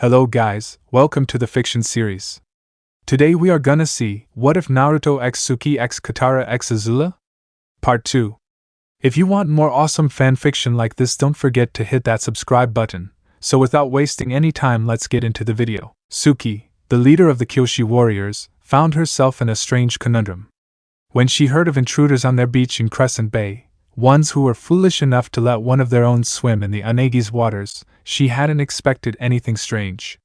Hello guys, welcome to the fiction series. Today we are gonna see, what if Naruto x Suki x Katara x Azula? Part 2. If you want more awesome fanfiction like this, don't forget to hit that subscribe button. So without wasting any time, let's get into the video. Suki, the leader of the Kyoshi warriors, found herself in a strange conundrum. When she heard of intruders on their beach in Crescent Bay, ones who were foolish enough to let one of their own swim in the Unegi's waters, she hadn't expected anything strange.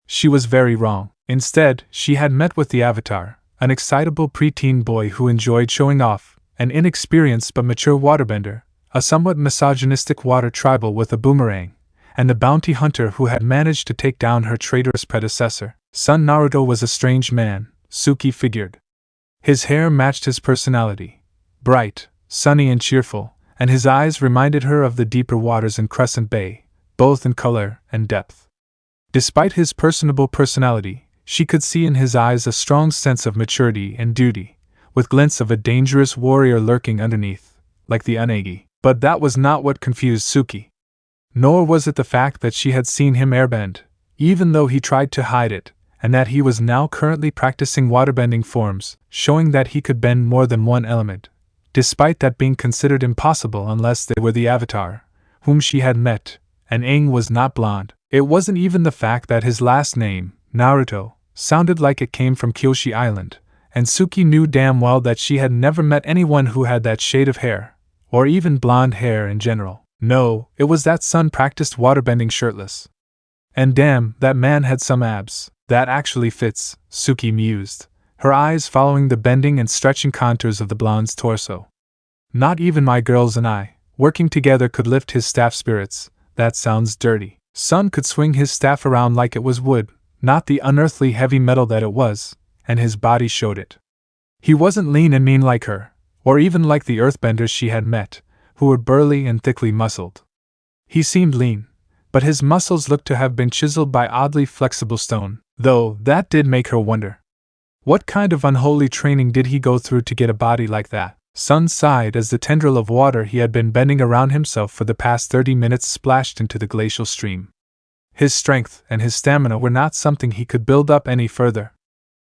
She was very wrong. Instead, she had met with the Avatar, an excitable preteen boy who enjoyed showing off, an inexperienced but mature waterbender, a somewhat misogynistic water tribal with a boomerang, and the bounty hunter who had managed to take down her traitorous predecessor. Son Naruto was a strange man, Suki figured. His hair matched his personality, bright, sunny and cheerful, and his eyes reminded her of the deeper waters in Crescent Bay, both in color and depth. Despite his personable personality, she could see in his eyes a strong sense of maturity and duty, with glints of a dangerous warrior lurking underneath, like the Unagi. But that was not what confused Suki. Nor was it the fact that she had seen him airbend, even though he tried to hide it, and that he was now currently practicing waterbending forms, showing that he could bend more than one element, despite that being considered impossible unless they were the Avatar, whom she had met, and Aang was not blonde. It wasn't even the fact that his last name, Naruto, sounded like it came from Kyoshi Island, and Suki knew damn well that she had never met anyone who had that shade of hair, or even blonde hair in general. No, it was that Sun practiced waterbending shirtless. And damn, that man had some abs. That actually fits, Suki mused, her eyes following the bending and stretching contours of the blonde's torso. Not even my girls and I, working together, could lift his staff spirits. That sounds dirty. Sun could swing his staff around like it was wood, not the unearthly heavy metal that it was, and his body showed it. He wasn't lean and mean like her, or even like the earthbenders she had met, who were burly and thickly muscled. He seemed lean, but his muscles looked to have been chiseled by oddly flexible stone, though that did make her wonder. What kind of unholy training did he go through to get a body like that? Sun sighed as the tendril of water he had been bending around himself for the past 30 minutes splashed into the glacial stream. His strength and his stamina were not something he could build up any further.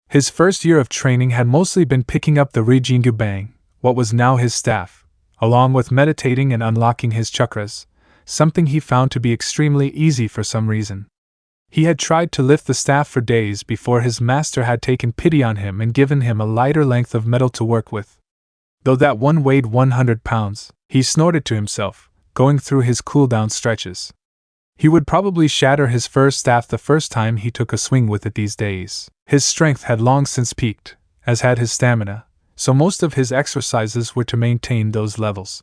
His first year of training had mostly been picking up the Rijingu Bang, what was now his staff, along with meditating and unlocking his chakras, something he found to be extremely easy for some reason. He had tried to lift the staff for days before his master had taken pity on him and given him a lighter length of metal to work with. Though that one weighed 100 pounds, he snorted to himself, going through his cool-down stretches. He would probably shatter his first staff the first time he took a swing with it these days. His strength had long since peaked, as had his stamina, so most of his exercises were to maintain those levels.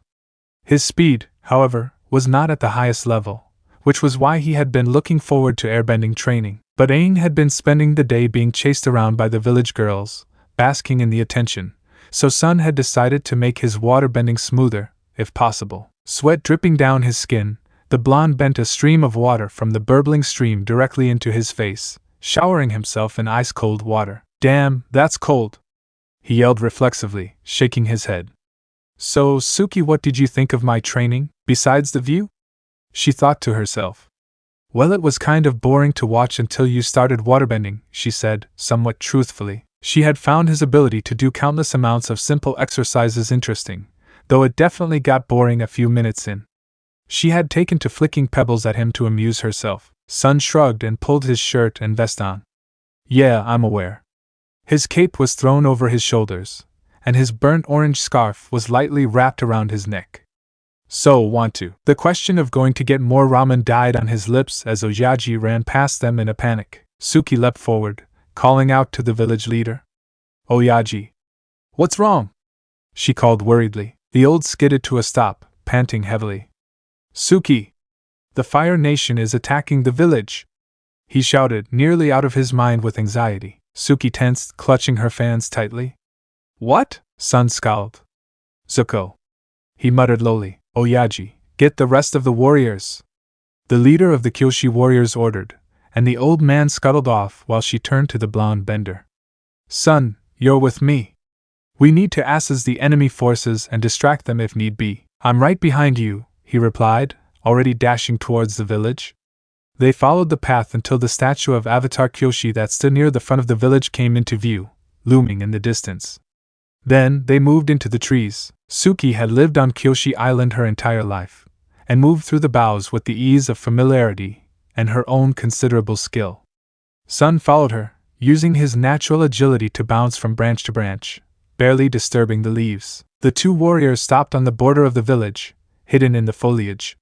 His speed, however, was not at the highest level, which was why he had been looking forward to airbending training. But Aang had been spending the day being chased around by the village girls, basking in the attention, so Sun had decided to make his waterbending smoother, if possible. Sweat dripping down his skin, the blonde bent a stream of water from the burbling stream directly into his face, showering himself in ice-cold water. "Damn, that's cold!" he yelled reflexively, shaking his head. "So, Suki, what did you think of my training, besides the view?" she thought to herself. "Well, it was kind of boring to watch until you started waterbending," she said, somewhat truthfully. She had found his ability to do countless amounts of simple exercises interesting, though it definitely got boring a few minutes in. She had taken to flicking pebbles at him to amuse herself. Sun shrugged and pulled his shirt and vest on. "Yeah, I'm aware." His cape was thrown over his shoulders, and his burnt orange scarf was lightly wrapped around his neck. "So, want to?" The question of going to get more ramen died on his lips as Oyaji ran past them in a panic. Suki leapt forward, calling out to the village leader. "Oyaji! What's wrong?" she called worriedly. The old skidded to a stop, panting heavily. "Suki! The Fire Nation is attacking the village!" he shouted, nearly out of his mind with anxiety. Suki tensed, clutching her fans tightly. "What?" Sun scowled. "Zuko!" he muttered lowly. "Oyaji, get the rest of the warriors!" The leader of the Kyoshi warriors ordered, and the old man scuttled off while she turned to the blonde bender. "Son, you're with me. We need to assess the enemy forces and distract them if need be." "I'm right behind you," he replied, already dashing towards the village. They followed the path until the statue of Avatar Kyoshi that stood near the front of the village came into view, looming in the distance. Then they moved into the trees. Suki had lived on Kyoshi Island her entire life, and moved through the boughs with the ease of familiarity and her own considerable skill. Sun followed her, using his natural agility to bounce from branch to branch, barely disturbing the leaves. The two warriors stopped on the border of the village, hidden in the foliage.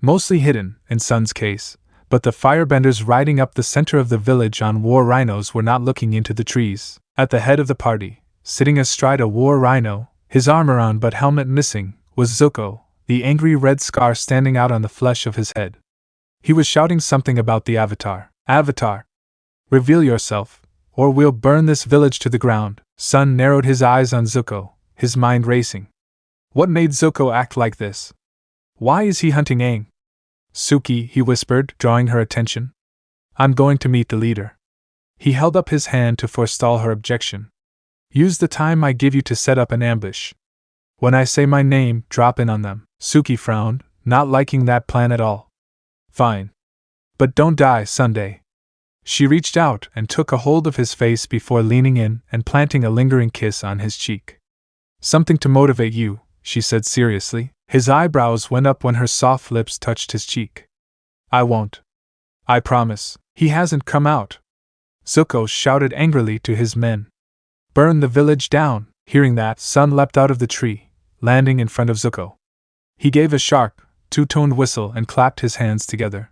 Mostly hidden, in Sun's case, but the firebenders riding up the center of the village on war rhinos were not looking into the trees. At the head of the party, sitting astride a war rhino, his armor on but helmet missing, was Zuko, the angry red scar standing out on the flesh of his head. He was shouting something about the Avatar. Avatar! Reveal yourself, or we'll burn this village to the ground. Sun narrowed his eyes on Zuko, his mind racing. What made Zuko act like this? Why is he hunting Aang? Suki, he whispered, drawing her attention. I'm going to meet the leader. He held up his hand to forestall her objection. Use the time I give you to set up an ambush. When I say my name, drop in on them. Suki frowned, not liking that plan at all. Fine. But don't die, Sunday. She reached out and took a hold of his face before leaning in and planting a lingering kiss on his cheek. Something to motivate you, she said seriously. His eyebrows went up when her soft lips touched his cheek. I won't. I promise. He hasn't come out. Zuko shouted angrily to his men. Burn the village down. Hearing that, Sun leapt out of the tree, landing in front of Zuko. He gave a sharp, two-toned whistle and clapped his hands together.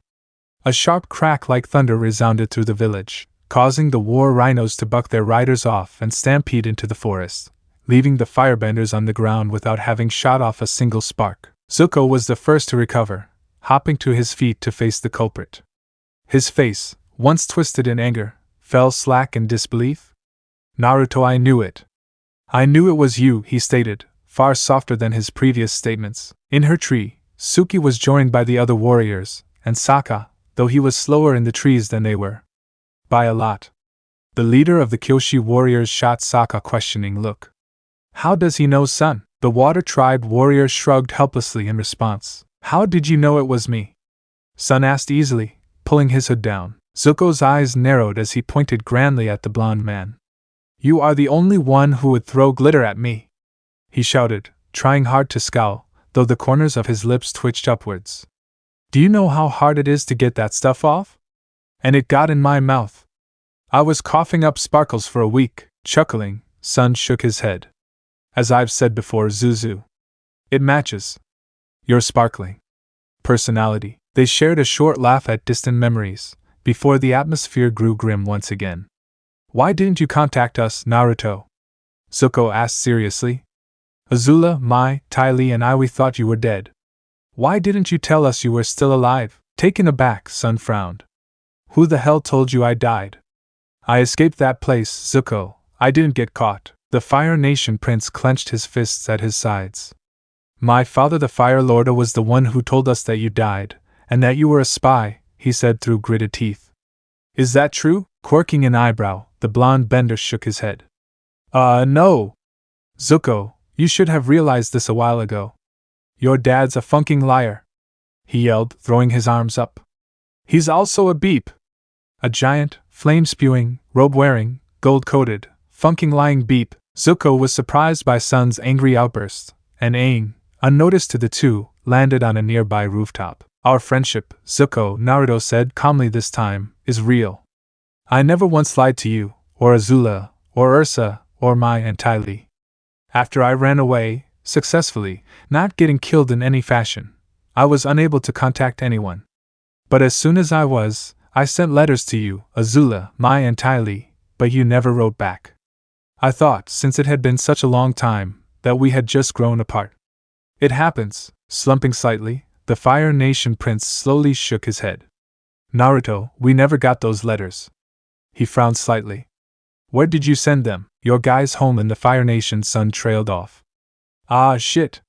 A sharp crack like thunder resounded through the village, causing the war rhinos to buck their riders off and stampede into the forest, leaving the firebenders on the ground without having shot off a single spark. Zuko was the first to recover, hopping to his feet to face the culprit. His face, once twisted in anger, fell slack in disbelief. Naruto, I knew it. I knew it was you, he stated, far softer than his previous statements. In her tree, Suki was joined by the other warriors, and Sokka, though he was slower in the trees than they were. By a lot. The leader of the Kyoshi warriors shot Sokka a questioning look. How does he know, son? The Water Tribe warrior shrugged helplessly in response. How did you know it was me? Sun asked easily, pulling his hood down. Zuko's eyes narrowed as he pointed grandly at the blond man. You are the only one who would throw glitter at me, he shouted, trying hard to scowl, though the corners of his lips twitched upwards. Do you know how hard it is to get that stuff off? And it got in my mouth. I was coughing up sparkles for a week. Chuckling, Sun shook his head. As I've said before, Zuzu. It matches your sparkling personality. They shared a short laugh at distant memories, before the atmosphere grew grim once again. Why didn't you contact us, Naruto? Zuko asked seriously. Azula, Mai, Ty Lee and I, we thought you were dead. Why didn't you tell us you were still alive? Taken aback, Sun frowned. Who the hell told you I died? I escaped that place, Zuko. I didn't get caught. The Fire Nation prince clenched his fists at his sides. My father, the Fire Lord, was the one who told us that you died, and that you were a spy, he said through gritted teeth. Is that true? Quirking an eyebrow, the blonde bender shook his head. No. Zuko, you should have realized this a while ago. Your dad's a funking liar, he yelled, throwing his arms up. He's also a beep. A giant, flame-spewing, robe-wearing, gold-coated, funking lying beep. Zuko was surprised by Sun's angry outburst, and Aang, unnoticed to the two, landed on a nearby rooftop. Our friendship, Zuko, Naruto said calmly this time, is real. I never once lied to you, or Azula, or Ursa, or Mai and Ty Lee. After I ran away, successfully, not getting killed in any fashion, I was unable to contact anyone. But as soon as I sent letters to you, Azula, Mai and Ty Lee, but you never wrote back. I thought, since it had been such a long time, that we had just grown apart. It happens. Slumping slightly, the Fire Nation prince slowly shook his head. Naruto, we never got those letters. He frowned slightly. Where did you send them? Your guy's home in the Fire Nation. Sun trailed off. Ah, shit.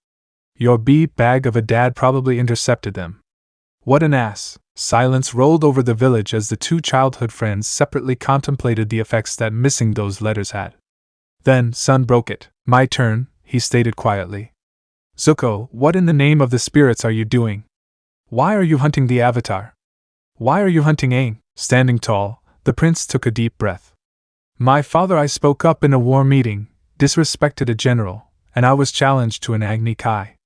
Your bag of a dad probably intercepted them. What an ass. Silence rolled over the village as the two childhood friends separately contemplated the effects that missing those letters had. Then Sun broke it. My turn, he stated quietly. Zuko, what in the name of the spirits are you doing? Why are you hunting the Avatar? Why are you hunting Aang? Standing tall, the prince took a deep breath. My father, I spoke up in a war meeting, disrespected a general, and I was challenged to an Agni Kai.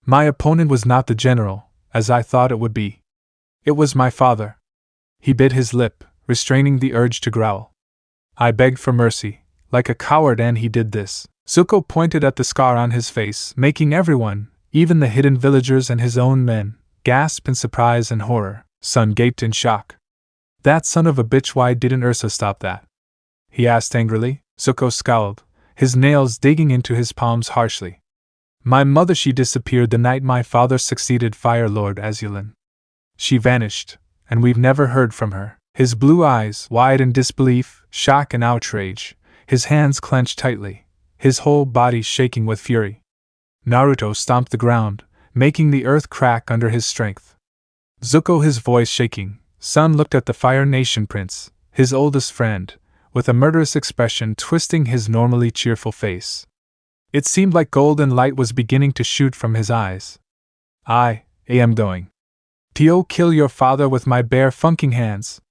My opponent was not the general, as I thought it would be. It was my father. He bit his lip, restraining the urge to growl. I begged for mercy, like a coward, and he did this. Zuko pointed at the scar on his face, making everyone, even the hidden villagers and his own men, gasp in surprise and horror. Sun gaped in shock. That son of a bitch, why didn't Ursa stop that? He asked angrily. Zuko scowled, his nails digging into his palms harshly. My mother, she disappeared the night my father succeeded Fire Lord Azula. She vanished, and we've never heard from her. His blue eyes, wide in disbelief, shock and outrage, his hands clenched tightly, his whole body shaking with fury. Naruto stomped the ground, making the earth crack under his strength. Zuko, his voice shaking, Sun looked at the Fire Nation prince, his oldest friend, with a murderous expression twisting his normally cheerful face. It seemed like golden light was beginning to shoot from his eyes. I am going to kill your father with my bare funking hands.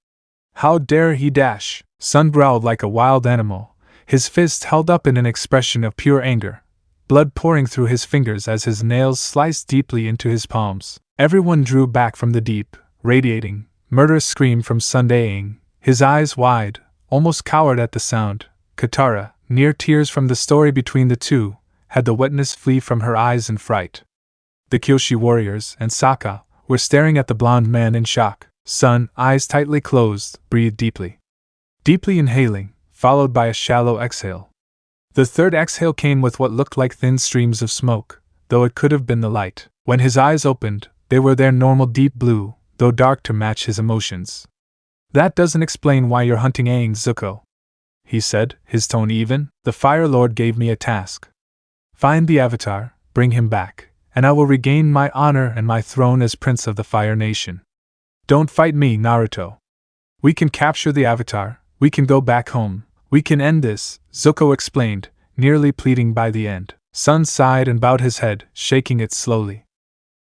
How dare he dash? Sun growled like a wild animal, his fist held up in an expression of pure anger, blood pouring through his fingers as his nails sliced deeply into his palms. Everyone drew back from the deep, radiating, murderous scream from Sun Aang, his eyes wide, almost coward at the sound. Katara, near tears from the story between the two, had the wetness flee from her eyes in fright. The Kyoshi warriors and Sokka were staring at the blonde man in shock. Sun, eyes tightly closed, breathed deeply. Deeply inhaling, followed by a shallow exhale. The third exhale came with what looked like thin streams of smoke, though it could have been the light. When his eyes opened, they were their normal deep blue, though dark to match his emotions. That doesn't explain why you're hunting Aang, Zuko, he said, his tone even. The Fire Lord gave me a task. Find the Avatar, bring him back, and I will regain my honor and my throne as Prince of the Fire Nation. Don't fight me, Naruto. We can capture the Avatar, we can go back home, we can end this, Zuko explained, nearly pleading by the end. Sun sighed and bowed his head, shaking it slowly.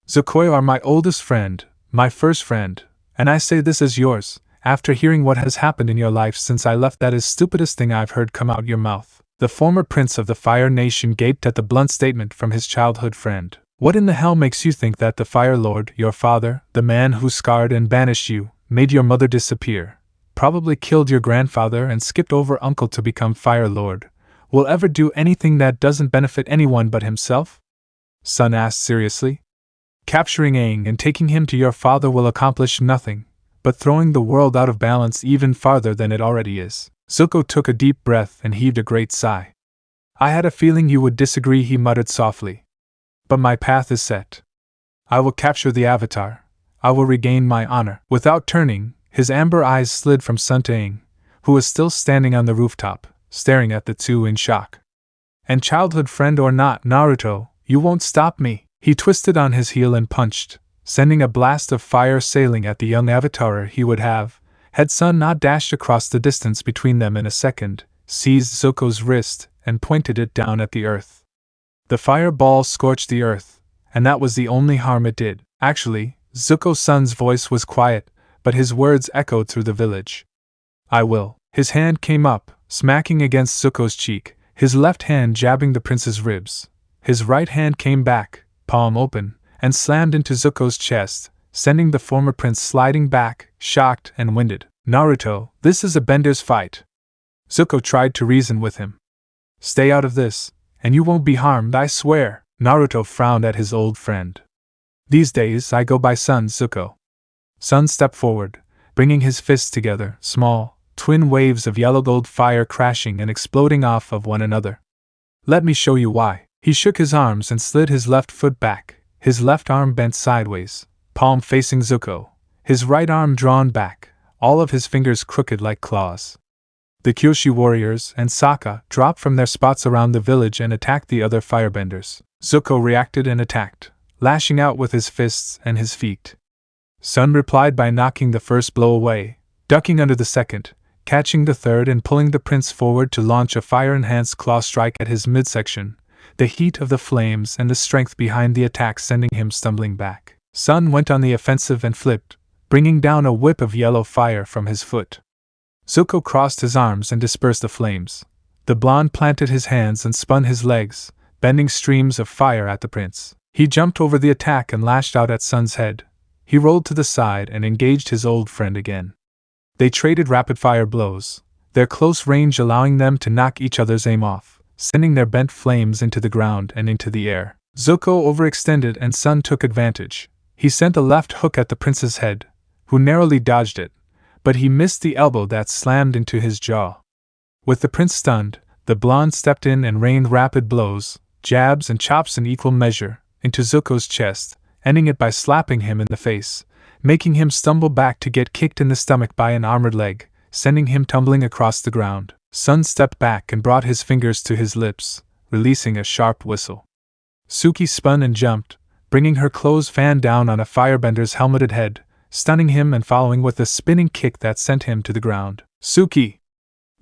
Zuko, you are my oldest friend, my first friend, and I say this as yours, after hearing what has happened in your life since I left. That is stupidest thing I've heard come out your mouth. The former prince of the Fire Nation gaped at the blunt statement from his childhood friend. What in the hell makes you think that the Fire Lord, your father, the man who scarred and banished you, made your mother disappear, probably killed your grandfather and skipped over uncle to become Fire Lord, will ever do anything that doesn't benefit anyone but himself? Sun asked seriously. Capturing Aang and taking him to your father will accomplish nothing, but throwing the world out of balance even farther than it already is. Zuko took a deep breath and heaved a great sigh. I had a feeling you would disagree, he muttered softly. But my path is set. I will capture the Avatar. I will regain my honor. Without turning, his amber eyes slid from Sun to Aang, who was still standing on the rooftop, staring at the two in shock. And childhood friend or not, Naruto, you won't stop me. He twisted on his heel and punched, sending a blast of fire sailing at the young Avatar. He would have, had Sun not dashed across the distance between them in a second, seized Zuko's wrist and pointed it down at the earth. The fireball scorched the earth, and that was the only harm it did. Actually, Zuko-san's voice was quiet, but his words echoed through the village. I will. His hand came up, smacking against Zuko's cheek, his left hand jabbing the prince's ribs. His right hand came back, palm open, and slammed into Zuko's chest, sending the former prince sliding back, shocked and winded. Naruto, this is a bender's fight. Zuko tried to reason with him. Stay out of this, and you won't be harmed, I swear. Naruto frowned at his old friend. These days I go by Sun, Zuko. Sun stepped forward, bringing his fists together, small, twin waves of yellow-gold fire crashing and exploding off of one another. Let me show you why. He shook his arms and slid his left foot back, his left arm bent sideways, palm facing Zuko, his right arm drawn back, all of his fingers crooked like claws. The Kyoshi warriors and Sokka dropped from their spots around the village and attacked the other firebenders. Zuko reacted and attacked, lashing out with his fists and his feet. Sun replied by knocking the first blow away, ducking under the second, catching the third and pulling the prince forward to launch a fire-enhanced claw strike at his midsection, the heat of the flames and the strength behind the attack sending him stumbling back. Sun went on the offensive and flipped, bringing down a whip of yellow fire from his foot. Zuko crossed his arms and dispersed the flames. The blonde planted his hands and spun his legs, bending streams of fire at the prince. He jumped over the attack and lashed out at Sun's head. He rolled to the side and engaged his old friend again. They traded rapid-fire blows, their close range allowing them to knock each other's aim off, sending their bent flames into the ground and into the air. Zuko overextended and Sun took advantage. He sent a left hook at the prince's head, who narrowly dodged it, but he missed the elbow that slammed into his jaw. With the prince stunned, the blonde stepped in and rained rapid blows, jabs and chops in equal measure, into Zuko's chest, ending it by slapping him in the face, making him stumble back to get kicked in the stomach by an armored leg, sending him tumbling across the ground. Sun stepped back and brought his fingers to his lips, releasing a sharp whistle. Suki spun and jumped, bringing her clothes fan down on a firebender's helmeted head, stunning him and following with a spinning kick that sent him to the ground. "Suki!"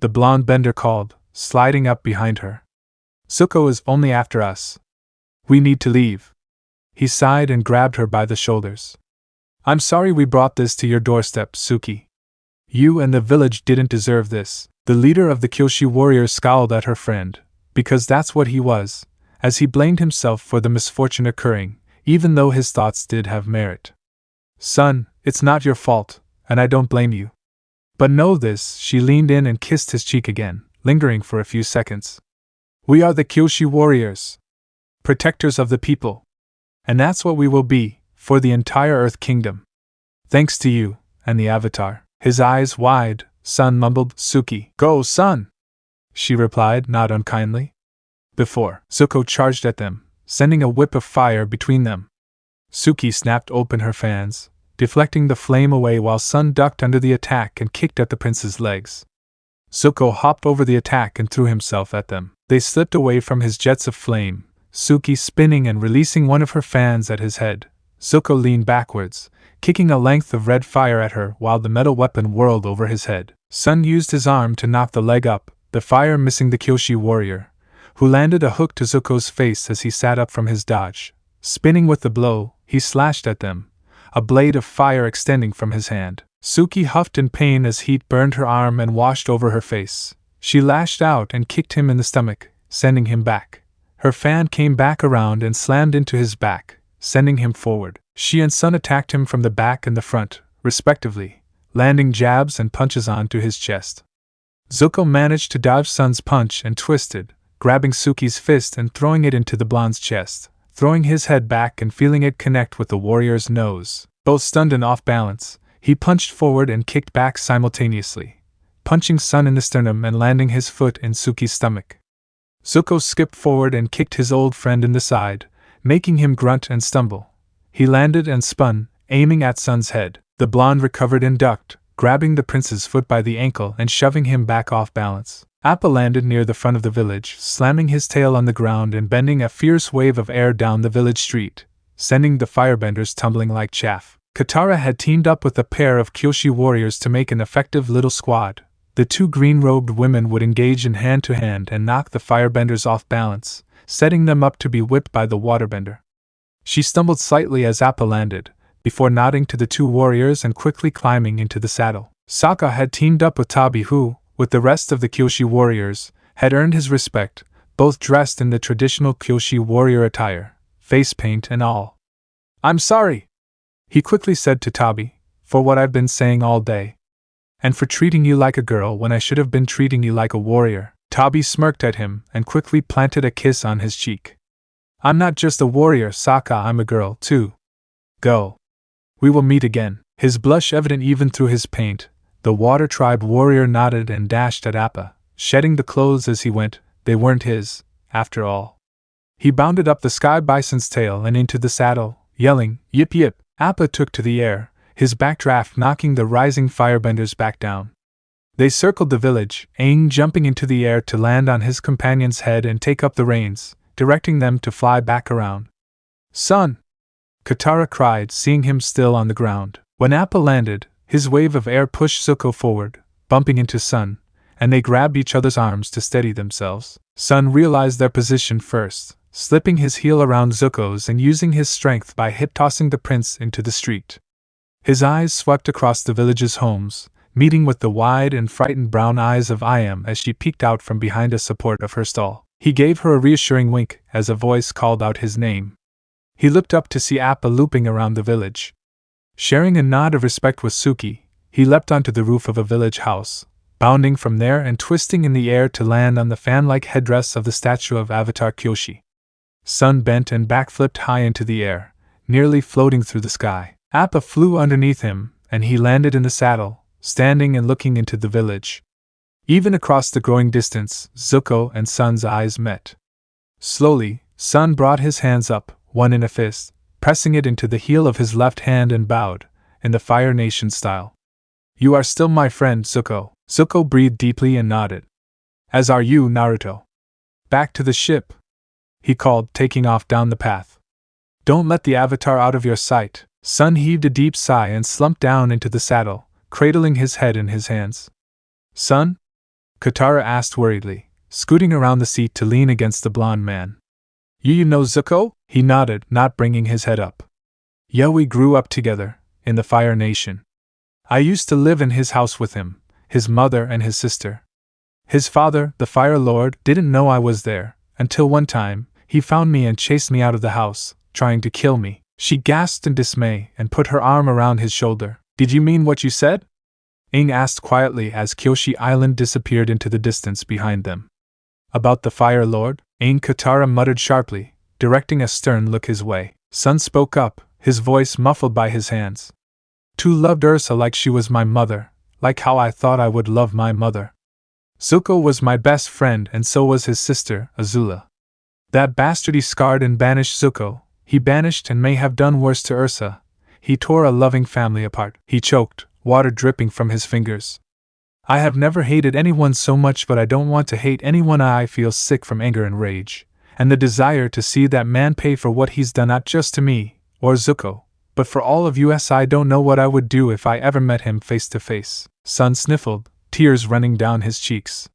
the blonde bender called, sliding up behind her. "Zuko is only after us. We need to leave." He sighed and grabbed her by the shoulders. "I'm sorry we brought this to your doorstep, Suki. You and the village didn't deserve this." The leader of the Kyoshi warriors scowled at her friend, because that's what he was, as he blamed himself for the misfortune occurring, even though his thoughts did have merit. "Son, it's not your fault, and I don't blame you. But know this," she leaned in and kissed his cheek again, lingering for a few seconds. "We are the Kyoshi warriors, protectors of the people. And that's what we will be, for the entire Earth Kingdom. Thanks to you, and the Avatar." His eyes wide, Sun mumbled, "Suki, go, son!" She replied, not unkindly. Before, Zuko charged at them, sending a whip of fire between them. Suki snapped open her fans, deflecting the flame away while Sun ducked under the attack and kicked at the prince's legs. Zuko hopped over the attack and threw himself at them. They slipped away from his jets of flame, Suki spinning and releasing one of her fans at his head. Zuko leaned backwards, kicking a length of red fire at her while the metal weapon whirled over his head. Sun used his arm to knock the leg up, the fire missing the Kyoshi warrior, who landed a hook to Zuko's face as he sat up from his dodge. Spinning with the blow, he slashed at them, a blade of fire extending from his hand. Suki huffed in pain as heat burned her arm and washed over her face. She lashed out and kicked him in the stomach, sending him back. Her fan came back around and slammed into his back, sending him forward. She and Sun attacked him from the back and the front, respectively, landing jabs and punches onto his chest. Zuko managed to dodge Sun's punch and twisted, grabbing Suki's fist and throwing it into the blonde's chest, throwing his head back and feeling it connect with the warrior's nose. Both stunned and off balance, he punched forward and kicked back simultaneously, punching Sun in the sternum and landing his foot in Suki's stomach. Zuko skipped forward and kicked his old friend in the side, making him grunt and stumble. He landed and spun, aiming at Sun's head. The blonde recovered and ducked, grabbing the prince's foot by the ankle and shoving him back off balance. Appa landed near the front of the village, slamming his tail on the ground and bending a fierce wave of air down the village street, sending the firebenders tumbling like chaff. Katara had teamed up with a pair of Kyoshi warriors to make an effective little squad. The two green-robed women would engage in hand-to-hand and knock the firebenders off balance, setting them up to be whipped by the waterbender. She stumbled slightly as Appa landed, before nodding to the two warriors and quickly climbing into the saddle. Sokka had teamed up with Tabi who, with the rest of the Kyoshi warriors, had earned his respect, both dressed in the traditional Kyoshi warrior attire, face paint and all. "I'm sorry," he quickly said to Tabi, "for what I've been saying all day. And for treating you like a girl when I should have been treating you like a warrior." Tabi smirked at him and quickly planted a kiss on his cheek. "I'm not just a warrior, Sokka, I'm a girl, too. Go. We will meet again." His blush evident even through his paint, the Water Tribe warrior nodded and dashed at Appa, shedding the clothes as he went. They weren't his, after all. He bounded up the sky bison's tail and into the saddle, yelling, "Yip yip!" Appa took to the air, his backdraft knocking the rising firebenders back down. They circled the village, Aang jumping into the air to land on his companion's head and take up the reins, directing them to fly back around. "Son!" Katara cried, seeing him still on the ground. When Appa landed, his wave of air pushed Zuko forward, bumping into Sun, and they grabbed each other's arms to steady themselves. Sun realized their position first, slipping his heel around Zuko's and using his strength by hip-tossing the prince into the street. His eyes swept across the village's homes, meeting with the wide and frightened brown eyes of Iam as she peeked out from behind a support of her stall. He gave her a reassuring wink as a voice called out his name. He looked up to see Appa looping around the village. Sharing a nod of respect with Suki, he leapt onto the roof of a village house, bounding from there and twisting in the air to land on the fan-like headdress of the statue of Avatar Kyoshi. Sun bent and backflipped high into the air, nearly floating through the sky. Appa flew underneath him, and he landed in the saddle, standing and looking into the village. Even across the growing distance, Zuko and Sun's eyes met. Slowly, Sun brought his hands up, one in a fist, pressing it into the heel of his left hand and bowed, in the Fire Nation style. "You are still my friend, Zuko." Zuko breathed deeply and nodded. "As are you, Naruto." "Back to the ship," he called, taking off down the path. "Don't let the Avatar out of your sight." Sun heaved a deep sigh and slumped down into the saddle, cradling his head in his hands. "Son?" Katara asked worriedly, scooting around the seat to lean against the blond man. You know Zuko?" He nodded, not bringing his head up. "Yeah, we grew up together, in the Fire Nation. I used to live in his house with him, his mother and his sister. His father, the Fire Lord, didn't know I was there, until one time, he found me and chased me out of the house, trying to kill me." She gasped in dismay and put her arm around his shoulder. "Did you mean what you said?" Aang asked quietly as Kyoshi Island disappeared into the distance behind them. "About the Fire Lord?" Aang, Katara muttered sharply, directing a stern look his way. Sun spoke up, his voice muffled by his hands. "Tu loved Ursa like she was my mother, like how I thought I would love my mother. Zuko was my best friend and so was his sister, Azula. That bastard he scarred and banished Zuko. He banished and may have done worse to Ursa. He tore a loving family apart." He choked, water dripping from his fingers. "I have never hated anyone so much, but I don't want to hate anyone. I feel sick from anger and rage, and the desire to see that man pay for what he's done, not just to me, or Zuko, but for all of us. I don't know what I would do if I ever met him face to face." Sun sniffled, tears running down his cheeks.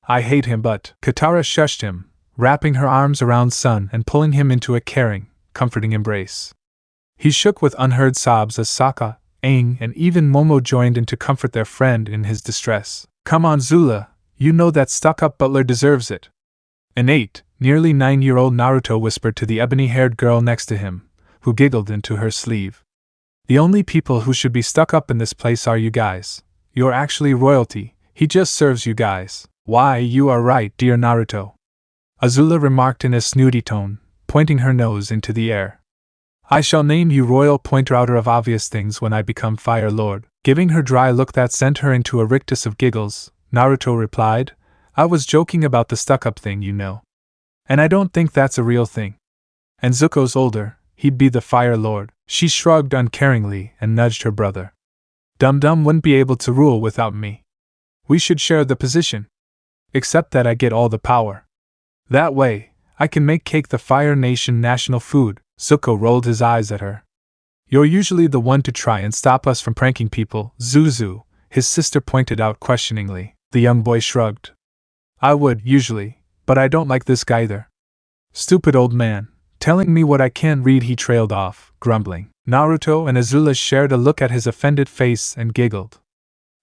"I hate him, but..." Katara shushed him, wrapping her arms around Sun and pulling him into a caring, comforting embrace. He shook with unheard sobs as Sokka, Aang, and even Momo joined in to comfort their friend in his distress. "Come on, Zula, you know that stuck-up butler deserves it." An 8, nearly 9-year-old Naruto whispered to the ebony-haired girl next to him, who giggled into her sleeve. "The only people who should be stuck up in this place are you guys. You're actually royalty, he just serves you guys." "Why, you are right, dear Naruto," Azula remarked in a snooty tone, pointing her nose into the air. "I shall name you Royal Pointer Outer of obvious things when I become Fire Lord." Giving her dry look that sent her into a rictus of giggles, Naruto replied, "I was joking about the stuck-up thing, you know. And I don't think that's a real thing. And Zuko's older, he'd be the Fire Lord." She shrugged uncaringly and nudged her brother. "Dum-Dum wouldn't be able to rule without me. We should share the position. Except that I get all the power. That way, I can make cake the Fire Nation national food." Zuko rolled his eyes at her. "You're usually the one to try and stop us from pranking people, Zuzu," his sister pointed out questioningly. The young boy shrugged. "I would, usually, but I don't like this guy either. Stupid old man, telling me what I can't read." He trailed off, grumbling. Naruto and Azula shared a look at his offended face and giggled.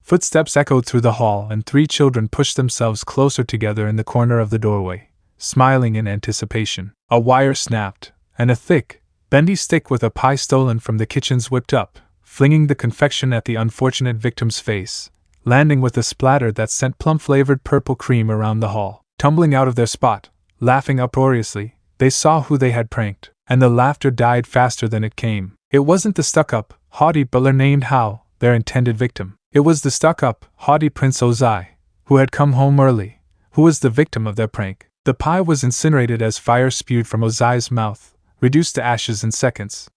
Footsteps echoed through the hall and 3 children pushed themselves closer together in the corner of the doorway, smiling in anticipation. A wire snapped, and a thick, bendy stick with a pie stolen from the kitchens whipped up, flinging the confection at the unfortunate victim's face, landing with a splatter that sent plum-flavored purple cream around the hall. Tumbling out of their spot, laughing uproariously, they saw who they had pranked, and the laughter died faster than it came. It wasn't the stuck-up, haughty butler named Hao, their intended victim. It was the stuck-up, haughty Prince Ozai, who had come home early, who was the victim of their prank. The pie was incinerated as fire spewed from Ozai's mouth, reduced to ashes in seconds.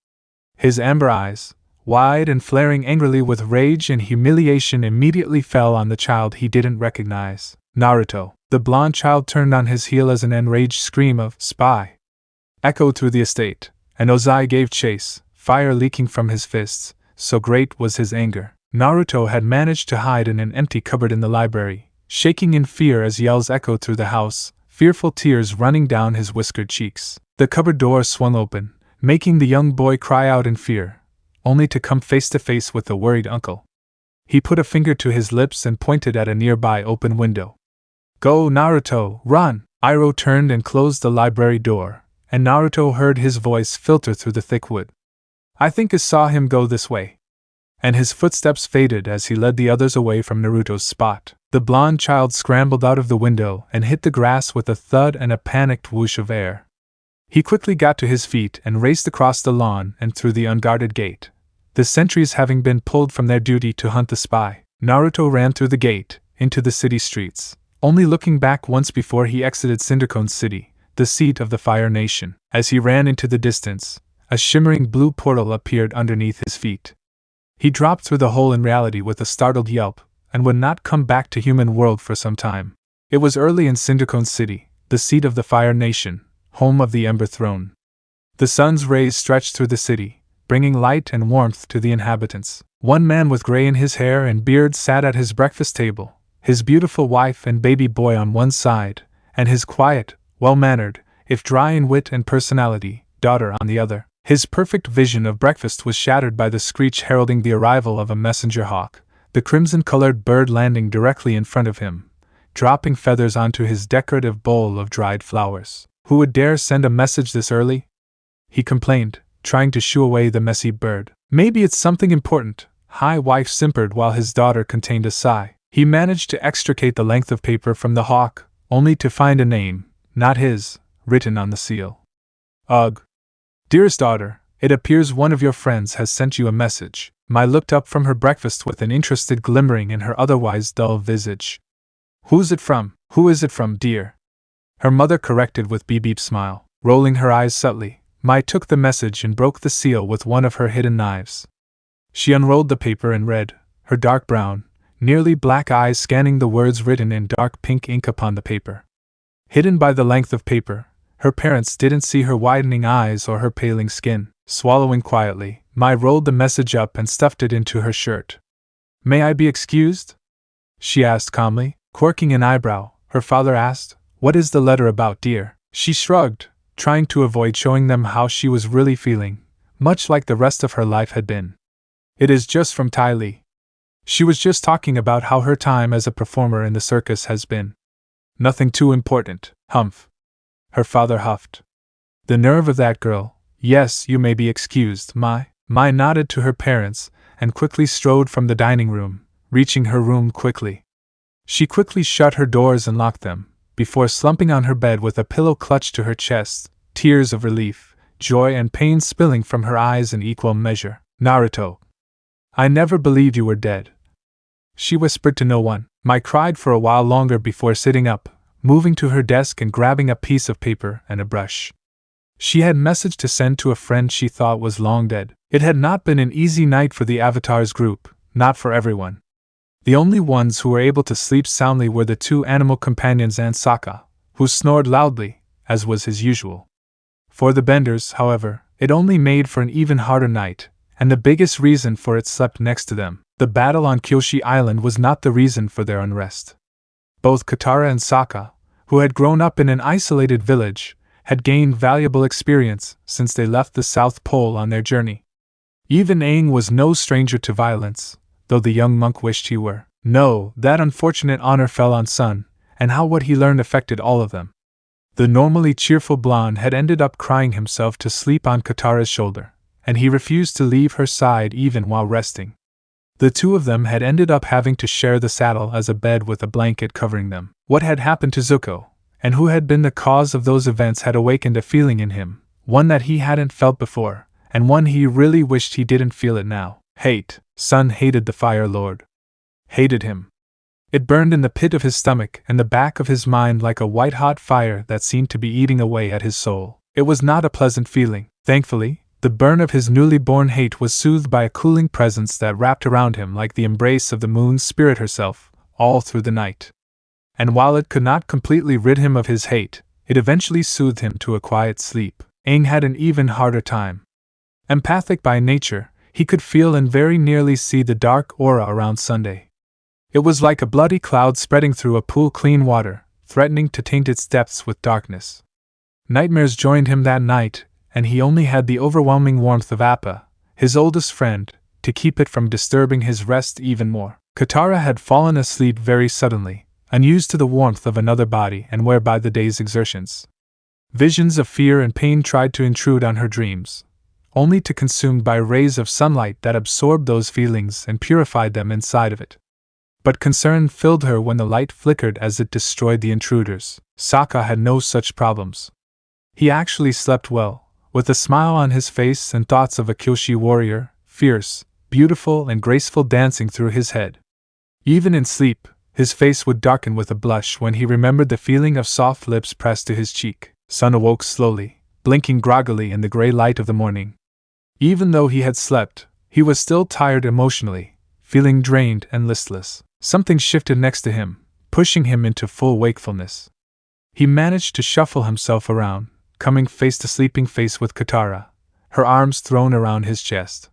His amber eyes, wide and flaring angrily with rage and humiliation, immediately fell on the child he didn't recognize, Naruto. The blonde child turned on his heel as an enraged scream of "Spy!" echoed through the estate, and Ozai gave chase, fire leaking from his fists, so great was his anger. Naruto had managed to hide in an empty cupboard in the library, shaking in fear as yells echoed through the house, fearful tears running down his whiskered cheeks. The cupboard door swung open, making the young boy cry out in fear. only to come face to face with the worried uncle. He put a finger to his lips and pointed at a nearby open window. "Go, Naruto, run!" Iroh turned and closed the library door, and Naruto heard his voice filter through the thick wood. "I think I saw him go this way." And his footsteps faded as he led the others away from Naruto's spot. The blonde child scrambled out of the window and hit the grass with a thud and a panicked whoosh of air. He quickly got to his feet and raced across the lawn and through the unguarded gate, the sentries having been pulled from their duty to hunt the spy. Naruto ran through the gate, into the city streets, only looking back once before he exited Cindercone City, the seat of the Fire Nation. As he ran into the distance, a shimmering blue portal appeared underneath his feet. He dropped through the hole in reality with a startled yelp, and would not come back to human world for some time. It was early in Cindercone City, the seat of the Fire Nation, home of the Ember Throne. The sun's rays stretched through the city, bringing light and warmth to the inhabitants. One man with gray in his hair and beard sat at his breakfast table, his beautiful wife and baby boy on one side, and his quiet, well-mannered, if dry in wit and personality, daughter on the other. His perfect vision of breakfast was shattered by the screech heralding the arrival of a messenger hawk, the crimson-colored bird landing directly in front of him, dropping feathers onto his decorative bowl of dried flowers. Who would dare send a message this early? He complained, trying to shoo away the messy bird. Maybe it's something important, High Wife simpered while his daughter contained a sigh. He managed to extricate the length of paper from the hawk, only to find a name, not his, written on the seal. Ugh. Dearest daughter, it appears one of your friends has sent you a message. Mai looked up from her breakfast with an interested glimmering in her otherwise dull visage. Who's it from? Who is it from, dear? Her mother corrected with beep smile. Rolling her eyes subtly, Mai took the message and broke the seal with one of her hidden knives. She unrolled the paper and read, her dark brown, nearly black eyes scanning the words written in dark pink ink upon the paper. Hidden by the length of paper, her parents didn't see her widening eyes or her paling skin. Swallowing quietly, Mai rolled the message up and stuffed it into her shirt. "May I be excused?" she asked calmly. Quirking an eyebrow, her father asked, "What is the letter about, dear?" She shrugged, trying to avoid showing them how she was really feeling, much like the rest of her life had been. "It is just from Ty Lee. She was just talking about how her time as a performer in the circus has been. Nothing too important, humph." Her father huffed. "The nerve of that girl. Yes, you may be excused, Mai." Mai nodded to her parents and quickly strode from the dining room, reaching her room quickly. She quickly shut her doors and locked them, before slumping on her bed with a pillow clutched to her chest, tears of relief, joy and pain spilling from her eyes in equal measure. "Naruto, I never believed you were dead," she whispered to no one. Mai cried for a while longer before sitting up, moving to her desk and grabbing a piece of paper and a brush. She had a message to send to a friend she thought was long dead. It had not been an easy night for the Avatars group, not for everyone. The only ones who were able to sleep soundly were the two animal companions and Sokka, who snored loudly, as was his usual. For the Benders, however, it only made for an even harder night, and the biggest reason for it slept next to them. The battle on Kyoshi Island was not the reason for their unrest. Both Katara and Sokka, who had grown up in an isolated village, had gained valuable experience since they left the South Pole on their journey. Even Aang was no stranger to violence, though the young monk wished he were. No, that unfortunate honor fell on Sun, and how what he learned affected all of them. The normally cheerful blonde had ended up crying himself to sleep on Katara's shoulder, and he refused to leave her side even while resting. The two of them had ended up having to share the saddle as a bed with a blanket covering them. What had happened to Zuko, and who had been the cause of those events, had awakened a feeling in him, one that he hadn't felt before, and one he really wished he didn't feel it now. Hate. Sun hated the Fire Lord. Hated him. It burned in the pit of his stomach and the back of his mind like a white-hot fire that seemed to be eating away at his soul. It was not a pleasant feeling. Thankfully, the burn of his newly born hate was soothed by a cooling presence that wrapped around him like the embrace of the moon's spirit herself, all through the night. And while it could not completely rid him of his hate, it eventually soothed him to a quiet sleep. Aang had an even harder time. Empathic by nature, he could feel and very nearly see the dark aura around Sunday. It was like a bloody cloud spreading through a pool of clean water, threatening to taint its depths with darkness. Nightmares joined him that night, and he only had the overwhelming warmth of Appa, his oldest friend, to keep it from disturbing his rest even more. Katara had fallen asleep very suddenly, unused to the warmth of another body and wear by the day's exertions. Visions of fear and pain tried to intrude on her dreams, only to consumed by rays of sunlight that absorbed those feelings and purified them inside of it. But concern filled her when the light flickered as it destroyed the intruders. Sokka had no such problems. He actually slept well, with a smile on his face and thoughts of a Kyoshi warrior, fierce, beautiful and graceful, dancing through his head. Even in sleep, his face would darken with a blush when he remembered the feeling of soft lips pressed to his cheek. Sun awoke slowly, blinking groggily in the gray light of the morning. Even though he had slept, he was still tired emotionally, feeling drained and listless. Something shifted next to him, pushing him into full wakefulness. He managed to shuffle himself around, coming face to sleeping face with Katara, her arms thrown around his chest.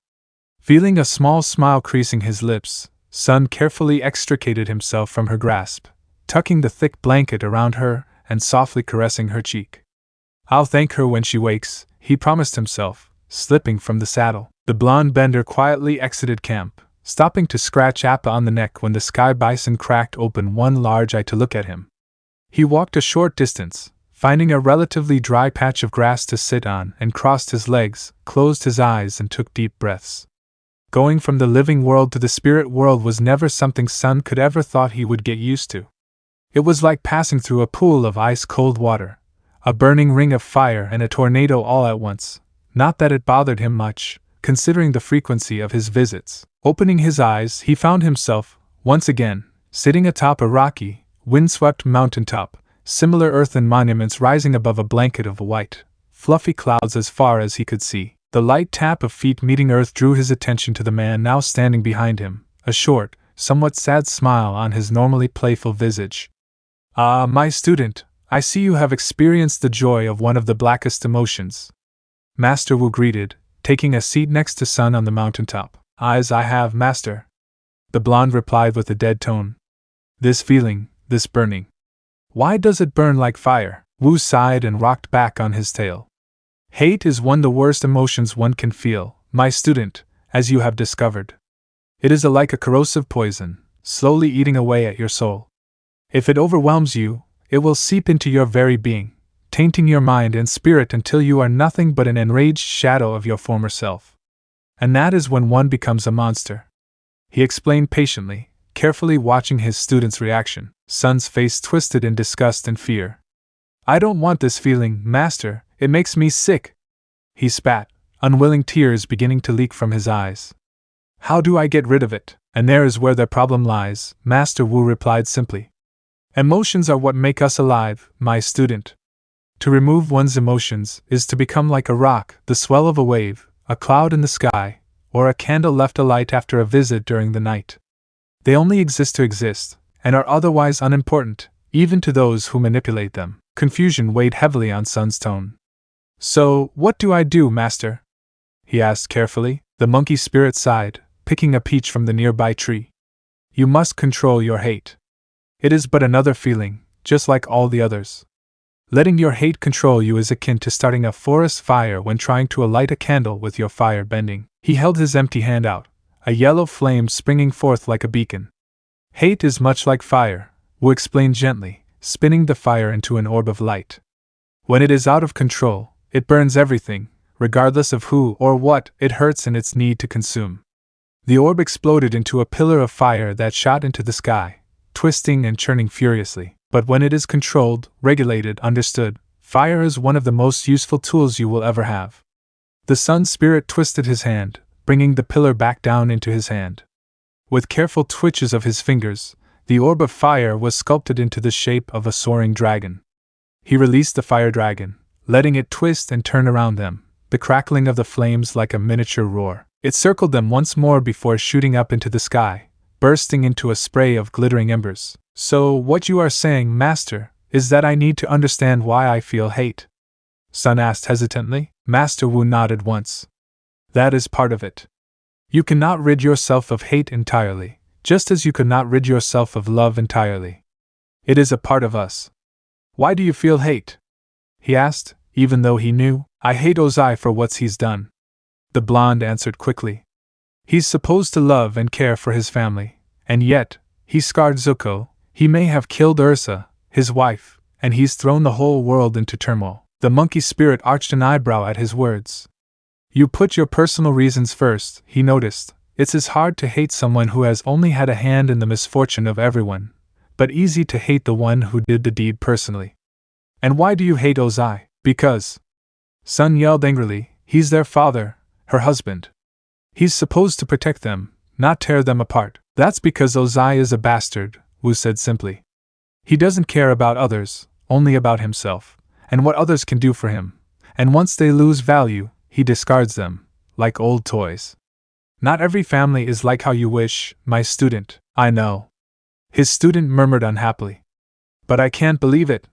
Feeling a small smile creasing his lips, Sun carefully extricated himself from her grasp, tucking the thick blanket around her and softly caressing her cheek. "I'll thank her when she wakes," he promised himself, slipping from the saddle. The blonde bender quietly exited camp, stopping to scratch Appa on the neck when the sky bison cracked open one large eye to look at him. He walked a short distance, finding a relatively dry patch of grass to sit on, and crossed his legs, closed his eyes and took deep breaths. Going from the living world to the spirit world was never something Sun could ever thought he would get used to. It was like passing through a pool of ice-cold water, a burning ring of fire and a tornado all at once. Not that it bothered him much, considering the frequency of his visits. Opening his eyes, he found himself, once again, sitting atop a rocky, windswept mountaintop, similar earthen monuments rising above a blanket of white, fluffy clouds as far as he could see. The light tap of feet meeting earth drew his attention to the man now standing behind him, a short, somewhat sad smile on his normally playful visage. "Ah, my student, I see you have experienced the joy of one of the blackest emotions," Master Wu greeted, taking a seat next to Sun on the mountaintop. "As I have, Master," the blonde replied with a dead tone. "This feeling, this burning. Why does it burn like fire?" Wu sighed and rocked back on his tail. "Hate is one of the worst emotions one can feel, my student, as you have discovered. It is like a corrosive poison, slowly eating away at your soul. If it overwhelms you, it will seep into your very being, tainting your mind and spirit until you are nothing but an enraged shadow of your former self. And that is when one becomes a monster," he explained patiently, carefully watching his student's reaction. Sun's face twisted in disgust and fear. "I don't want this feeling, Master, it makes me sick," he spat, unwilling tears beginning to leak from his eyes. "How do I get rid of it?" "And there is where the problem lies," Master Wu replied simply. "Emotions are what make us alive, my student. To remove one's emotions is to become like a rock, the swell of a wave, a cloud in the sky, or a candle left alight after a visit during the night. They only exist to exist, and are otherwise unimportant, even to those who manipulate them." Confusion weighed heavily on Sun's tone. "So, what do I do, Master?" he asked carefully. The monkey spirit sighed, picking a peach from the nearby tree. "You must control your hate. It is but another feeling, just like all the others. Letting your hate control you is akin to starting a forest fire when trying to alight a candle with your fire bending." He held his empty hand out, a yellow flame springing forth like a beacon. "Hate is much like fire," Wu explained gently, spinning the fire into an orb of light. "When it is out of control, it burns everything, regardless of who or what it hurts in its need to consume." The orb exploded into a pillar of fire that shot into the sky, twisting and churning furiously. But when it is controlled, regulated, understood, fire is one of the most useful tools you will ever have. The sun spirit twisted his hand, bringing the pillar back down into his hand. With careful twitches of his fingers, the orb of fire was sculpted into the shape of a soaring dragon. He released the fire dragon, letting it twist and turn around them, the crackling of the flames like a miniature roar. It circled them once more before shooting up into the sky, bursting into a spray of glittering embers. "So, what you are saying, Master, is that I need to understand why I feel hate?" Sun asked hesitantly. Master Wu nodded once. "That is part of it. You cannot rid yourself of hate entirely, just as you could not rid yourself of love entirely. It is a part of us." "Why do you feel hate?" he asked, even though he knew. "I hate Ozai for what he's done." the blonde answered quickly. He's supposed to love and care for his family, and yet, he scarred Zuko, he may have killed Ursa, his wife, and he's thrown the whole world into turmoil. The monkey spirit arched an eyebrow at his words. You put your personal reasons first, he noticed. It's as hard to hate someone who has only had a hand in the misfortune of everyone, but easy to hate the one who did the deed personally. And why do you hate Ozai? Because, Sun yelled angrily, he's their father, her husband. He's supposed to protect them, not tear them apart. That's because Ozai is a bastard, Wu said simply. He doesn't care about others, only about himself, and what others can do for him, and once they lose value, he discards them, like old toys. Not every family is like how you wish, my student, I know. His student murmured unhappily. But I can't believe it.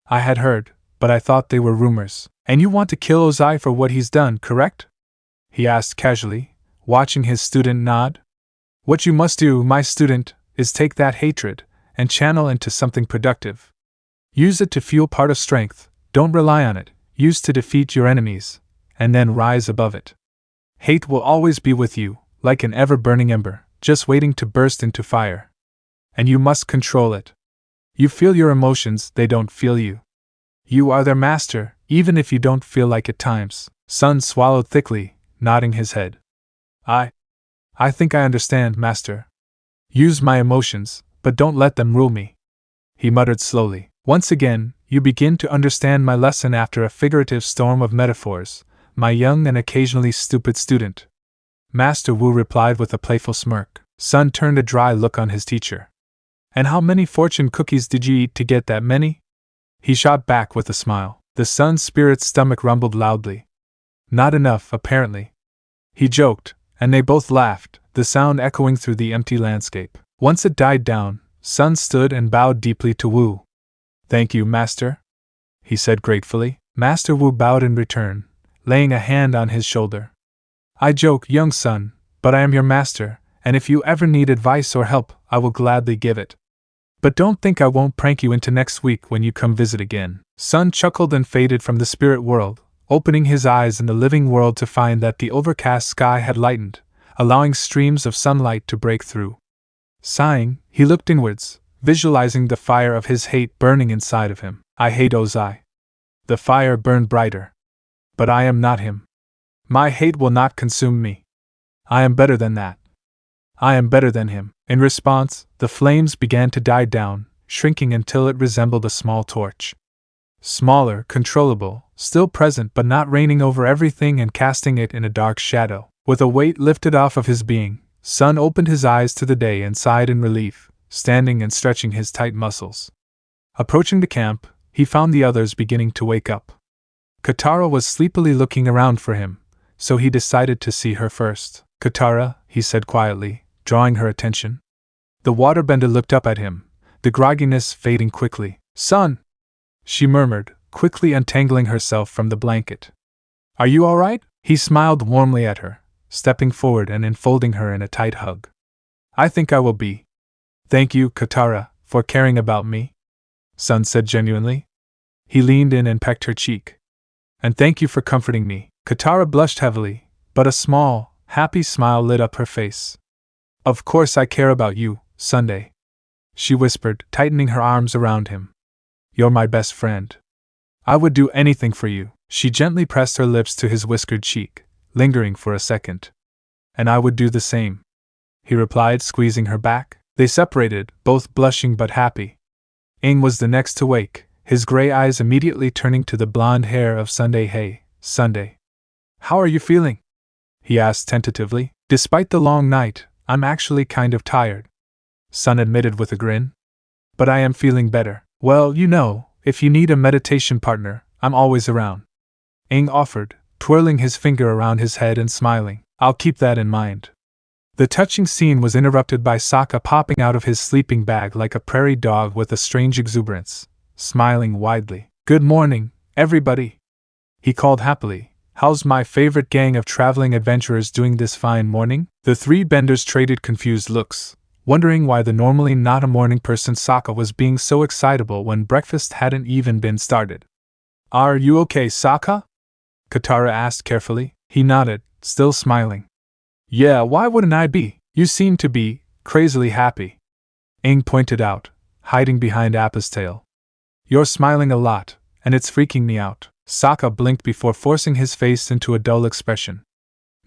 I had heard, but I thought they were rumors. And you want to kill Ozai for what he's done, correct? He asked casually, watching his student nod. What you must do, my student, is take that hatred and channel into something productive. Use it to fuel part of strength, don't rely on it, use to defeat your enemies, and then rise above it. Hate will always be with you, like an ever-burning ember, just waiting to burst into fire. And you must control it. You feel your emotions, they don't feel you. You are their master, even if you don't feel like at times. Sun swallowed thickly, nodding his head. I think I understand, master. Use my emotions, but don't let them rule me. He muttered slowly. Once again, you begin to understand my lesson after a figurative storm of metaphors, my young and occasionally stupid student. Master Wu replied with a playful smirk. Sun turned a dry look on his teacher. And how many fortune cookies did you eat to get that many? He shot back with a smile. The Sun spirit's stomach rumbled loudly. Not enough, apparently. He joked, and they both laughed, the sound echoing through the empty landscape. Once it died down, Sun stood and bowed deeply to Wu. Thank you, master, he said gratefully. Master Wu bowed in return, laying a hand on his shoulder. I joke, young son, but I am your master, and if you ever need advice or help, I will gladly give it. But don't think I won't prank you into next week when you come visit again. Sun chuckled and faded from the spirit world, opening his eyes in the living world to find that the overcast sky had lightened, allowing streams of sunlight to break through. Sighing, he looked inwards, visualizing the fire of his hate burning inside of him. I hate Ozai. The fire burned brighter. But I am not him. My hate will not consume me. I am better than that. I am better than him. In response, the flames began to die down, shrinking until it resembled a small torch. Smaller, controllable, still present but not reigning over everything and casting it in a dark shadow. With a weight lifted off of his being, Sun opened his eyes to the day and sighed in relief, standing and stretching his tight muscles. Approaching the camp, he found the others beginning to wake up. Katara was sleepily looking around for him, so he decided to see her first. Katara, he said quietly, drawing her attention. The waterbender looked up at him, the grogginess fading quickly. Son! She murmured, quickly untangling herself from the blanket. Are you all right? He smiled warmly at her, stepping forward and enfolding her in a tight hug. I think I will be. Thank you, Katara, for caring about me, Sun said genuinely. He leaned in and pecked her cheek. And thank you for comforting me. Katara blushed heavily, but a small, happy smile lit up her face. Of course I care about you, Sunday, she whispered, tightening her arms around him. You're my best friend. I would do anything for you. She gently pressed her lips to his whiskered cheek, lingering for a second. And I would do the same, he replied, squeezing her back. They separated, both blushing but happy. Aang was the next to wake, his gray eyes immediately turning to the blonde hair of Sunday. Hey, Sunday. How are you feeling? He asked tentatively. Despite the long night, I'm actually kind of tired, Sun admitted with a grin. But I am feeling better. Well, you know, if you need a meditation partner, I'm always around, Aang offered, twirling his finger around his head and smiling. I'll keep that in mind. The touching scene was interrupted by Sokka popping out of his sleeping bag like a prairie dog with a strange exuberance, smiling widely. Good morning, everybody, he called happily. How's my favorite gang of traveling adventurers doing this fine morning? The three benders traded confused looks, wondering why the normally not a morning person Sokka was being so excitable when breakfast hadn't even been started. Are you okay, Sokka? Katara asked carefully. He nodded, still smiling. Yeah, why wouldn't I be? You seem to be crazily happy. Aang pointed out, hiding behind Appa's tail. You're smiling a lot, and it's freaking me out. Sokka blinked before forcing his face into a dull expression.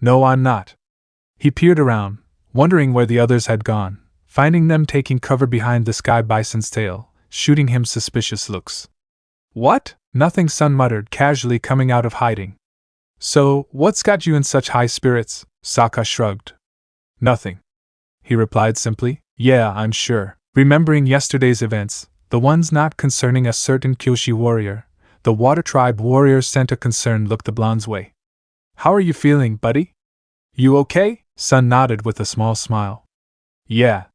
No, I'm not. He peered around, wondering where the others had gone, finding them taking cover behind the sky bison's tail, shooting him suspicious looks. What? Nothing, Sun muttered casually coming out of hiding. So, what's got you in such high spirits? Sokka shrugged. Nothing. He replied simply. Yeah, I'm sure. Remembering yesterday's events, the ones not concerning a certain Kyoshi warrior, the Water Tribe warrior sent a concerned look the blonde's way. How are you feeling, buddy? You okay? Sun nodded with a small smile. Yeah.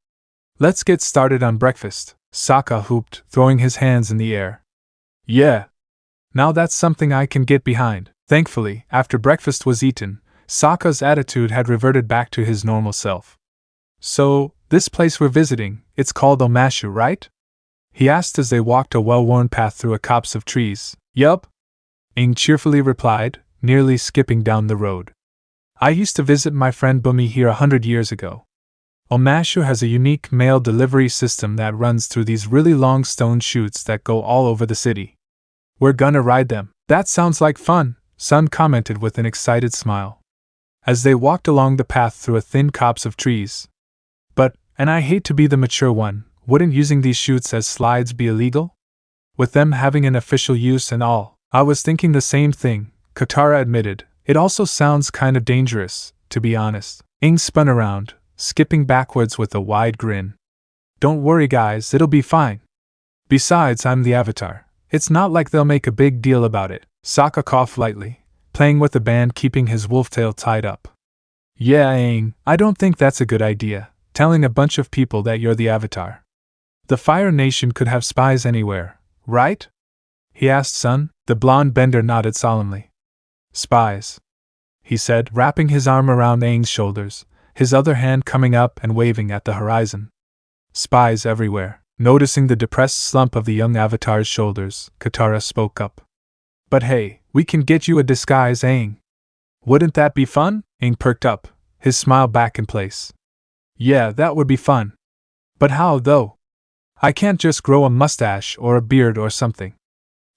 Let's get started on breakfast, Sokka whooped, throwing his hands in the air. Yeah. Now that's something I can get behind. Thankfully, after breakfast was eaten, Sokka's attitude had reverted back to his normal self. So, this place we're visiting, it's called Omashu, right? He asked as they walked a well-worn path through a copse of trees. Yup. Aang cheerfully replied, nearly skipping down the road. I used to visit my friend Bumi here 100 years ago. Omashu has a unique mail delivery system that runs through these really long stone chutes that go all over the city. We're gonna ride them. That sounds like fun, Sun commented with an excited smile. As they walked along the path through a thin copse of trees. But, and I hate to be the mature one, wouldn't using these chutes as slides be illegal? With them having an official use and all. I was thinking the same thing, Katara admitted. It also sounds kind of dangerous, to be honest. Aang spun around, skipping backwards with a wide grin. Don't worry guys, it'll be fine. Besides, I'm the Avatar. It's not like they'll make a big deal about it. Sokka coughed lightly, playing with the band keeping his wolf tail tied up. Yeah, Aang, I don't think that's a good idea, telling a bunch of people that you're the Avatar. The Fire Nation could have spies anywhere, right? He asked Sun. The blonde bender nodded solemnly. Spies, he said, wrapping his arm around Aang's shoulders, his other hand coming up and waving at the horizon. Spies everywhere. Noticing the depressed slump of the young Avatar's shoulders, Katara spoke up. But hey, we can get you a disguise, Aang. Wouldn't that be fun? Aang perked up, his smile back in place. Yeah, that would be fun. But how, though? I can't just grow a mustache or a beard or something.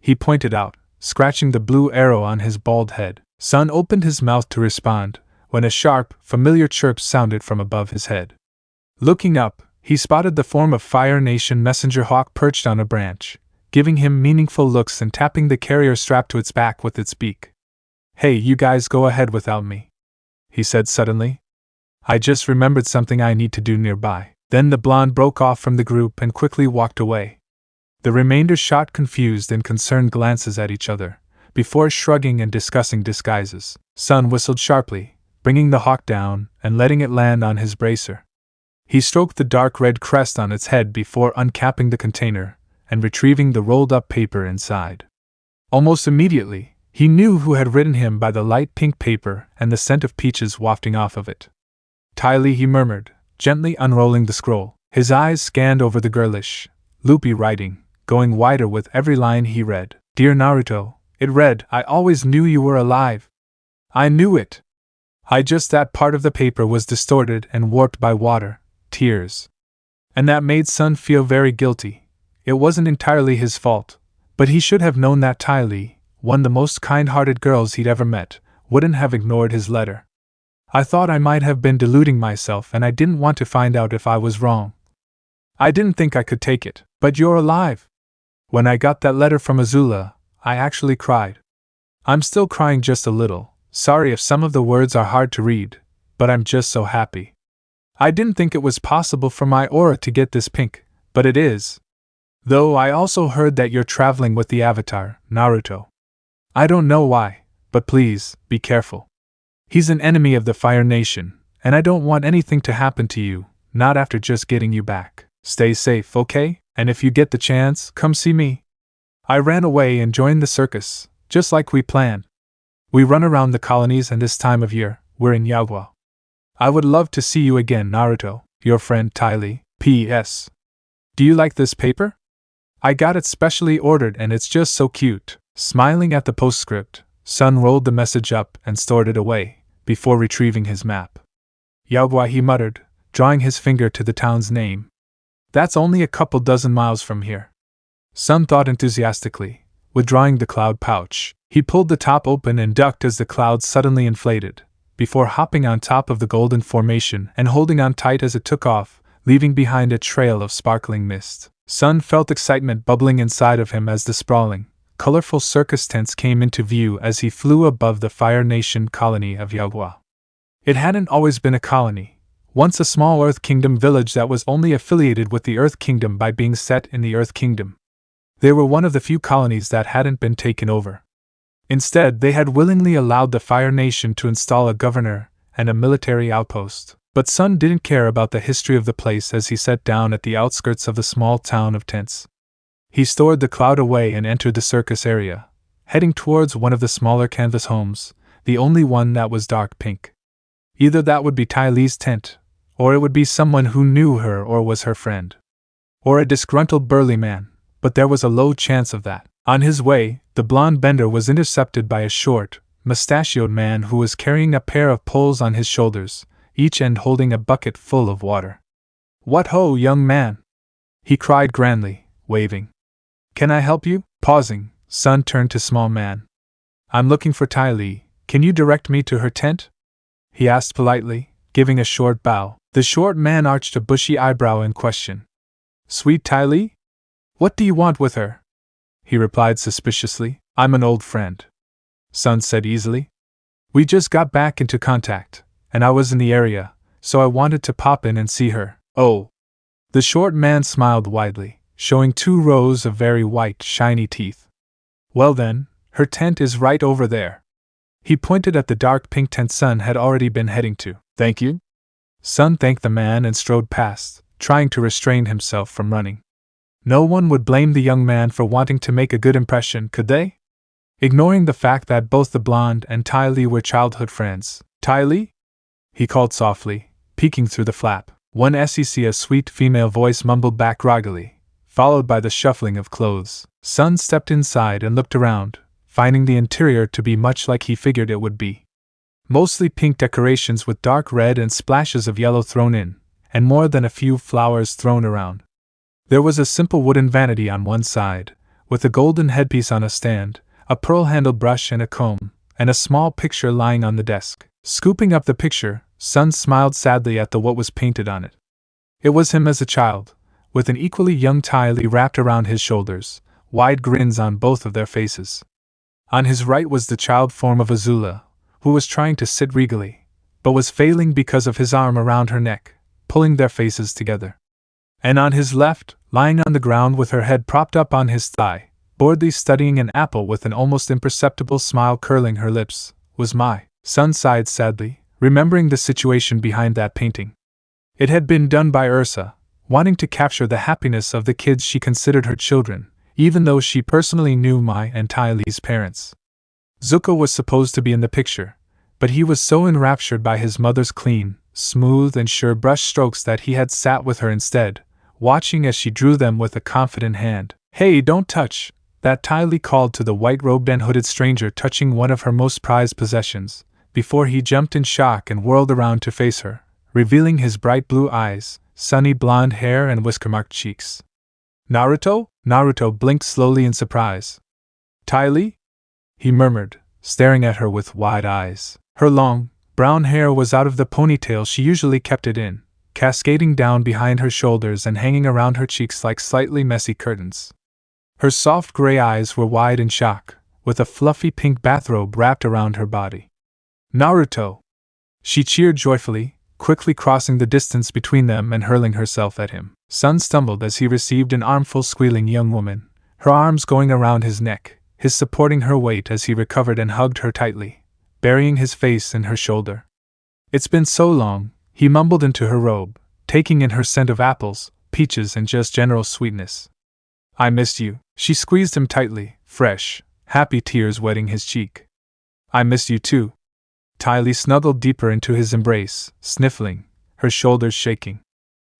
He pointed out, scratching the blue arrow on his bald head. Sun opened his mouth to respond, when a sharp, familiar chirp sounded from above his head. Looking up, he spotted the form of Fire Nation Messenger Hawk perched on a branch, giving him meaningful looks and tapping the carrier strapped to its back with its beak. Hey, you guys go ahead without me, he said suddenly. I just remembered something I need to do nearby. Then the blonde broke off from the group and quickly walked away. The remainder shot confused and concerned glances at each other, before shrugging and discussing disguises. Sun whistled sharply, bringing the hawk down and letting it land on his bracer. He stroked the dark red crest on its head before uncapping the container and retrieving the rolled-up paper inside. Almost immediately, he knew who had written him by the light pink paper and the scent of peaches wafting off of it. Ty Lee, he murmured, gently unrolling the scroll. His eyes scanned over the girlish, loopy writing, going wider with every line he read. Dear Naruto, it read, I always knew you were alive. I knew it. That part of the paper was distorted and warped by water, tears. And that made Sun feel very guilty. It wasn't entirely his fault, but he should have known that Ty Lee, one of the most kind-hearted girls he'd ever met, wouldn't have ignored his letter. I thought I might have been deluding myself and I didn't want to find out if I was wrong. I didn't think I could take it, but you're alive. When I got that letter from Azula, I actually cried. I'm still crying just a little, sorry if some of the words are hard to read, but I'm just so happy. I didn't think it was possible for my aura to get this pink, but it is. Though I also heard that you're traveling with the Avatar, Naruto. I don't know why, but please, be careful. He's an enemy of the Fire Nation, and I don't want anything to happen to you, not after just getting you back. Stay safe, okay? And if you get the chance, come see me. I ran away and joined the circus, just like we planned. We run around the colonies and this time of year, we're in Yagua. I would love to see you again, Naruto, your friend Ty Lee. P.S. Do you like this paper? I got it specially ordered and it's just so cute. Smiling at the postscript, Sun rolled the message up and stored it away, before retrieving his map. Yaogwa, he muttered, drawing his finger to the town's name. That's only a couple dozen miles from here. Sun thought enthusiastically, withdrawing the cloud pouch. He pulled the top open and ducked as the cloud suddenly inflated, before hopping on top of the golden formation and holding on tight as it took off, leaving behind a trail of sparkling mist. Sun felt excitement bubbling inside of him as the sprawling, colorful circus tents came into view as he flew above the Fire Nation colony of Yaogwa. It hadn't always been a colony, once a small Earth Kingdom village that was only affiliated with the Earth Kingdom by being set in the Earth Kingdom. They were one of the few colonies that hadn't been taken over. Instead, they had willingly allowed the Fire Nation to install a governor and a military outpost. But Sun didn't care about the history of the place as he sat down at the outskirts of the small town of tents. He stored the cloud away and entered the circus area, heading towards one of the smaller canvas homes, the only one that was dark pink. Either that would be Ty Lee's tent, or it would be someone who knew her or was her friend. Or a disgruntled burly man, but there was a low chance of that. On his way, the blonde bender was intercepted by a short, mustachioed man who was carrying a pair of poles on his shoulders, each end holding a bucket full of water. "What ho, young man!" he cried grandly, waving. "Can I help you?" Pausing, Sun turned to small man. "I'm looking for Ty Lee. Can you direct me to her tent?" he asked politely, giving a short bow. The short man arched a bushy eyebrow in question. "Sweet Ty Lee? What do you want with her?" he replied suspiciously. "I'm an old friend," Sun said easily. "We just got back into contact, and I was in the area, so I wanted to pop in and see her." "Oh." The short man smiled widely, showing 2 rows of very white, shiny teeth. "Well then, her tent is right over there." He pointed at the dark pink tent Sun had already been heading to. "Thank you." Sun thanked the man and strode past, trying to restrain himself from running. No one would blame the young man for wanting to make a good impression, could they? Ignoring the fact that both the blonde and Ty Lee were childhood friends. "Ty Lee?" he called softly, peeking through the flap. One sec a sweet female voice mumbled back groggily, followed by the shuffling of clothes. Sun stepped inside and looked around, finding the interior to be much like he figured it would be. Mostly pink decorations with dark red and splashes of yellow thrown in, and more than a few flowers thrown around. There was a simple wooden vanity on one side, with a golden headpiece on a stand, a pearl-handled brush and a comb, and a small picture lying on the desk. Scooping up the picture, Sun smiled sadly at what was painted on it. It was him as a child, with an equally young Ty Lee wrapped around his shoulders, wide grins on both of their faces. On his right was the child form of Azula, who was trying to sit regally, but was failing because of his arm around her neck, pulling their faces together. And on his left, lying on the ground with her head propped up on his thigh, boredly studying an apple with an almost imperceptible smile curling her lips, was Mai. Sun sighed sadly, remembering the situation behind that painting. It had been done by Ursa, wanting to capture the happiness of the kids she considered her children, even though she personally knew Mai and Ty Lee's parents. Zuko was supposed to be in the picture, but he was so enraptured by his mother's clean, smooth and sure brush strokes that he had sat with her instead, watching as she drew them with a confident hand. "Hey, don't touch!" that Ty Lee called to the white-robed and hooded stranger touching one of her most prized possessions, before he jumped in shock and whirled around to face her, revealing his bright blue eyes, sunny blonde hair and whisker-marked cheeks. "Naruto?" Naruto blinked slowly in surprise. "Ty Lee?" he murmured, staring at her with wide eyes. Her long, brown hair was out of the ponytail she usually kept it in, cascading down behind her shoulders and hanging around her cheeks like slightly messy curtains. Her soft gray eyes were wide in shock, with a fluffy pink bathrobe wrapped around her body. "Naruto!" she cheered joyfully, quickly crossing the distance between them and hurling herself at him. Sun stumbled as he received an armful squealing young woman, her arms going around his neck, his supporting her weight as he recovered and hugged her tightly, burying his face in her shoulder. "It's been so long," he mumbled into her robe, taking in her scent of apples, peaches and just general sweetness. "I missed you." She squeezed him tightly, fresh, happy tears wetting his cheek. "I missed you too." Ty Lee snuggled deeper into his embrace, sniffling, her shoulders shaking.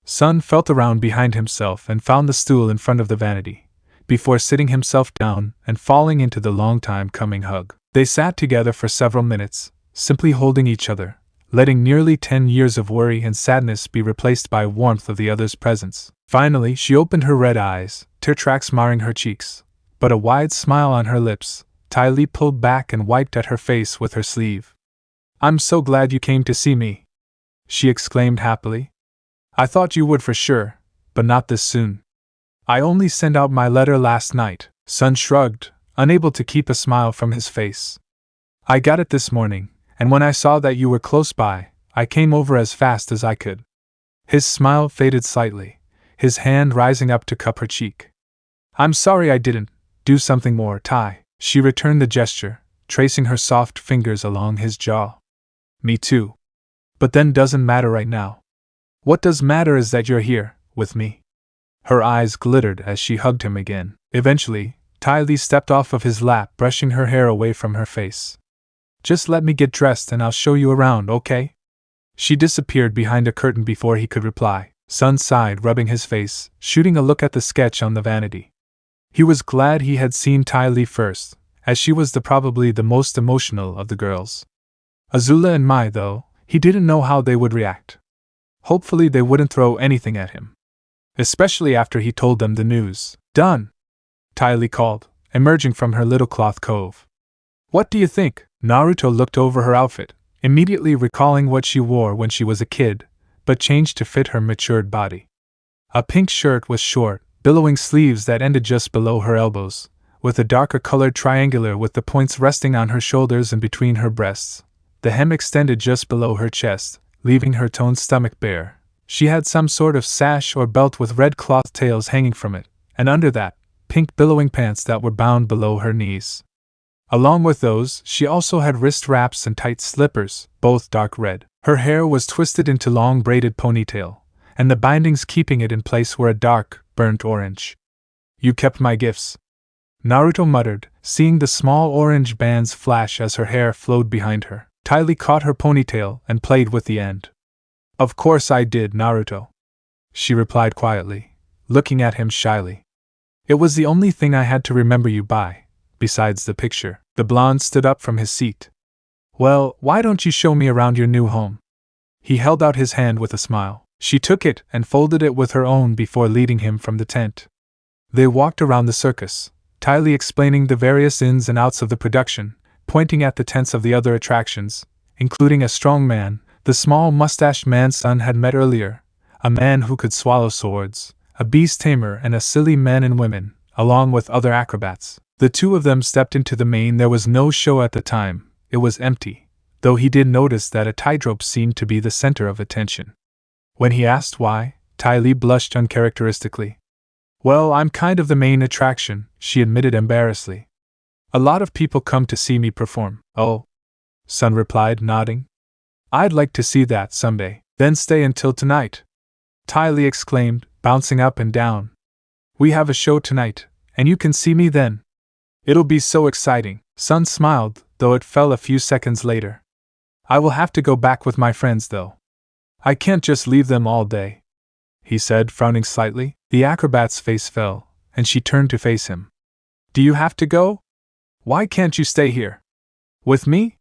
Sun felt around behind himself and found the stool in front of the vanity, before sitting himself down and falling into the long time coming hug. They sat together for several minutes, simply holding each other, letting nearly 10 years of worry and sadness be replaced by warmth of the other's presence. Finally, she opened her red eyes, tear tracks marring her cheeks, but a wide smile on her lips. Ty Lee pulled back and wiped at her face with her sleeve. "I'm so glad you came to see me," she exclaimed happily. "I thought you would for sure, but not this soon. I only sent out my letter last night." Sun shrugged, unable to keep a smile from his face. "I got it this morning, and when I saw that you were close by, I came over as fast as I could." His smile faded slightly, his hand rising up to cup her cheek. "I'm sorry I didn't do something more, Ty." She returned the gesture, tracing her soft fingers along his jaw. "Me too. But then doesn't matter right now. What does matter is that you're here, with me." Her eyes glittered as she hugged him again. Eventually, Ty Lee stepped off of his lap, brushing her hair away from her face. "Just let me get dressed and I'll show you around, okay?" She disappeared behind a curtain before he could reply. Sun sighed, rubbing his face, shooting a look at the sketch on the vanity. He was glad he had seen Ty Lee first, as she was probably the most emotional of the girls. Azula and Mai, though, he didn't know how they would react. Hopefully they wouldn't throw anything at him. Especially after he told them the news. "Done!" Ty Lee called, emerging from her little cloth cove. "What do you think?" Naruto looked over her outfit, immediately recalling what she wore when she was a kid, but changed to fit her matured body. A pink shirt with short, billowing sleeves that ended just below her elbows, with a darker colored triangular with the points resting on her shoulders and between her breasts. The hem extended just below her chest, leaving her toned stomach bare. She had some sort of sash or belt with red cloth tails hanging from it, and under that, pink billowing pants that were bound below her knees. Along with those, she also had wrist wraps and tight slippers, both dark red. Her hair was twisted into long braided ponytail, and the bindings keeping it in place were a dark, burnt orange. "You kept my gifts," Naruto muttered, seeing the small orange bands flash as her hair flowed behind her. Ty Lee caught her ponytail and played with the end. "Of course I did, Naruto," she replied quietly, looking at him shyly. "It was the only thing I had to remember you by, besides the picture." The blonde stood up from his seat. "Well, why don't you show me around your new home?" He held out his hand with a smile. She took it and folded it with her own before leading him from the tent. They walked around the circus, Ty Lee explaining the various ins and outs of the production, pointing at the tents of the other attractions, including a strong man, the small mustached man Sun had met earlier, a man who could swallow swords, a beast tamer, and a silly men and women, along with other acrobats. The two of them stepped into the main. There was no show at the time, it was empty, though he did notice that a tightrope seemed to be the center of attention. When he asked why, Ty Lee blushed uncharacteristically. "Well, I'm kind of the main attraction," she admitted embarrassedly. "A lot of people come to see me perform." "Oh," Sun replied, nodding. "I'd like to see that someday." "Then stay until tonight," Ty Lee exclaimed, bouncing up and down. "We have a show tonight, and you can see me then. It'll be so exciting." Sun smiled, though it fell a few seconds later. "I will have to go back with my friends, though. I can't just leave them all day," he said, frowning slightly. The acrobat's face fell, and she turned to face him. "Do you have to go? Why can't you stay here with me?"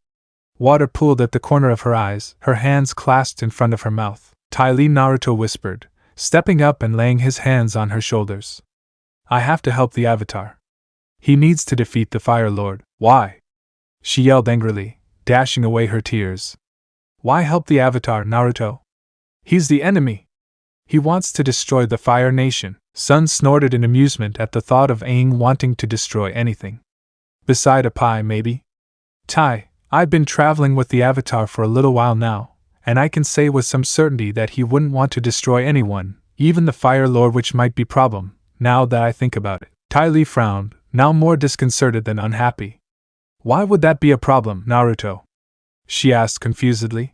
Water pooled at the corner of her eyes, her hands clasped in front of her mouth. Ty Lee, Naruto whispered, stepping up and laying his hands on her shoulders. "I have to help the Avatar. He needs to defeat the Fire Lord." "Why?" she yelled angrily, dashing away her tears. "Why help the Avatar, Naruto? He's the enemy. He wants to destroy the Fire Nation." Sun snorted in amusement at the thought of Aang wanting to destroy anything. "Beside a pie, maybe?" "Ty, I've been traveling with the Avatar for a little while now, and I can say with some certainty that he wouldn't want to destroy anyone, even the Fire Lord, which might be a problem, now that I think about it." Ty Lee frowned, now more disconcerted than unhappy. "Why would that be a problem, Naruto?" she asked confusedly.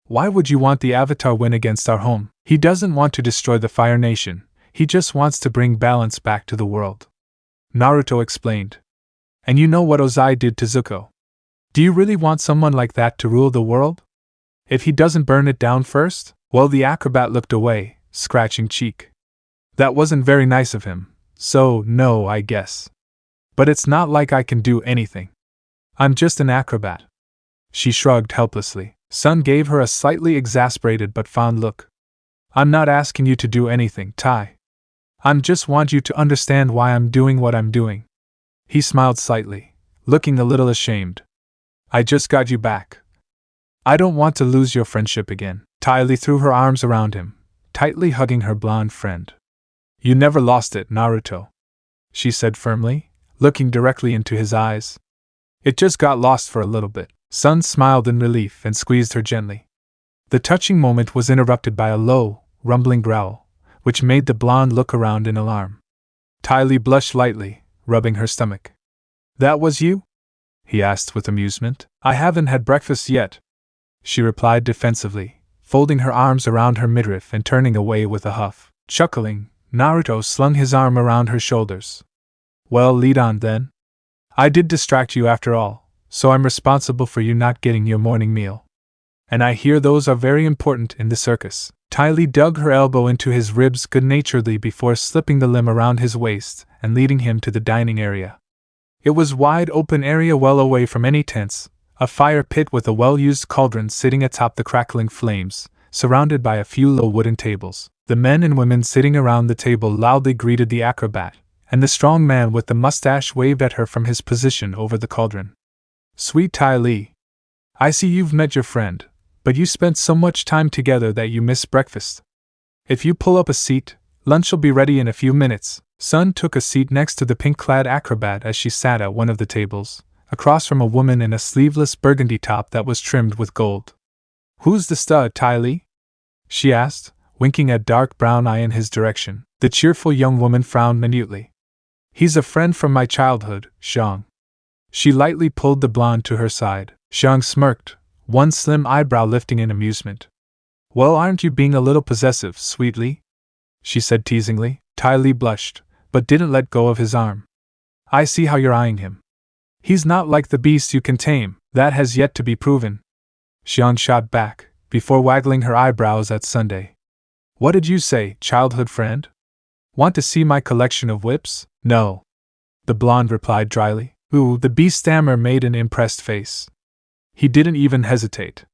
"Why would you want the Avatar win against our home?" "He doesn't want to destroy the Fire Nation, he just wants to bring balance back to the world," Naruto explained. "And you know what Ozai did to Zuko. Do you really want someone like that to rule the world? If he doesn't burn it down first?" Well, the acrobat looked away, scratching cheek. "That wasn't very nice of him, so no, I guess. But it's not like I can do anything. I'm just an acrobat," She shrugged helplessly. Sun gave her a slightly exasperated but fond look. I'm not asking you to do anything, Tai. I just want you to understand why I'm doing what I'm doing. He smiled slightly, looking a little ashamed. I just got you back. I don't want to lose your friendship again. Ty Lee threw her arms around him, tightly hugging her blonde friend. You never lost it, Naruto, she said firmly, looking directly into his eyes. It just got lost for a little bit. Sun smiled in relief and squeezed her gently. The touching moment was interrupted by a low, rumbling growl, which made the blonde look around in alarm. Ty Lee blushed lightly, rubbing her stomach. That was you? He asked with amusement. I haven't had breakfast yet, she replied defensively, folding her arms around her midriff and turning away with a huff. Chuckling, Naruto slung his arm around her shoulders. Well, lead on then. I did distract you after all, so I'm responsible for you not getting your morning meal. And I hear those are very important in the circus. Ty Lee dug her elbow into his ribs good-naturedly before slipping the limb around his waist and leading him to the dining area. It was wide open area well away from any tents, a fire pit with a well-used cauldron sitting atop the crackling flames, surrounded by a few low wooden tables. The men and women sitting around the table loudly greeted the acrobat, and the strong man with the mustache waved at her from his position over the cauldron. Sweet Ty Lee, I see you've met your friend, but you spent so much time together that you missed breakfast. If you pull up a seat, lunch'll be ready in a few minutes. Sun took a seat next to the pink-clad acrobat as she sat at one of the tables, across from a woman in a sleeveless burgundy top that was trimmed with gold. Who's the stud, Ty Lee? She asked, winking a dark brown eye in his direction. The cheerful young woman frowned minutely. He's a friend from my childhood, Xiang. She lightly pulled the blonde to her side. Xiang smirked, one slim eyebrow lifting in amusement. Well, aren't you being a little possessive, sweetly? She said teasingly. Ty Lee blushed, but didn't let go of his arm. I see how you're eyeing him. He's not like the beast you can tame, that has yet to be proven. Xiang shot back, before waggling her eyebrows at Sunday. What did you say, childhood friend? Want to see my collection of whips? No. The blonde replied dryly. Ooh, the beast stammer made an impressed face. He didn't even hesitate.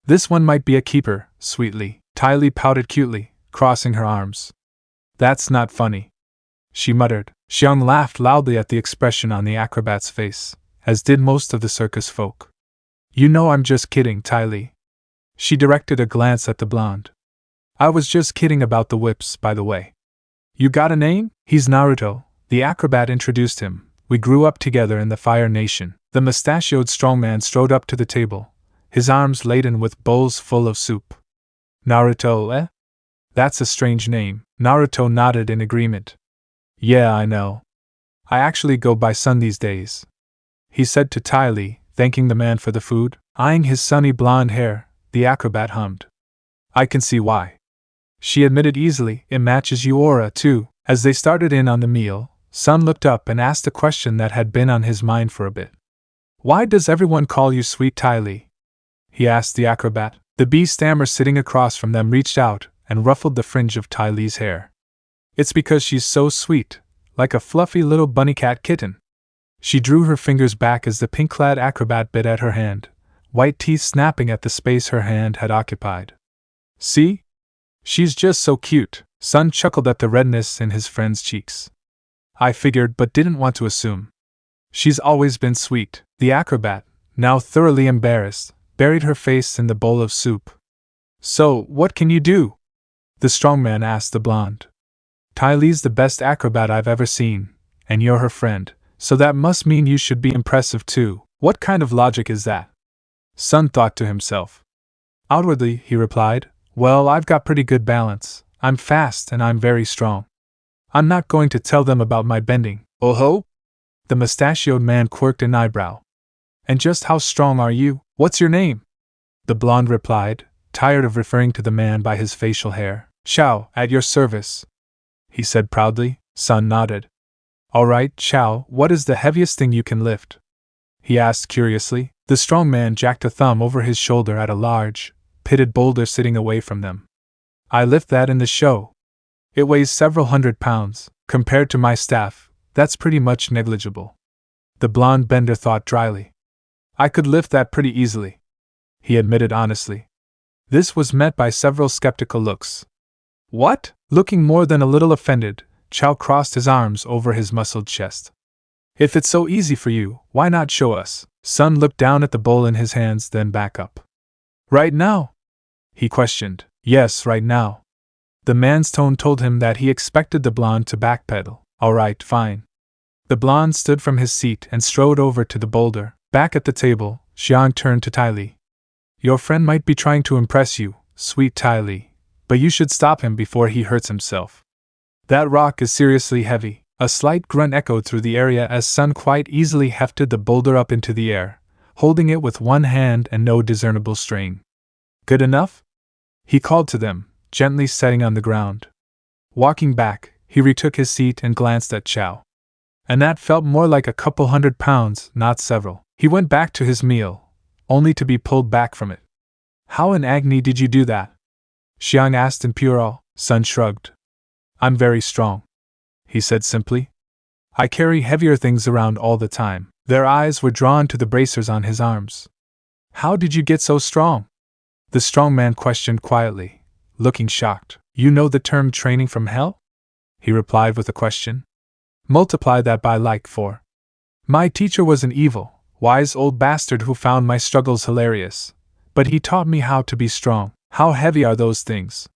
This one might be a keeper, sweetly. Ty Lee pouted cutely, crossing her arms. That's not funny, she muttered. Xiang laughed loudly at the expression on the acrobat's face, as did most of the circus folk. You know I'm just kidding, Ty Lee. She directed a glance at the blonde. I was just kidding about the whips, by the way. You got a name? He's Naruto, the acrobat introduced him. We grew up together in the Fire Nation. The mustachioed strongman strode up to the table, his arms laden with bowls full of soup. Naruto, eh? That's a strange name. Naruto nodded in agreement. Yeah, I know. I actually go by Sun these days, he said to Ty Lee, thanking the man for the food. Eyeing his sunny blonde hair, the acrobat hummed. I can see why, she admitted easily. It matches your aura, too. As they started in on the meal, Sun looked up and asked a question that had been on his mind for a bit. Why does everyone call you Sweet Ty Lee? He asked the acrobat. The beast stammer sitting across from them reached out and ruffled the fringe of Ty Lee's hair. It's because she's so sweet, like a fluffy little bunny cat kitten. She drew her fingers back as the pink-clad acrobat bit at her hand, white teeth snapping at the space her hand had occupied. See? She's just so cute. Sun chuckled at the redness in his friend's cheeks. I figured but didn't want to assume. She's always been sweet. The acrobat, now thoroughly embarrassed, buried her face in the bowl of soup. So, what can you do? The strongman asked the blonde. Ty Lee's the best acrobat I've ever seen, and you're her friend, so that must mean you should be impressive too. What kind of logic is that? Sun thought to himself. Outwardly, he replied, well, I've got pretty good balance. I'm fast and I'm very strong. I'm not going to tell them about my bending. Oh ho? The mustachioed man quirked an eyebrow. And just how strong are you? What's your name? The blonde replied, tired of referring to the man by his facial hair. Chow, at your service, he said proudly. Sun nodded. All right, Chow, what is the heaviest thing you can lift? He asked curiously. The strong man jacked a thumb over his shoulder at a large, pitted boulder sitting away from them. I lift that in the show. It weighs several 100 pounds. Compared to my staff, that's pretty much negligible. The blonde bender thought dryly. I could lift that pretty easily. he admitted honestly. This was met by several skeptical looks. What? Looking more than a little offended, Chow crossed his arms over his muscled chest. If it's so easy for you, why not show us? Sun looked down at the bowl in his hands, then back up. Right now? He questioned. Yes, right now. The man's tone told him that he expected the blonde to backpedal. All right, fine. The blonde stood from his seat and strode over to the boulder. Back at the table, Xiang turned to Tai Li. Your friend might be trying to impress you, sweet Tai Li, but you should stop him before he hurts himself. That rock is seriously heavy. A slight grunt echoed through the area as Sun quite easily hefted the boulder up into the air, holding it with one hand and no discernible strain. Good enough? He called to them, gently setting on the ground. Walking back, he retook his seat and glanced at Chow. And that felt more like a couple 100 pounds, not several. He went back to his meal, only to be pulled back from it. How in agony did you do that? Xiang asked in pure awe. Sun shrugged. I'm very strong, he said simply. I carry heavier things around all the time. Their eyes were drawn to the bracers on his arms. How did you get so strong? The strong man questioned quietly, looking shocked. You know the term training from hell? He replied with a question. Multiply that by like 4. My teacher was an evil, wise old bastard who found my struggles hilarious. But he taught me how to be strong. How heavy are those things?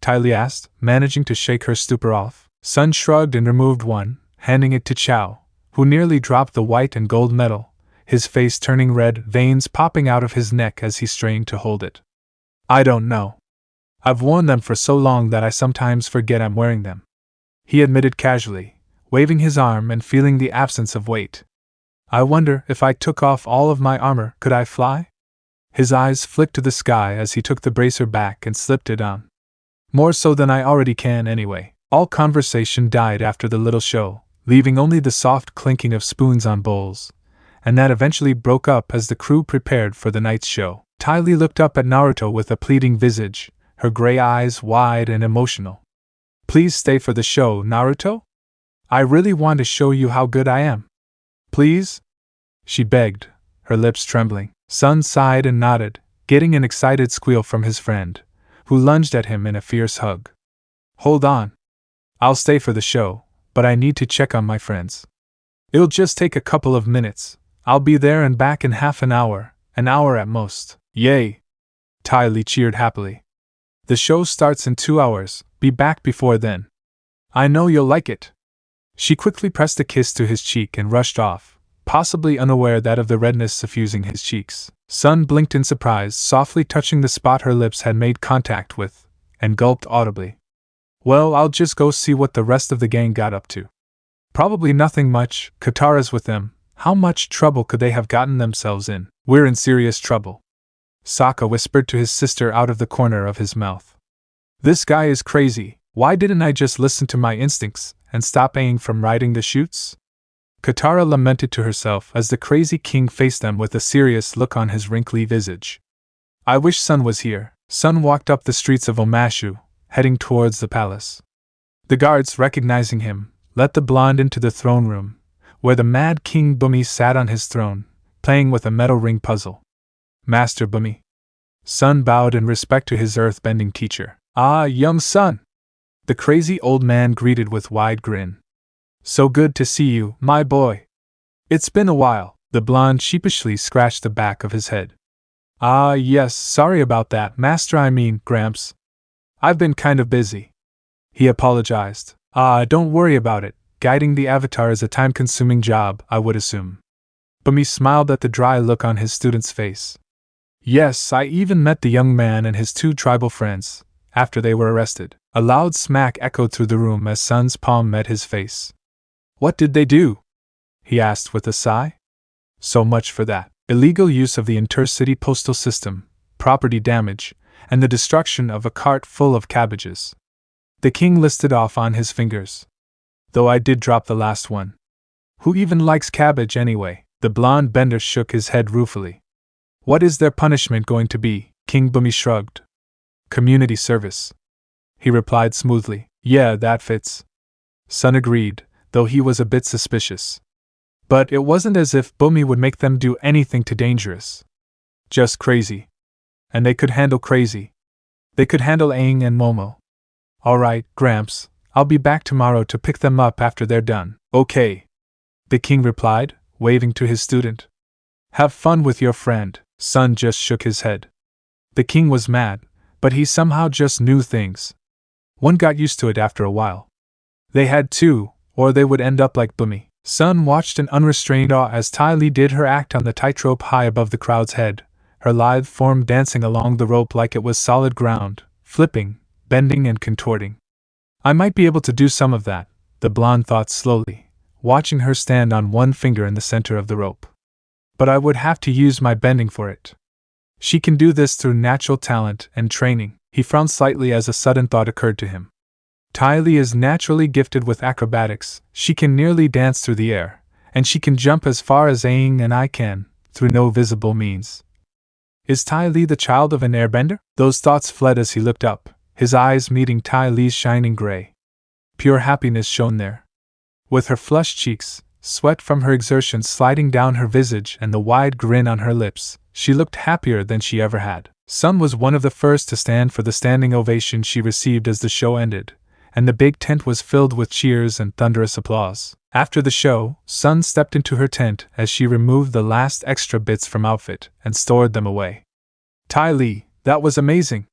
Tai Li asked, managing to shake her stupor off. Sun shrugged and removed one, handing it to Chow, who nearly dropped the white and gold medal, his face turning red, veins popping out of his neck as he strained to hold it. I don't know. I've worn them for so long that I sometimes forget I'm wearing them, he admitted casually, waving his arm and feeling the absence of weight. I wonder if I took off all of my armor, could I fly? His eyes flicked to the sky as he took the bracer back and slipped it on. More so than I already can anyway. All conversation died after the little show, leaving only the soft clinking of spoons on bowls, and that eventually broke up as the crew prepared for the night's show. Tai Li looked up at Naruto with a pleading visage, her gray eyes wide and emotional. Please stay for the show, Naruto? I really want to show you how good I am. Please? She begged, her lips trembling. Sun sighed and nodded, getting an excited squeal from his friend, who lunged at him in a fierce hug. Hold on. I'll stay for the show, but I need to check on my friends. It'll just take a couple of minutes. I'll be there and back in half an hour at most. Yay! Tai Li cheered happily. The show starts in 2 hours, be back before then. I know you'll like it. She quickly pressed a kiss to his cheek and rushed off, possibly unaware that of the redness suffusing his cheeks. Sun blinked in surprise, softly touching the spot her lips had made contact with, and gulped audibly. Well, I'll just go see what the rest of the gang got up to. Probably nothing much. Katara's with them. How much trouble could they have gotten themselves in? We're in serious trouble, Sokka whispered to his sister out of the corner of his mouth. This guy is crazy. Why didn't I just listen to my instincts and stop Aang from riding the chutes? Katara lamented to herself as the crazy king faced them with a serious look on his wrinkly visage. I wish Sun was here. Sun walked up the streets of Omashu, heading towards the palace. The guards, recognizing him, let the blonde into the throne room, where the mad King Bumi sat on his throne, playing with a metal ring puzzle. Master Bumi. Sun bowed in respect to his earthbending teacher. Ah, young Sun! The crazy old man greeted with wide grin. So good to see you, my boy. It's been a while. The blonde sheepishly scratched the back of his head. Ah, yes, sorry about that, Master, I mean, Gramps. I've been kind of busy. He apologized. Ah, don't worry about it. Guiding the Avatar is a time-consuming job, I would assume. Bumi smiled at the dry look on his student's face. Yes, I even met the young man and his 2 tribal friends, after they were arrested. A loud smack echoed through the room as Sun's palm met his face. What did they do? He asked with a sigh. So much for that. Illegal use of the intercity postal system, property damage, and the destruction of a cart full of cabbages. The king listed off on his fingers. Though I did drop the last one. Who even likes cabbage anyway? The blonde bender shook his head ruefully. What is their punishment going to be? King Bumi shrugged. Community service. He replied smoothly. Yeah, that fits. Sun agreed, though he was a bit suspicious. But it wasn't as if Bumi would make them do anything too dangerous. Just crazy. And they could handle crazy. They could handle Aang and Momo. Alright, Gramps, I'll be back tomorrow to pick them up after they're done. Okay. The king replied, waving to his student. Have fun with your friend. Sun just shook his head. The king was mad, but he somehow just knew things. One got used to it after a while. They had to, or they would end up like Bumi. Sun watched in unrestrained awe as Ty Lee did her act on the tightrope high above the crowd's head, her lithe form dancing along the rope like it was solid ground, flipping, bending and contorting. I might be able to do some of that, the blonde thought slowly, watching her stand on one finger in the center of the rope. But I would have to use my bending for it. She can do this through natural talent and training. He frowned slightly as a sudden thought occurred to him. Ty Lee is naturally gifted with acrobatics, she can nearly dance through the air, and she can jump as far as Aang and I can, through no visible means. Is Ty Lee the child of an airbender? Those thoughts fled as he looked up, his eyes meeting Ty Lee's shining gray. Pure happiness shone there. With her flushed cheeks, sweat from her exertions sliding down her visage and the wide grin on her lips, she looked happier than she ever had. Sun was one of the first to stand for the standing ovation she received as the show ended, and the big tent was filled with cheers and thunderous applause. After the show, Sun stepped into her tent as she removed the last extra bits from outfit and stored them away. Ty Lee, that was amazing,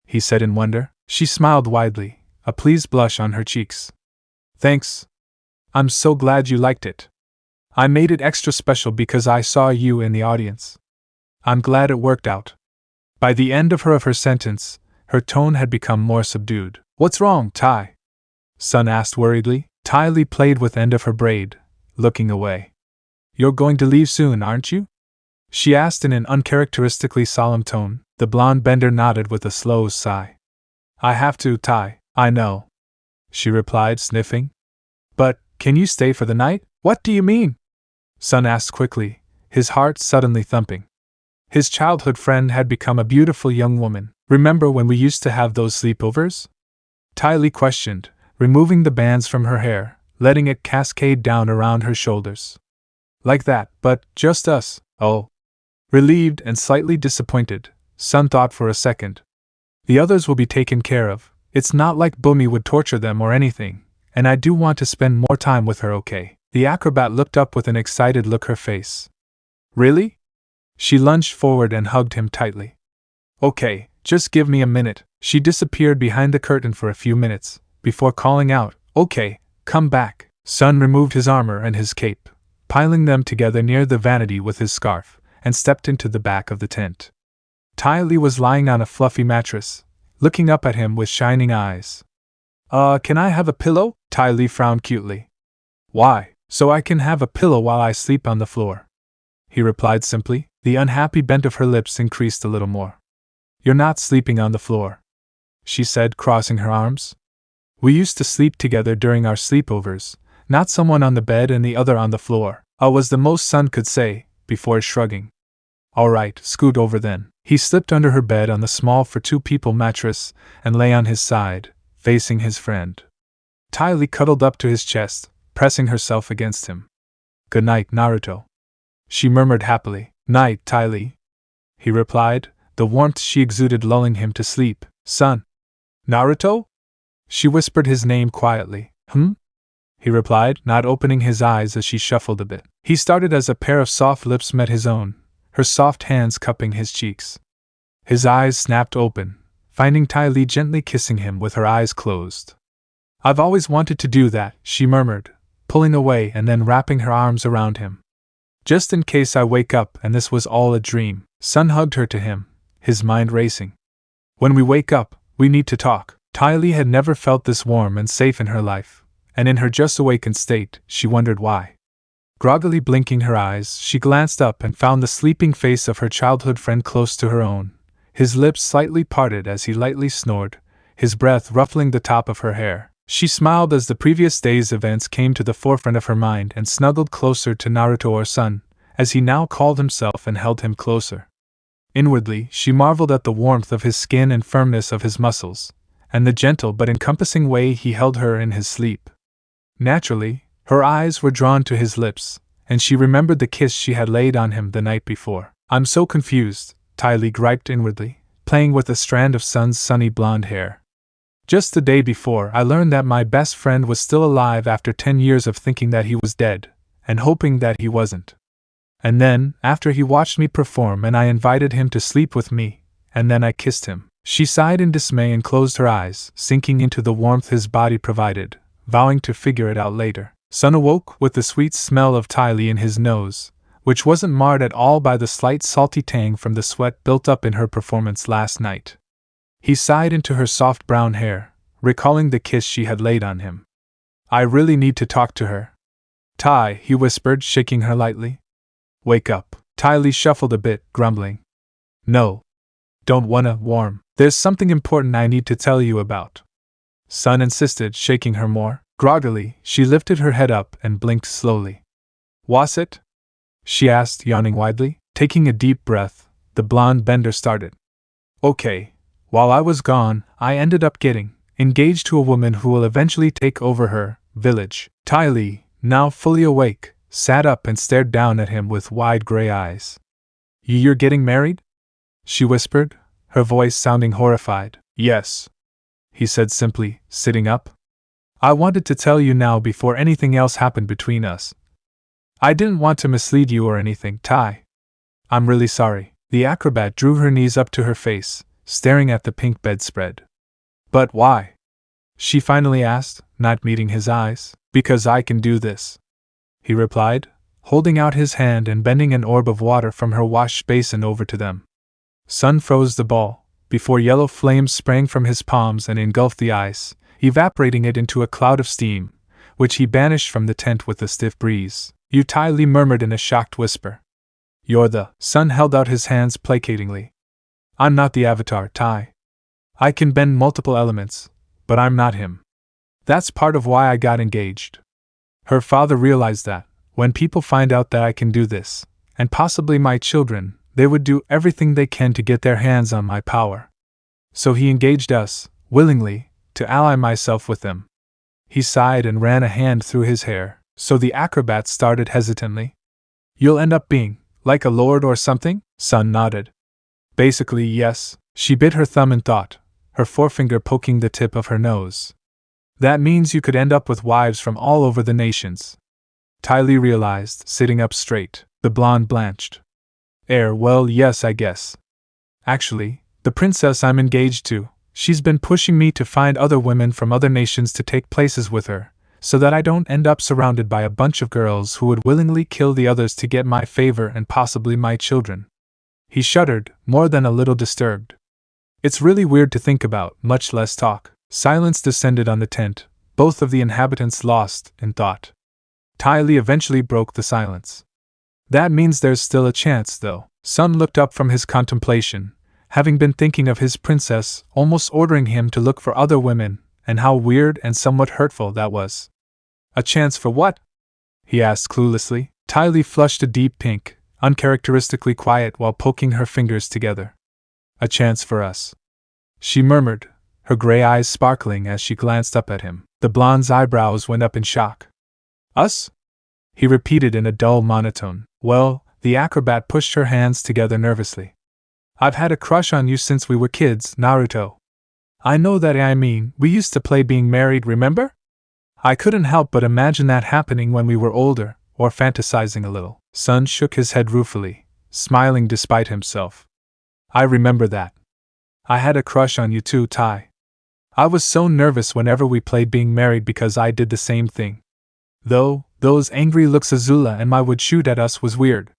he said in wonder. She smiled widely, a pleased blush on her cheeks. Thanks. I'm so glad you liked it. I made it extra special because I saw you in the audience. I'm glad it worked out. By the end of her sentence, her tone had become more subdued. What's wrong, Ty? Sun asked worriedly. Ty Lee played with end of her braid, looking away. You're going to leave soon, aren't you? She asked in an uncharacteristically solemn tone. The blonde bender nodded with a slow sigh. I have to, Ty, I know, she replied, sniffing. But, can you stay for the night? What do you mean? Sun asked quickly, his heart suddenly thumping. His childhood friend had become a beautiful young woman. Remember when we used to have those sleepovers? Ty Lee questioned, removing the bands from her hair, letting it cascade down around her shoulders. Like that, but just us. Oh. Relieved and slightly disappointed, Sun thought for a second. The others will be taken care of. It's not like Bumi would torture them or anything, and I do want to spend more time with her, okay? The acrobat looked up with an excited look her face. Really? She lunged forward and hugged him tightly. Okay, just give me a minute. She disappeared behind the curtain for a few minutes, before calling out, okay, come back. Sun removed his armor and his cape, piling them together near the vanity with his scarf, and stepped into the back of the tent. Ty Lee was lying on a fluffy mattress, looking up at him with shining eyes. Can I have a pillow? Ty Lee frowned cutely. Why? So I can have a pillow while I sleep on the floor, he replied simply. The unhappy bent of her lips increased a little more. You're not sleeping on the floor, she said, crossing her arms. We used to sleep together during our sleepovers, not someone on the bed and the other on the floor, was the most Sun could say, before shrugging. All right, scoot over then. He slipped under her bed on the small for two people mattress and lay on his side, facing his friend. Ty Lee cuddled up to his chest, pressing herself against him. Good night, Naruto, she murmured happily. Night, Ty Lee, he replied, the warmth she exuded lulling him to sleep. Son. Naruto? She whispered his name quietly. He replied, not opening his eyes as she shuffled a bit. He started as a pair of soft lips met his own, her soft hands cupping his cheeks. His eyes snapped open, finding Ty Lee gently kissing him with her eyes closed. I've always wanted to do that, she murmured, pulling away and then wrapping her arms around him. Just in case I wake up and this was all a dream. Sun hugged her to him, his mind racing. When we wake up, we need to talk. Ty Lee had never felt this warm and safe in her life, and in her just awakened state, she wondered why. Groggily blinking her eyes, she glanced up and found the sleeping face of her childhood friend close to her own, his lips slightly parted as he lightly snored, his breath ruffling the top of her hair. She smiled as the previous day's events came to the forefront of her mind and snuggled closer to Naruto or Sun, as he now called himself, and held him closer. Inwardly, she marveled at the warmth of his skin and firmness of his muscles, and the gentle but encompassing way he held her in his sleep. Naturally, her eyes were drawn to his lips, and she remembered the kiss she had laid on him the night before. I'm so confused, Ty Lee griped inwardly, playing with a strand of Sun's sunny blonde hair. Just the day before, I learned that my best friend was still alive after 10 years of thinking that he was dead, and hoping that he wasn't. And then, after he watched me perform and I invited him to sleep with me, and then I kissed him. She sighed in dismay and closed her eyes, sinking into the warmth his body provided, vowing to figure it out later. Sun awoke with the sweet smell of Ty Lee in his nose, which wasn't marred at all by the slight salty tang from the sweat built up in her performance last night. He sighed into her soft brown hair, recalling the kiss she had laid on him. I really need to talk to her. Ty, he whispered, shaking her lightly. Wake up. Ty Lee shuffled a bit, grumbling. No. Don't wanna, warm. There's something important I need to tell you about. Sun insisted, shaking her more. Groggily, she lifted her head up and blinked slowly. Was it? She asked, yawning widely. Taking a deep breath, the blonde bender started. Okay, while I was gone, I ended up getting engaged to a woman who will eventually take over her village. Ty Lee, now fully awake, sat up and stared down at him with wide gray eyes. You're getting married? She whispered, her voice sounding horrified. Yes, he said simply, sitting up. I wanted to tell you now before anything else happened between us. I didn't want to mislead you or anything, Ty. I'm really sorry. The acrobat drew her knees up to her face, staring at the pink bedspread. But why? She finally asked, not meeting his eyes. Because I can do this, he replied, holding out his hand and bending an orb of water from her wash basin over to them. Sun froze the ball, before yellow flames sprang from his palms and engulfed the ice, evaporating it into a cloud of steam, which he banished from the tent with a stiff breeze. You, Ty Lee murmured in a shocked whisper. You're the… Sun held out his hands placatingly. I'm not the Avatar, Ty. I can bend multiple elements, but I'm not him. That's part of why I got engaged. Her father realized that, when people find out that I can do this, and possibly my children, they would do everything they can to get their hands on my power. So he engaged us, willingly, to ally myself with them. He sighed and ran a hand through his hair, so the acrobat started hesitantly. You'll end up being, like a lord or something? Sun nodded. Basically, yes. She bit her thumb in thought, her forefinger poking the tip of her nose. That means you could end up with wives from all over the nations. Ty Lee realized, sitting up straight. The blonde blanched. Well, yes, I guess. Actually, the princess I'm engaged to, she's been pushing me to find other women from other nations to take places with her, so that I don't end up surrounded by a bunch of girls who would willingly kill the others to get my favor and possibly my children. He shuddered, more than a little disturbed. It's really weird to think about, much less talk. Silence descended on the tent, both of the inhabitants lost in thought. Ty Lee eventually broke the silence. That means there's still a chance, though. Sun looked up from his contemplation, having been thinking of his princess almost ordering him to look for other women, and how weird and somewhat hurtful that was. A chance for what? He asked cluelessly. Ty Lee flushed a deep pink, uncharacteristically quiet while poking her fingers together. A chance for us, she murmured, her gray eyes sparkling as she glanced up at him. The blonde's eyebrows went up in shock. Us? He repeated in a dull monotone. Well, the acrobat pushed her hands together nervously. I've had a crush on you since we were kids, Naruto. I know that. I mean, we used to play being married, remember? I couldn't help but imagine that happening when we were older, or fantasizing a little. Sun shook his head ruefully, smiling despite himself. I remember that. I had a crush on you too, Ty. I was so nervous whenever we played being married because I did the same thing. Though, those angry looks Azula and Ma would shoot at us was weird.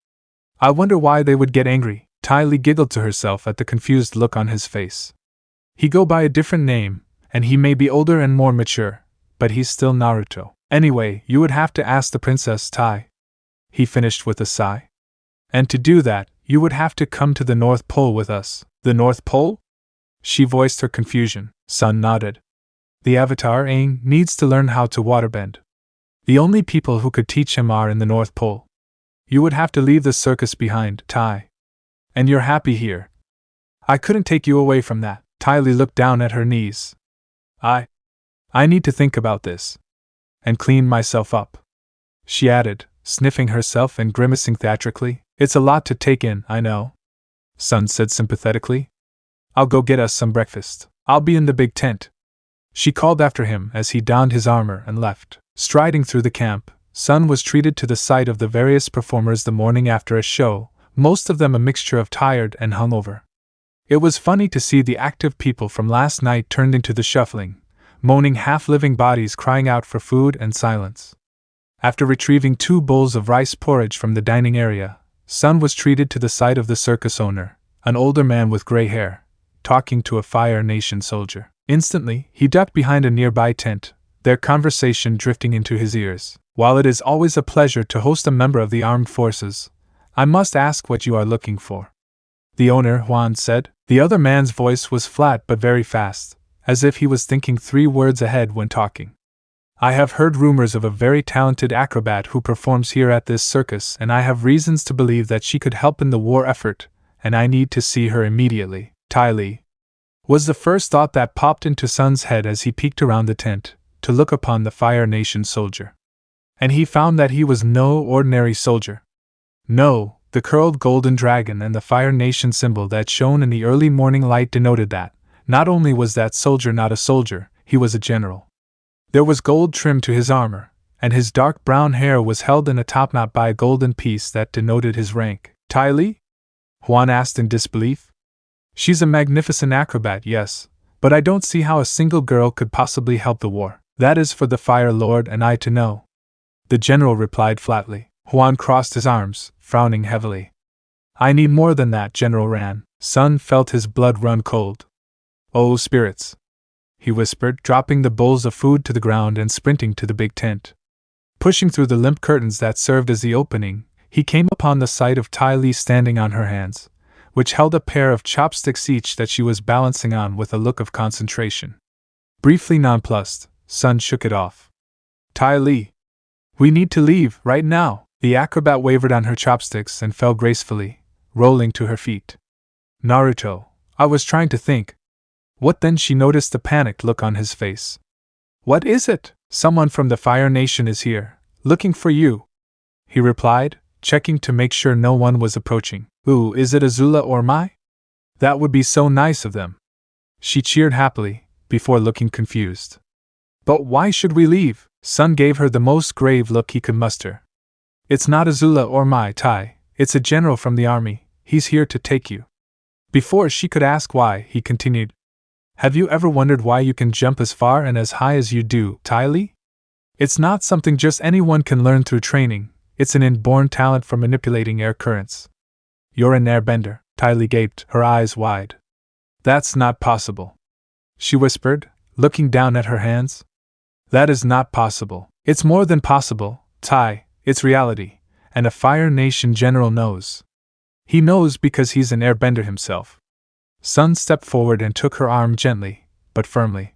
I wonder why they would get angry. Ty Lee giggled to herself at the confused look on his face. He go by a different name, and he may be older and more mature, but he's still Naruto. Anyway, you would have to ask the princess, Ty. He finished with a sigh. And to do that, you would have to come to the North Pole with us. The North Pole? She voiced her confusion. Sun nodded. The Avatar Aang needs to learn how to waterbend. The only people who could teach him are in the North Pole. You would have to leave the circus behind, Ty. And you're happy here. I couldn't take you away from that. Ty Lee looked down at her knees. I need to think about this. And clean myself up. She added, sniffing herself and grimacing theatrically. It's a lot to take in, I know. Sun said sympathetically. I'll go get us some breakfast. I'll be in the big tent," she called after him as he donned his armor and left. Striding through the camp, Sun was treated to the sight of the various performers the morning after a show, most of them a mixture of tired and hungover. It was funny to see the active people from last night turned into the shuffling, moaning half-living bodies crying out for food and silence. After retrieving 2 bowls of rice porridge from the dining area, Sun was treated to the sight of the circus owner, an older man with gray hair, talking to a Fire Nation soldier. Instantly, he ducked behind a nearby tent, their conversation drifting into his ears. "While it is always a pleasure to host a member of the armed forces, I must ask what you are looking for," the owner, Juan, said. The other man's voice was flat but very fast, as if he was thinking 3 words ahead when talking. "I have heard rumors of a very talented acrobat who performs here at this circus, and I have reasons to believe that she could help in the war effort, and I need to see her immediately." Tai Li was the first thought that popped into Sun's head as he peeked around the tent to look upon the Fire Nation soldier. And he found that he was no ordinary soldier. No, the curled golden dragon and the Fire Nation symbol that shone in the early morning light denoted that, not only was that soldier not a soldier, he was a general. There was gold trim to his armor, and his dark brown hair was held in a topknot by a golden piece that denoted his rank. "Tai Li?" Juan asked in disbelief. "She's a magnificent acrobat, yes, but I don't see how a single girl could possibly help the war. That is for the Fire Lord and I to know," the general replied flatly. Juan crossed his arms, frowning heavily. "I need more than that, General Ran." Sun felt his blood run cold. "Oh, spirits," he whispered, dropping the bowls of food to the ground and sprinting to the big tent. Pushing through the limp curtains that served as the opening, he came upon the sight of Tai Li standing on her hands, which held a pair of chopsticks each that she was balancing on with a look of concentration. Briefly nonplussed, Sun shook it off. "Tai Li, we need to leave, right now." The acrobat wavered on her chopsticks and fell gracefully, rolling to her feet. "Naruto, I was trying to think." What then? She noticed the panicked look on his face. "What is it?" "Someone from the Fire Nation is here, looking for you," he replied, checking to make sure no one was approaching. "Ooh, is it Azula or Mai? That would be so nice of them," she cheered happily, before looking confused. "But why should we leave?" Sun gave her the most grave look he could muster. "It's not Azula or Mai Tai, it's a general from the army, he's here to take you." Before she could ask why, he continued, "Have you ever wondered why you can jump as far and as high as you do, Tai Li? It's not something just anyone can learn through training, it's an inborn talent for manipulating air currents." "You're an airbender," Tai Li gaped, her eyes wide. "That's not possible," she whispered, looking down at her hands. "That is not possible." "It's more than possible, Tai. It's reality, and a Fire Nation general knows. He knows because he's an airbender himself." Sun stepped forward and took her arm gently, but firmly.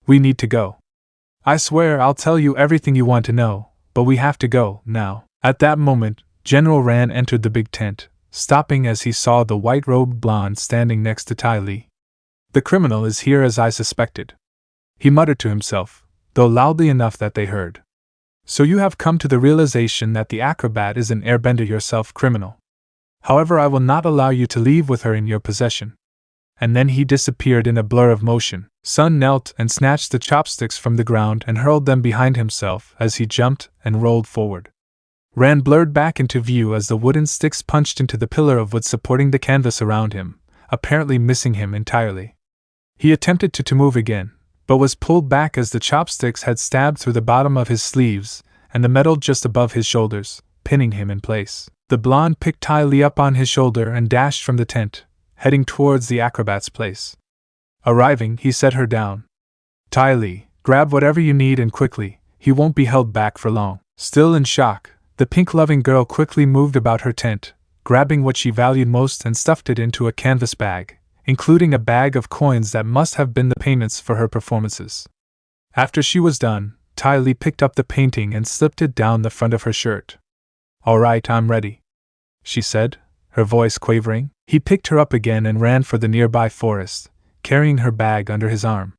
"We need to go. I swear I'll tell you everything you want to know, but we have to go, now." At that moment, General Ran entered the big tent, stopping as he saw the white-robed blonde standing next to Tai Li. "The criminal is here as I suspected," he muttered to himself, though loudly enough that they heard. "So you have come to the realization that the acrobat is an airbender yourself, criminal. However, I will not allow you to leave with her in your possession." And then he disappeared in a blur of motion. Sun knelt and snatched the chopsticks from the ground and hurled them behind himself as he jumped and rolled forward. Ran blurred back into view as the wooden sticks punched into the pillar of wood supporting the canvas around him, apparently missing him entirely. He attempted to move again, but was pulled back as the chopsticks had stabbed through the bottom of his sleeves and the metal just above his shoulders, pinning him in place. The blonde picked Tai Li up on his shoulder and dashed from the tent, heading towards the acrobat's place. Arriving, he set her down. "Tai Li, grab whatever you need and quickly, he won't be held back for long." Still in shock, the pink-loving girl quickly moved about her tent, grabbing what she valued most and stuffed it into a canvas bag, including a bag of coins that must have been the payments for her performances. After she was done, Tai Li picked up the painting and slipped it down the front of her shirt. "All right, I'm ready," she said, her voice quavering. He picked her up again and ran for the nearby forest, carrying her bag under his arm.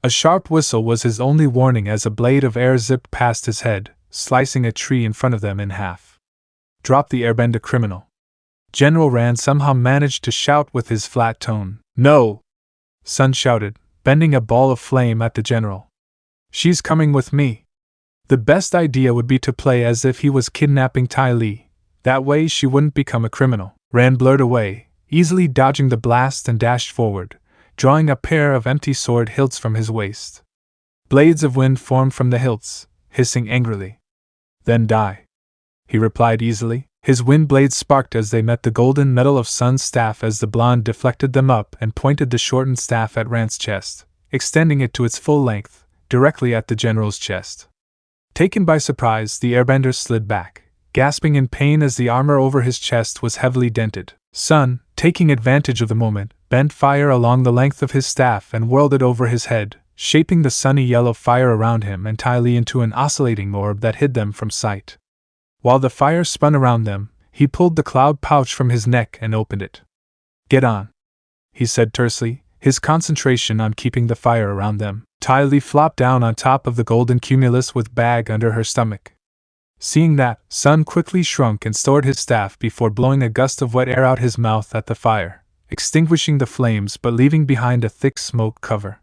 A sharp whistle was his only warning as a blade of air zipped past his head, slicing a tree in front of them in half. "Drop the airbender, criminal," General Ran somehow managed to shout with his flat tone. No! Sun shouted, bending a ball of flame at the general. She's coming with me. The best idea would be to play as if he was kidnapping Ty Lee. That way she wouldn't become a criminal. Ran blurred away, easily dodging the blast and dashed forward, drawing a pair of empty sword hilts from his waist. Blades of wind formed from the hilts, hissing angrily. Then die, he replied easily. His wind blades sparked as they met the golden metal of Sun's staff as the blonde deflected them up and pointed the shortened staff at Rand's chest, extending it to its full length, directly at the general's chest. Taken by surprise, the airbender slid back, gasping in pain as the armor over his chest was heavily dented. Sun, taking advantage of the moment, bent fire along the length of his staff and whirled it over his head, shaping the sunny yellow fire around him and Ty Lee into an oscillating orb that hid them from sight. While the fire spun around them, he pulled the cloud pouch from his neck and opened it. Get on, he said tersely, his concentration on keeping the fire around them. Ty Lee flopped down on top of the golden cumulus with bag under her stomach. Seeing that, Sun quickly shrunk and stored his staff before blowing a gust of wet air out his mouth at the fire, extinguishing the flames but leaving behind a thick smoke cover.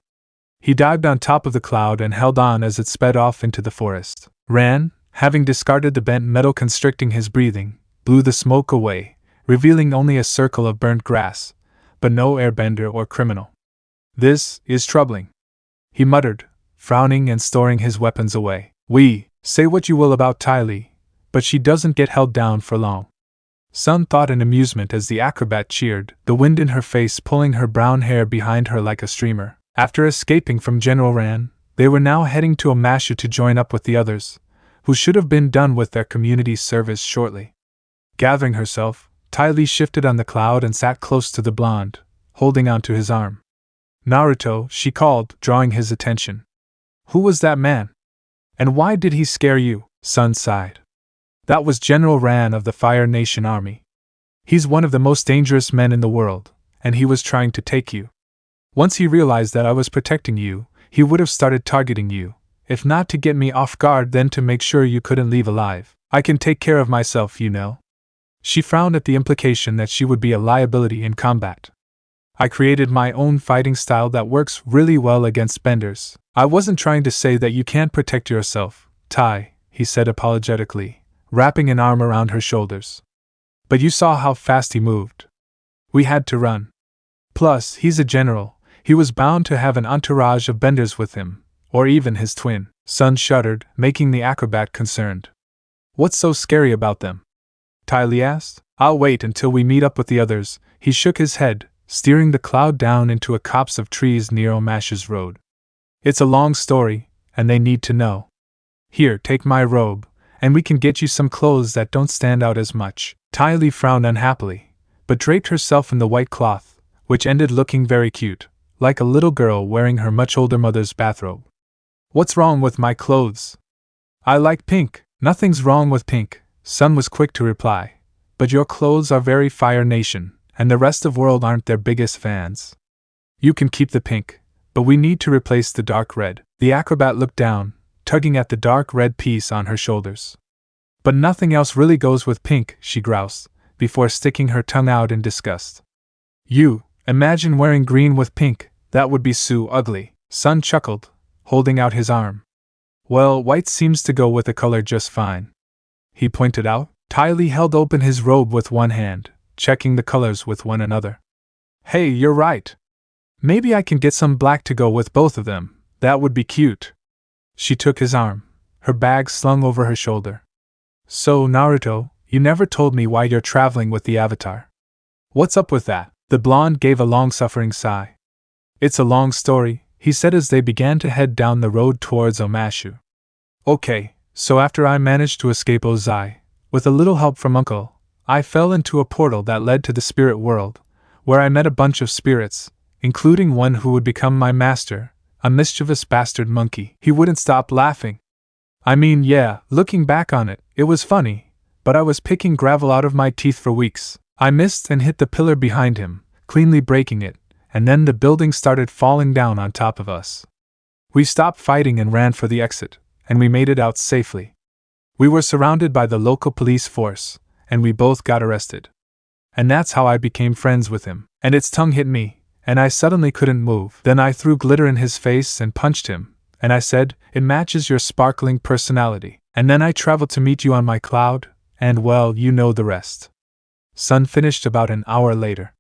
He dived on top of the cloud and held on as it sped off into the forest. Ran, having discarded the bent metal constricting his breathing, blew the smoke away, revealing only a circle of burnt grass, but no airbender or criminal. This is troubling, he muttered, frowning and storing his weapons away. Say what you will about Ty Lee, but she doesn't get held down for long. Sun thought in amusement as the acrobat cheered, the wind in her face pulling her brown hair behind her like a streamer. After escaping from General Ran, they were now heading to Omashu to join up with the others, who should have been done with their community service shortly. Gathering herself, Ty Lee shifted on the cloud and sat close to the blonde, holding onto his arm. Naruto, she called, drawing his attention. Who was that man? And why did he scare you? Sun sighed. That was General Ran of the Fire Nation Army. He's one of the most dangerous men in the world, and he was trying to take you. Once he realized that I was protecting you, he would have started targeting you, if not to get me off guard then to make sure you couldn't leave alive. I can take care of myself, you know. She frowned at the implication that she would be a liability in combat. I created my own fighting style that works really well against benders. I wasn't trying to say that you can't protect yourself, Ty, he said apologetically, wrapping an arm around her shoulders. But you saw how fast he moved. We had to run. Plus, he's a general. He was bound to have an entourage of benders with him, or even his twin. Sun shuddered, making the acrobat concerned. What's so scary about them? Ty Lee asked. I'll wait until we meet up with the others. He shook his head, steering the cloud down into a copse of trees near Omashu's road. It's a long story, and they need to know. Here, take my robe, and we can get you some clothes that don't stand out as much. Ty Lee frowned unhappily, but draped herself in the white cloth, which ended looking very cute, like a little girl wearing her much older mother's bathrobe. What's wrong with my clothes? I like pink. Nothing's wrong with pink, Sun was quick to reply. But your clothes are very Fire Nation, and the rest of world aren't their biggest fans. You can keep the pink, but we need to replace the dark red. The acrobat looked down, tugging at the dark red piece on her shoulders. But nothing else really goes with pink, she groused, before sticking her tongue out in disgust. You, imagine wearing green with pink, that would be so ugly. Sun chuckled, holding out his arm. Well, white seems to go with the color just fine, he pointed out. Ty Lee held open his robe with one hand, checking the colors with one another. Hey, you're right. Maybe I can get some black to go with both of them. That would be cute. She took his arm, her bag slung over her shoulder. So, Naruto, you never told me why you're traveling with the Avatar. What's up with that? The blonde gave a long-suffering sigh. It's a long story, he said as they began to head down the road towards Omashu. Okay, so after I managed to escape Ozai, with a little help from Uncle, I fell into a portal that led to the spirit world, where I met a bunch of spirits, including one who would become my master, a mischievous bastard monkey. He wouldn't stop laughing. I mean, yeah, looking back on it, it was funny, but I was picking gravel out of my teeth for weeks. I missed and hit the pillar behind him, cleanly breaking it, and then the building started falling down on top of us. We stopped fighting and ran for the exit, and we made it out safely. We were surrounded by the local police force, and we both got arrested. And that's how I became friends with him. And its tongue hit me, and I suddenly couldn't move. Then I threw glitter in his face and punched him, and I said, "It matches your sparkling personality." And then I traveled to meet you on my cloud, and well, you know the rest. Sun finished about an hour later.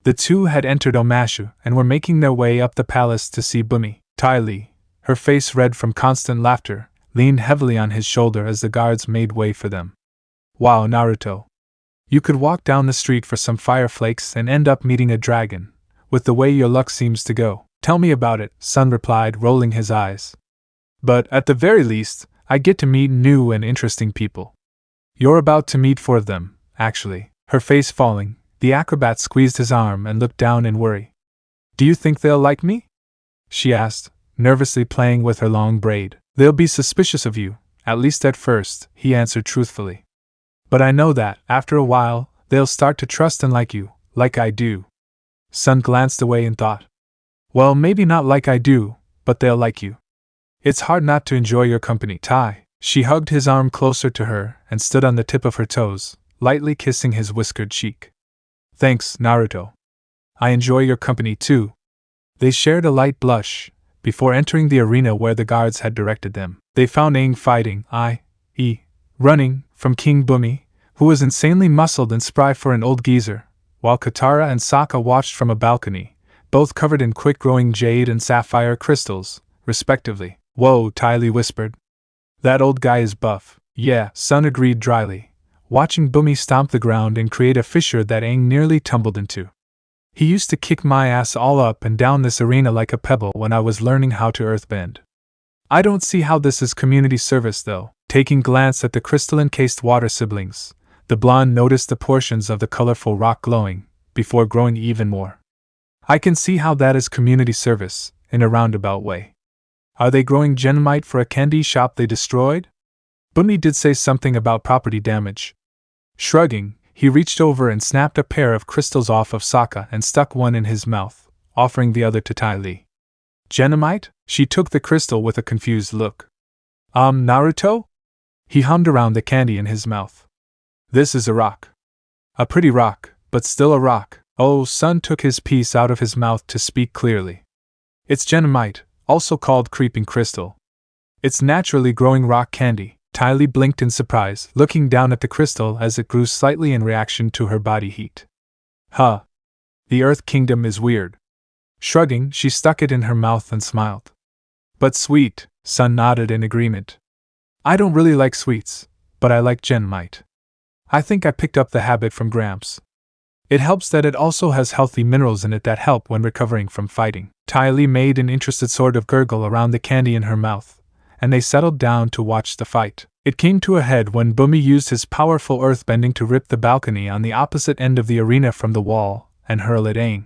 The two had entered Omashu and were making their way up the palace to see Bumi. Ty Lee, her face red from constant laughter, leaned heavily on his shoulder as the guards made way for them. Wow, Naruto. You could walk down the street for some fire flakes and end up meeting a dragon, with the way your luck seems to go. Tell me about it, Sun replied, rolling his eyes. But, at the very least, I get to meet new and interesting people. You're about to meet 4 of them, actually. Her face falling, the acrobat squeezed his arm and looked down in worry. Do you think they'll like me? She asked, nervously playing with her long braid. They'll be suspicious of you, at least at first, he answered truthfully. But I know that, after a while, they'll start to trust and like you, like I do. Sun glanced away and thought. Well, maybe not like I do, but they'll like you. It's hard not to enjoy your company, Tai. She hugged his arm closer to her and stood on the tip of her toes, lightly kissing his whiskered cheek. Thanks, Naruto. I enjoy your company too. They shared a light blush, before entering the arena where the guards had directed them. They found Aang fighting, i.e., running, from King Bumi, who was insanely muscled and spry for an old geezer, while Katara and Sokka watched from a balcony, both covered in quick-growing jade and sapphire crystals, respectively. Whoa, Ty Lee whispered. That old guy is buff. Yeah, Sun agreed dryly, watching Bumi stomp the ground and create a fissure that Aang nearly tumbled into. He used to kick my ass all up and down this arena like a pebble when I was learning how to earthbend. I don't see how this is community service though. Taking glance at the crystal-encased water siblings, the blonde noticed the portions of the colorful rock glowing, before growing even more. I can see how that is community service, in a roundabout way. Are they growing genomite for a candy shop they destroyed? Bumi did say something about property damage. Shrugging, he reached over and snapped a pair of crystals off of Sokka and stuck one in his mouth, offering the other to Ty Lee. Genomite? She took the crystal with a confused look. Naruto? He hummed around the candy in his mouth. This is a rock. A pretty rock, but still a rock. Oh, Sun took his piece out of his mouth to speak clearly. It's genomite, also called creeping crystal. It's naturally growing rock candy. Ty Lee blinked in surprise, looking down at the crystal as it grew slightly in reaction to her body heat. Huh. The Earth Kingdom is weird. Shrugging, she stuck it in her mouth and smiled. But sweet, Sun nodded in agreement. I don't really like sweets, but I like genomite. I think I picked up the habit from Gramps. It helps that it also has healthy minerals in it that help when recovering from fighting. Ty Lee made an interested sort of gurgle around the candy in her mouth, and they settled down to watch the fight. It came to a head when Bumi used his powerful earthbending to rip the balcony on the opposite end of the arena from the wall and hurl at Aang.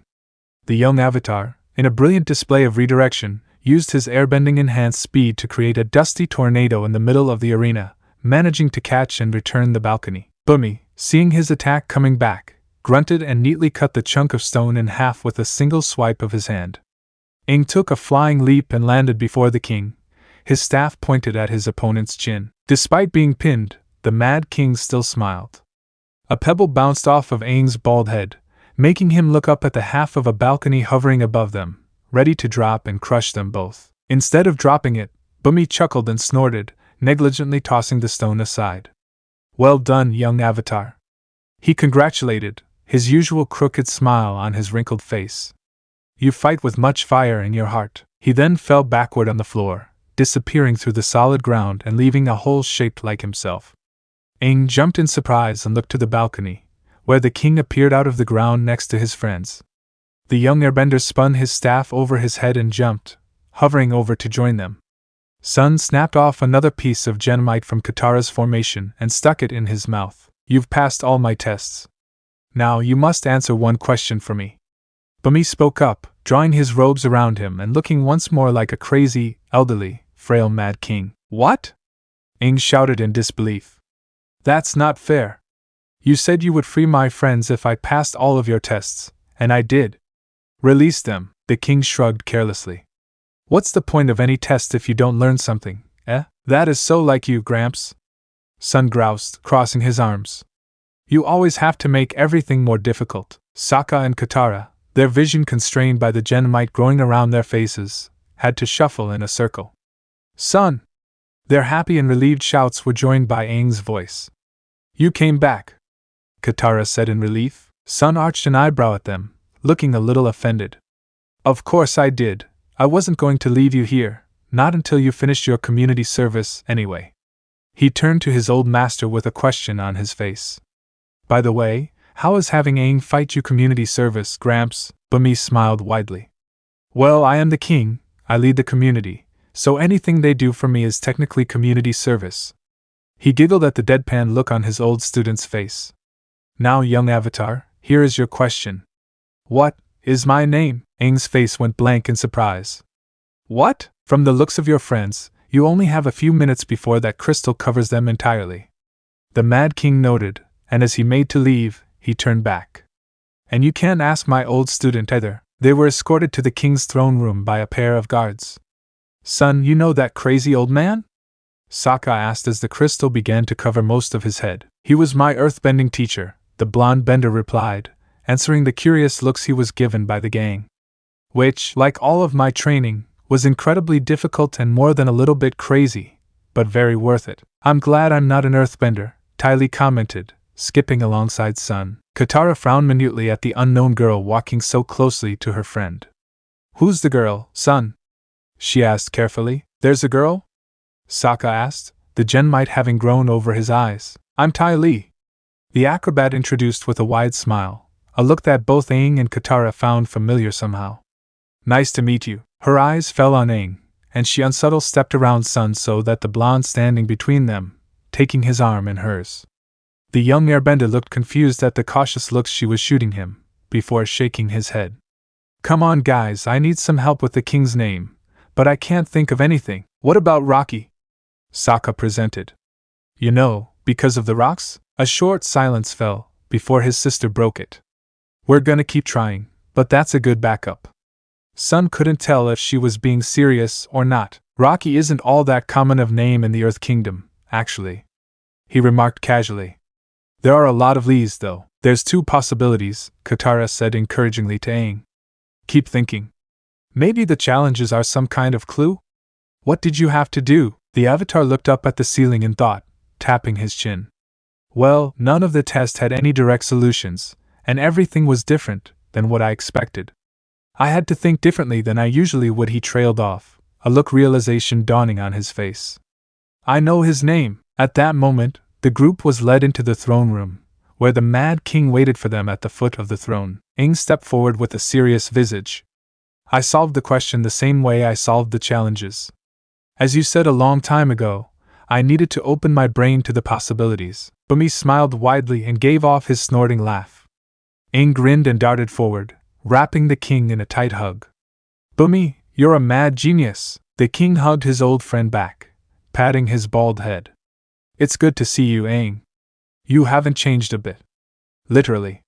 The young avatar, in a brilliant display of redirection, used his airbending enhanced speed to create a dusty tornado in the middle of the arena, managing to catch and return the balcony. Bumi, seeing his attack coming back, grunted and neatly cut the chunk of stone in half with a single swipe of his hand. Aang took a flying leap and landed before the king, his staff pointed at his opponent's chin. Despite being pinned, the Mad King still smiled. A pebble bounced off of Aang's bald head, making him look up at the half of a balcony hovering above them, ready to drop and crush them both. Instead of dropping it, Bumi chuckled and snorted, negligently tossing the stone aside. Well done, young avatar. He congratulated, his usual crooked smile on his wrinkled face. You fight with much fire in your heart. He then fell backward on the floor, disappearing through the solid ground and leaving a hole shaped like himself. Aang jumped in surprise and looked to the balcony, where the king appeared out of the ground next to his friends. The young airbender spun his staff over his head and jumped, hovering over to join them. Sun snapped off another piece of genomite from Katara's formation and stuck it in his mouth. You've passed all my tests. Now you must answer one question for me. Bumi spoke up, drawing his robes around him and looking once more like a crazy, elderly, frail Mad King. What? Aang shouted in disbelief. That's not fair. You said you would free my friends if I passed all of your tests, and I did. Release them, the king shrugged carelessly. What's the point of any test if you don't learn something, eh? That is so like you, Gramps. Sun groused, crossing his arms. You always have to make everything more difficult. Sokka and Katara, their vision constrained by the genmite growing around their faces, had to shuffle in a circle. Son! Their happy and relieved shouts were joined by Aang's voice. You came back, Katara said in relief. Sun arched an eyebrow at them, looking a little offended. Of course I did. I wasn't going to leave you here, not until you finished your community service, anyway. He turned to his old master with a question on his face. By the way, how is having Aang fight you community service, Gramps? Bumi smiled widely. Well, I am the king, I lead the community, so anything they do for me is technically community service. He giggled at the deadpan look on his old student's face. Now, young Avatar, here is your question. What is my name? Aang's face went blank in surprise. What? From the looks of your friends, you only have a few minutes before that crystal covers them entirely. The Mad King noted, and as he made to leave, he turned back. And you can't ask my old student either. They were escorted to the king's throne room by a pair of guards. Son, you know that crazy old man? Sokka asked as the crystal began to cover most of his head. He was my earthbending teacher, the blonde bender replied, answering the curious looks he was given by the gang. Which, like all of my training, was incredibly difficult and more than a little bit crazy, but very worth it. I'm glad I'm not an earthbender, Ty Lee commented, skipping alongside Sun. Katara frowned minutely at the unknown girl walking so closely to her friend. Who's the girl, Sun? She asked carefully. There's a girl? Sokka asked, the genmite having grown over his eyes. I'm Ty Lee. The acrobat introduced with a wide smile, a look that both Aang and Katara found familiar somehow. Nice to meet you. Her eyes fell on Aang, and she unsubtle stepped around Sun so that the blonde standing between them, taking his arm in hers. The young airbender looked confused at the cautious looks she was shooting him, before shaking his head. Come on guys, I need some help with the king's name, but I can't think of anything. What about Rocky? Sokka presented. You know, because of the rocks? A short silence fell, before his sister broke it. We're gonna keep trying, but that's a good backup. Sun couldn't tell if she was being serious or not. Rocky isn't all that common of name in the Earth Kingdom, actually, he remarked casually. There are a lot of Lees, though. There's two possibilities, Katara said encouragingly to Aang. Keep thinking. Maybe the challenges are some kind of clue? What did you have to do? The Avatar looked up at the ceiling in thought, tapping his chin. Well, none of the tests had any direct solutions, and everything was different than what I expected. I had to think differently than I usually would. He trailed off, a look realization dawning on his face. I know his name. At that moment, the group was led into the throne room, where the Mad King waited for them at the foot of the throne. Aang stepped forward with a serious visage. I solved the question the same way I solved the challenges. As you said a long time ago, I needed to open my brain to the possibilities. Bumi smiled widely and gave off his snorting laugh. Aang grinned and darted forward, wrapping the king in a tight hug. Bumi, you're a mad genius. The king hugged his old friend back, patting his bald head. It's good to see you, Aang. You haven't changed a bit. Literally.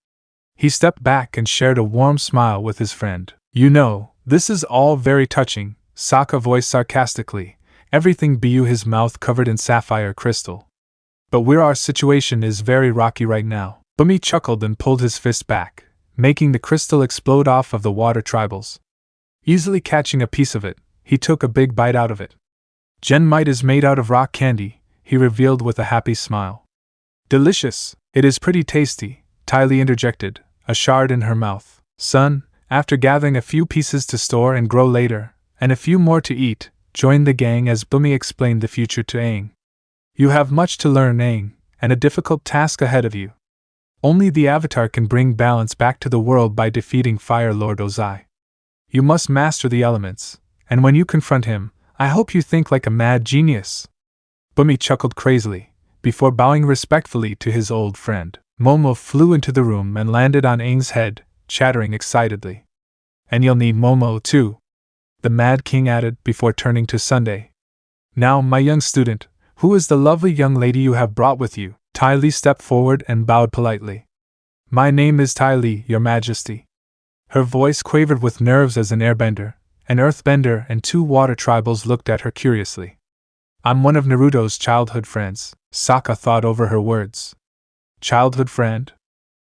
He stepped back and shared a warm smile with his friend. You know, this is all very touching, Sokka voiced sarcastically, everything bu his mouth covered in sapphire crystal. But where our situation is very rocky right now. Bumi chuckled and pulled his fist back, making the crystal explode off of the water tribals. Easily catching a piece of it, he took a big bite out of it. Genmite is made out of rock candy, he revealed with a happy smile. Delicious, it is pretty tasty, Ty Lee interjected, a shard in her mouth. Son, after gathering a few pieces to store and grow later, and a few more to eat, joined the gang as Bumi explained the future to Aang. You have much to learn, Aang, and a difficult task ahead of you. Only the Avatar can bring balance back to the world by defeating Fire Lord Ozai. You must master the elements, and when you confront him, I hope you think like a mad genius. Bumi chuckled crazily, before bowing respectfully to his old friend. Momo flew into the room and landed on Aang's head, chattering excitedly. And you'll need Momo too, the Mad King added before turning to Sunday. Now, my young student, who is the lovely young lady you have brought with you? Ty Lee stepped forward and bowed politely. My name is Ty Lee, your majesty. Her voice quavered with nerves as an airbender, an earthbender and two water tribals looked at her curiously. I'm one of Naruto's childhood friends, Sokka thought over her words. Childhood friend?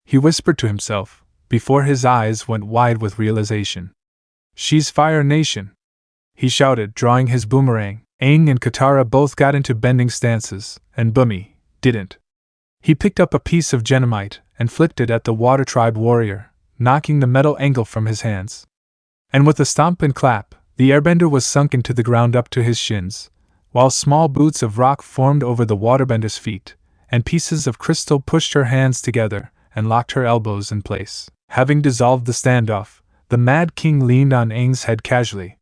He whispered to himself, before his eyes went wide with realization. "She's Fire Nation!" he shouted, drawing his boomerang. Aang and Katara both got into bending stances, and Bumi didn't. He picked up a piece of genomite and flicked it at the Water Tribe warrior, knocking the metal angle from his hands. And with a stomp and clap, the airbender was sunk into the ground up to his shins, while small boots of rock formed over the waterbender's feet, and pieces of crystal pushed her hands together and locked her elbows in place. Having dissolved the standoff, the Mad King leaned on Aang's head casually.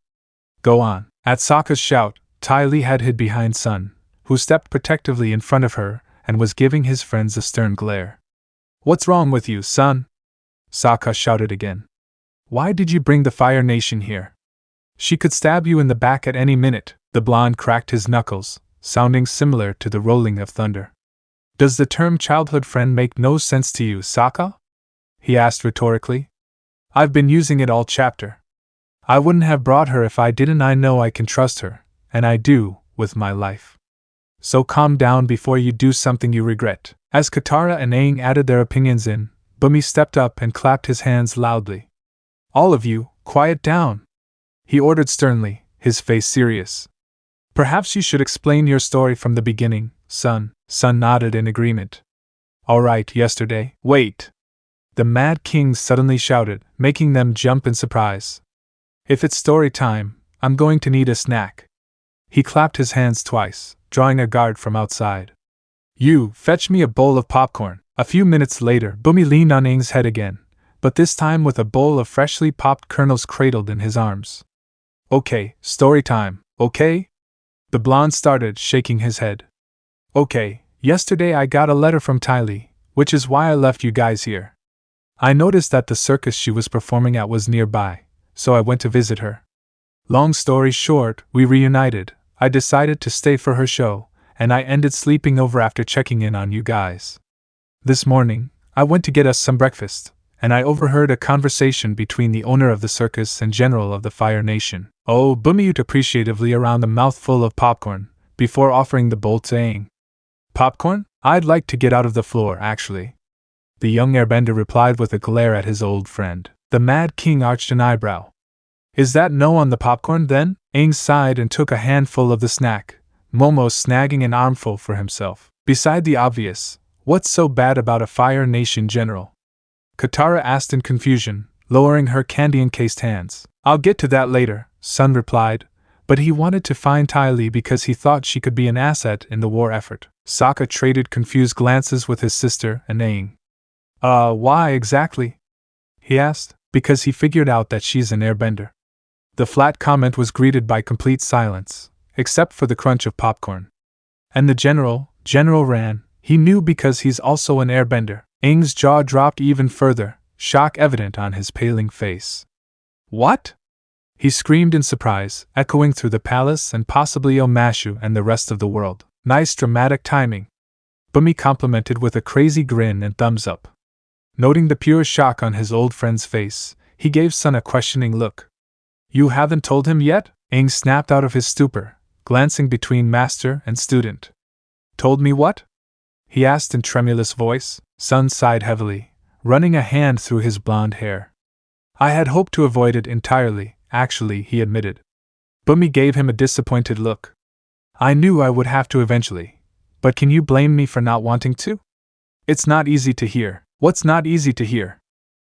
"Go on." At Sokka's shout, Ty Lee had hid behind Sun, who stepped protectively in front of her and was giving his friends a stern glare. "What's wrong with you, son?" Sokka shouted again. "Why did you bring the Fire Nation here? She could stab you in the back at any minute." The blonde cracked his knuckles, sounding similar to the rolling of thunder. "Does the term childhood friend make no sense to you, Sokka?" he asked rhetorically. "I've been using it all chapter. I wouldn't have brought her if I didn't. I know I can trust her, and I do, with my life. So calm down before you do something you regret." As Katara and Aang added their opinions in, Bumi stepped up and clapped his hands loudly. "All of you, quiet down," he ordered sternly, his face serious. "Perhaps you should explain your story from the beginning, son." Sun nodded in agreement. "All right, yesterday." "Wait!" the Mad King suddenly shouted, making them jump in surprise. "If it's story time, I'm going to need a snack." He clapped his hands twice, drawing a guard from outside. "You, fetch me a bowl of popcorn." A few minutes later, Bumi leaned on Aang's head again, but this time with a bowl of freshly popped kernels cradled in his arms. "Okay, story time, okay?" The blonde started, shaking his head. "Okay, yesterday I got a letter from Ty Lee, which is why I left you guys here. I noticed that the circus she was performing at was nearby, so I went to visit her. Long story short, we reunited. I decided to stay for her show, and I ended sleeping over after checking in on you guys. This morning, I went to get us some breakfast, and I overheard a conversation between the owner of the circus and general of the Fire Nation." Oh, Bumi used appreciatively around a mouthful of popcorn, before offering the bowl to Aang. "Popcorn? I'd like to get out of the floor, actually," the young airbender replied with a glare at his old friend. The Mad King arched an eyebrow. "Is that no on the popcorn, then?" Aang sighed and took a handful of the snack, Momo snagging an armful for himself. "Beside the obvious, what's so bad about a Fire Nation general?" Katara asked in confusion, lowering her candy-encased hands. "I'll get to that later," Sun replied, but he wanted to find Ty Lee because he thought she could be an asset in the war effort. Sokka traded confused glances with his sister and Aang. Why exactly?" he asked. "Because he figured out that she's an airbender." The flat comment was greeted by complete silence, except for the crunch of popcorn. "And the General ran, he knew because he's also an airbender." Aang's jaw dropped even further, shock evident on his paling face. "What?" he screamed in surprise, echoing through the palace and possibly Omashu and the rest of the world. "Nice dramatic timing," Bumi complimented with a crazy grin and thumbs up. Noting the pure shock on his old friend's face, he gave Sun a questioning look. "You haven't told him yet?" Aang snapped out of his stupor, glancing between master and student. "Told me what?" he asked in tremulous voice. Sun sighed heavily, running a hand through his blonde hair. "I had hoped to avoid it entirely, actually," he admitted. Bumi gave him a disappointed look. "I knew I would have to eventually, but can you blame me for not wanting to?" "It's not easy to hear." "What's not easy to hear?"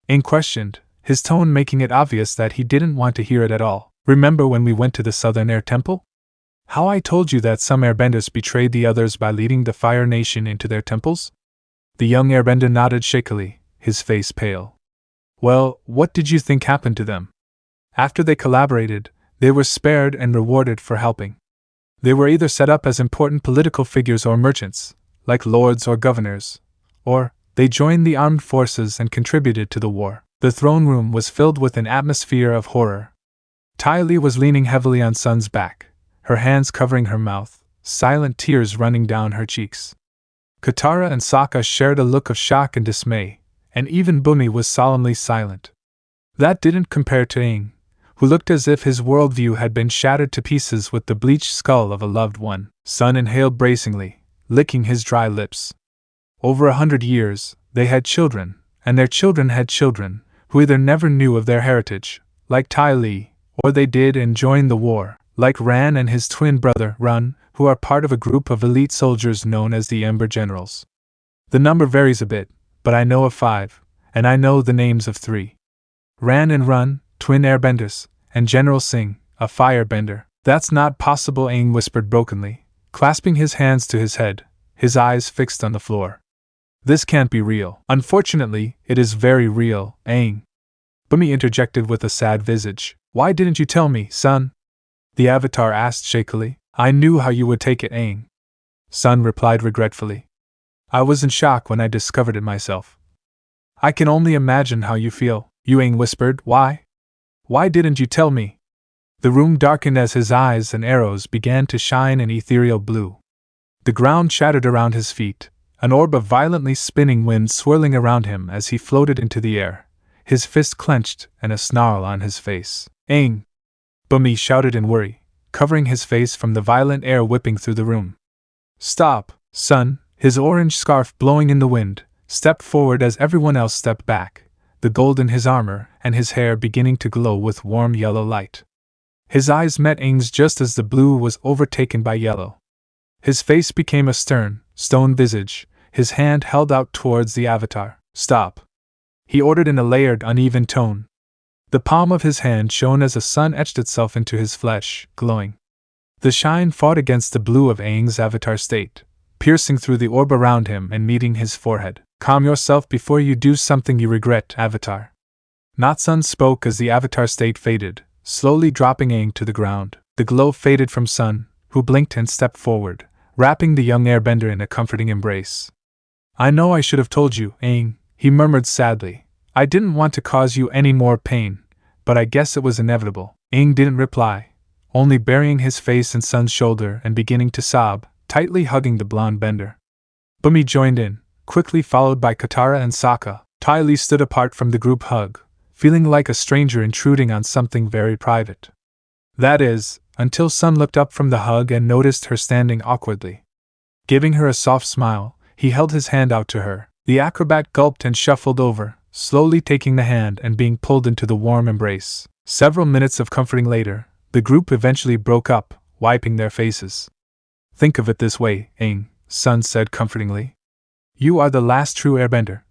Aang questioned, his tone making it obvious that he didn't want to hear it at all. "Remember when we went to the Southern Air Temple? How I told you that some airbenders betrayed the others by leading the Fire Nation into their temples?" The young airbender nodded shakily, his face pale. "Well, what did you think happened to them? After they collaborated, they were spared and rewarded for helping. They were either set up as important political figures or merchants, like lords or governors, or they joined the armed forces and contributed to the war." The throne room was filled with an atmosphere of horror. Ty Lee was leaning heavily on Sun's back, her hands covering her mouth, silent tears running down her cheeks. Katara and Sokka shared a look of shock and dismay, and even Bumi was solemnly silent. That didn't compare to Aang, who looked as if his worldview had been shattered to pieces with the bleached skull of a loved one. Sun inhaled bracingly, licking his dry lips. Over 100 years, they had children, and their children had children, who either never knew of their heritage, like Ty Lee, or they did and joined the war, like Ran and his twin brother, Run, who are part of a group of elite soldiers known as the Ember Generals. The number varies a bit, but I know of 5, and I know the names of 3. Ran and Run, twin airbenders, and General Singh, a firebender. That's not possible, Aang whispered brokenly, clasping his hands to his head, his eyes fixed on the floor. This can't be real. Unfortunately, it is very real, Aang. Bumi interjected with a sad visage. Why didn't you tell me, son? The Avatar asked shakily. I knew how you would take it, Aang. Sun replied regretfully. I was in shock when I discovered it myself. I can only imagine how you feel, Aang whispered. Why? Why didn't you tell me? The room darkened as his eyes and arrows began to shine an ethereal blue. The ground shattered around his feet, an orb of violently spinning wind swirling around him as he floated into the air, his fist clenched and a snarl on his face. Aang! Bumi shouted in worry, covering his face from the violent air whipping through the room. Stop, son, his orange scarf blowing in the wind, stepped forward as everyone else stepped back, the gold in his armor and his hair beginning to glow with warm yellow light. His eyes met Aang's just as the blue was overtaken by yellow. His face became a stern, stone visage, his hand held out towards the Avatar. Stop! He ordered in a layered, uneven tone. The palm of his hand shone as the sun etched itself into his flesh, glowing. The shine fought against the blue of Aang's Avatar state, piercing through the orb around him and meeting his forehead. Calm yourself before you do something you regret, Avatar. Not Sun spoke as the Avatar state faded, slowly dropping Aang to the ground. The glow faded from Sun, who blinked and stepped forward, wrapping the young airbender in a comforting embrace. I know I should have told you, Aang, he murmured sadly. I didn't want to cause you any more pain, but I guess it was inevitable. Aang didn't reply, only burying his face in Sun's shoulder and beginning to sob, tightly hugging the blonde bender. Bumi joined in, quickly followed by Katara and Sokka. Ty Lee stood apart from the group hug, feeling like a stranger intruding on something very private. That is, until Sun looked up from the hug and noticed her standing awkwardly. Giving her a soft smile, he held his hand out to her. The acrobat gulped and shuffled over, slowly taking the hand and being pulled into the warm embrace. Several minutes of comforting later, the group eventually broke up, wiping their faces. Think of it this way, Aang, Sun said comfortingly. You are the last true airbender.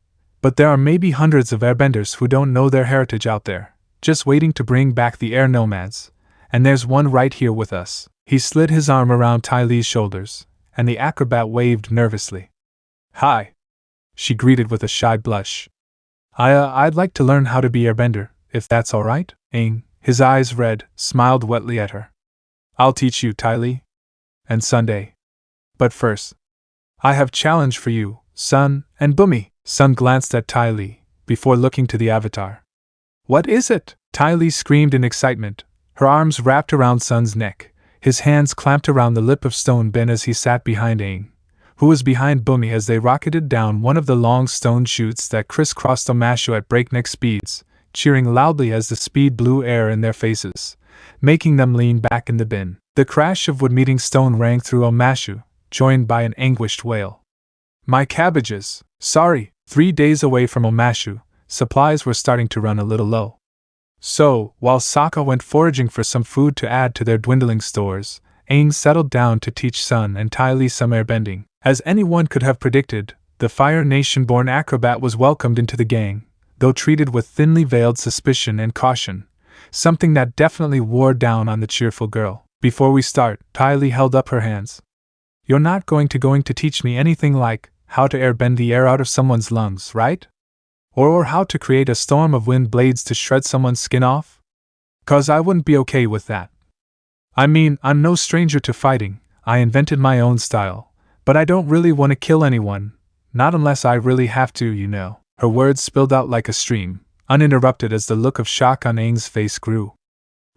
But there are maybe hundreds of airbenders who don't know their heritage out there, just waiting to bring back the air nomads, and there's one right here with us. He slid his arm around Ty Lee's shoulders, and the acrobat waved nervously. Hi, she greeted with a shy blush. I'd like to learn how to be airbender, if that's all right. Aang, his eyes red, smiled wetly at her. I'll teach you, Ty Lee. And Sunday. But first, I have challenge for you, Sun and Bumi. Sun glanced at Ty Lee, before looking to the Avatar. What is it? Ty Lee screamed in excitement, her arms wrapped around Sun's neck, his hands clamped around the lip of stone Ben as he sat behind Aang, who was behind Bumi as they rocketed down one of the long stone chutes that crisscrossed Omashu at breakneck speeds, cheering loudly as the speed blew air in their faces, making them lean back in the bin. The crash of wood-meeting stone rang through Omashu, joined by an anguished wail. My cabbages! Sorry, 3 days away from Omashu, supplies were starting to run a little low. So, while Sokka went foraging for some food to add to their dwindling stores, Aang settled down to teach Sun and Ty Lee some airbending. As anyone could have predicted, the Fire Nation-born acrobat was welcomed into the gang, though treated with thinly veiled suspicion and caution, something that definitely wore down on the cheerful girl. Before we start, Ty Lee held up her hands. You're not going to teach me anything like how to airbend the air out of someone's lungs, right? Or how to create a storm of wind blades to shred someone's skin off? 'Cause I wouldn't be okay with that. I mean, I'm no stranger to fighting, I invented my own style, but I don't really want to kill anyone, not unless I really have to, you know. Her words spilled out like a stream, uninterrupted as the look of shock on Aang's face grew.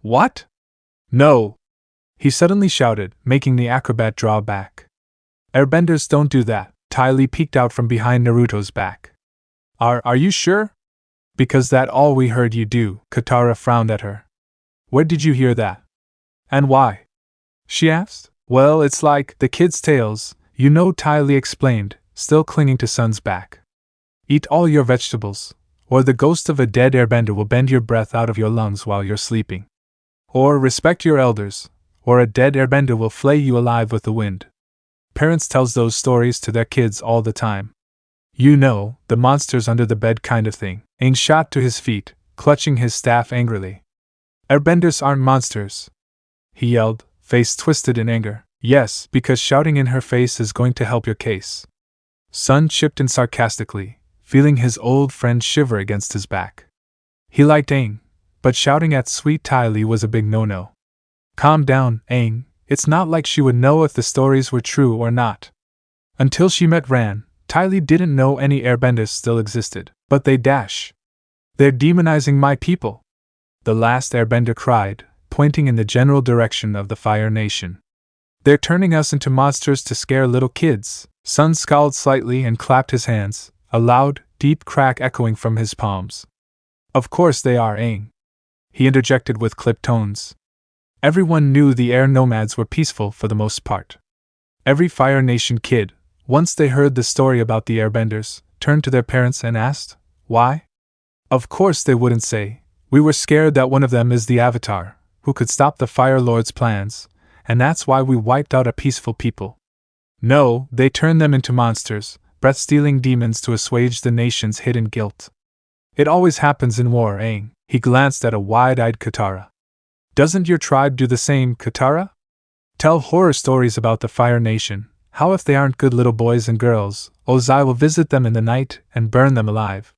What? No! He suddenly shouted, making the acrobat draw back. Airbenders don't do that. Ty Lee peeked out from behind Naruto's back. Are you sure? Because that's all we heard you do. Katara frowned at her. Where did you hear that? And why? She asked. Well, it's like the kids' tales, you know, Ty Lee explained, still clinging to Sun's back. Eat all your vegetables, or the ghost of a dead airbender will bend your breath out of your lungs while you're sleeping. Or respect your elders, or a dead airbender will flay you alive with the wind. Parents tells those stories to their kids all the time. You know, the monsters under the bed kind of thing. Aang shot to his feet, clutching his staff angrily. Airbenders aren't monsters, he yelled, face twisted in anger. Yes, because shouting in her face is going to help your case. Sun chipped in sarcastically, feeling his old friend shiver against his back. He liked Aang, but shouting at sweet Ty Lee was a big no-no. Calm down, Aang, it's not like she would know if the stories were true or not. Until she met Ran, Ty Lee didn't know any airbenders still existed, but they dash. They're demonizing my people. The last airbender cried, pointing in the general direction of the Fire Nation. They're turning us into monsters to scare little kids. Sun scowled slightly and clapped his hands, a loud, deep crack echoing from his palms. Of course they are, Aang, he interjected with clipped tones. Everyone knew the air nomads were peaceful for the most part. Every Fire Nation kid, once they heard the story about the airbenders, turned to their parents and asked, why? Of course they wouldn't say, we were scared that one of them is the Avatar, who could stop the Fire Lord's plans, and that's why we wiped out a peaceful people. No, they turned them into monsters, breath-stealing demons to assuage the nation's hidden guilt. It always happens in war, Aang. He glanced at a wide-eyed Katara. Doesn't your tribe do the same, Katara? Tell horror stories about the Fire Nation. How if they aren't good little boys and girls, Ozai will visit them in the night and burn them alive?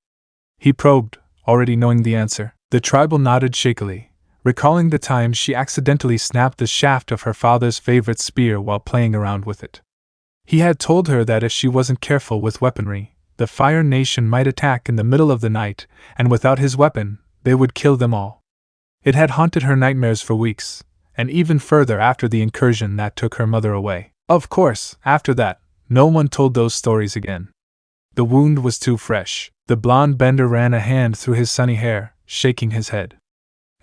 He probed, already knowing the answer. The tribal nodded shakily, recalling the time she accidentally snapped the shaft of her father's favorite spear while playing around with it. He had told her that if she wasn't careful with weaponry, the Fire Nation might attack in the middle of the night, and without his weapon, they would kill them all. It had haunted her nightmares for weeks, and even further after the incursion that took her mother away. Of course, after that, no one told those stories again. The wound was too fresh. The blonde bender ran a hand through his sunny hair, shaking his head.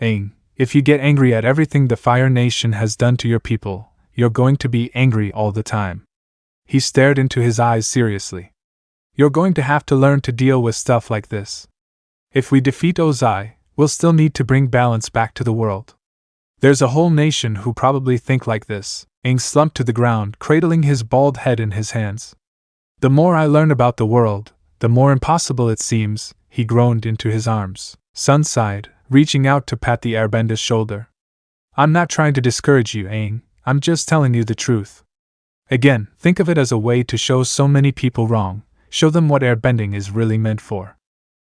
Aang, if you get angry at everything the Fire Nation has done to your people, you're going to be angry all the time. He stared into his eyes seriously. You're going to have to learn to deal with stuff like this. If we defeat Ozai, we'll still need to bring balance back to the world. There's a whole nation who probably think like this. Aang slumped to the ground, cradling his bald head in his hands. The more I learn about the world, the more impossible it seems, he groaned into his arms. Sun sighed, reaching out to pat the airbender's shoulder. I'm not trying to discourage you, Aang, I'm just telling you the truth. Again, think of it as a way to show so many people wrong, show them what airbending is really meant for.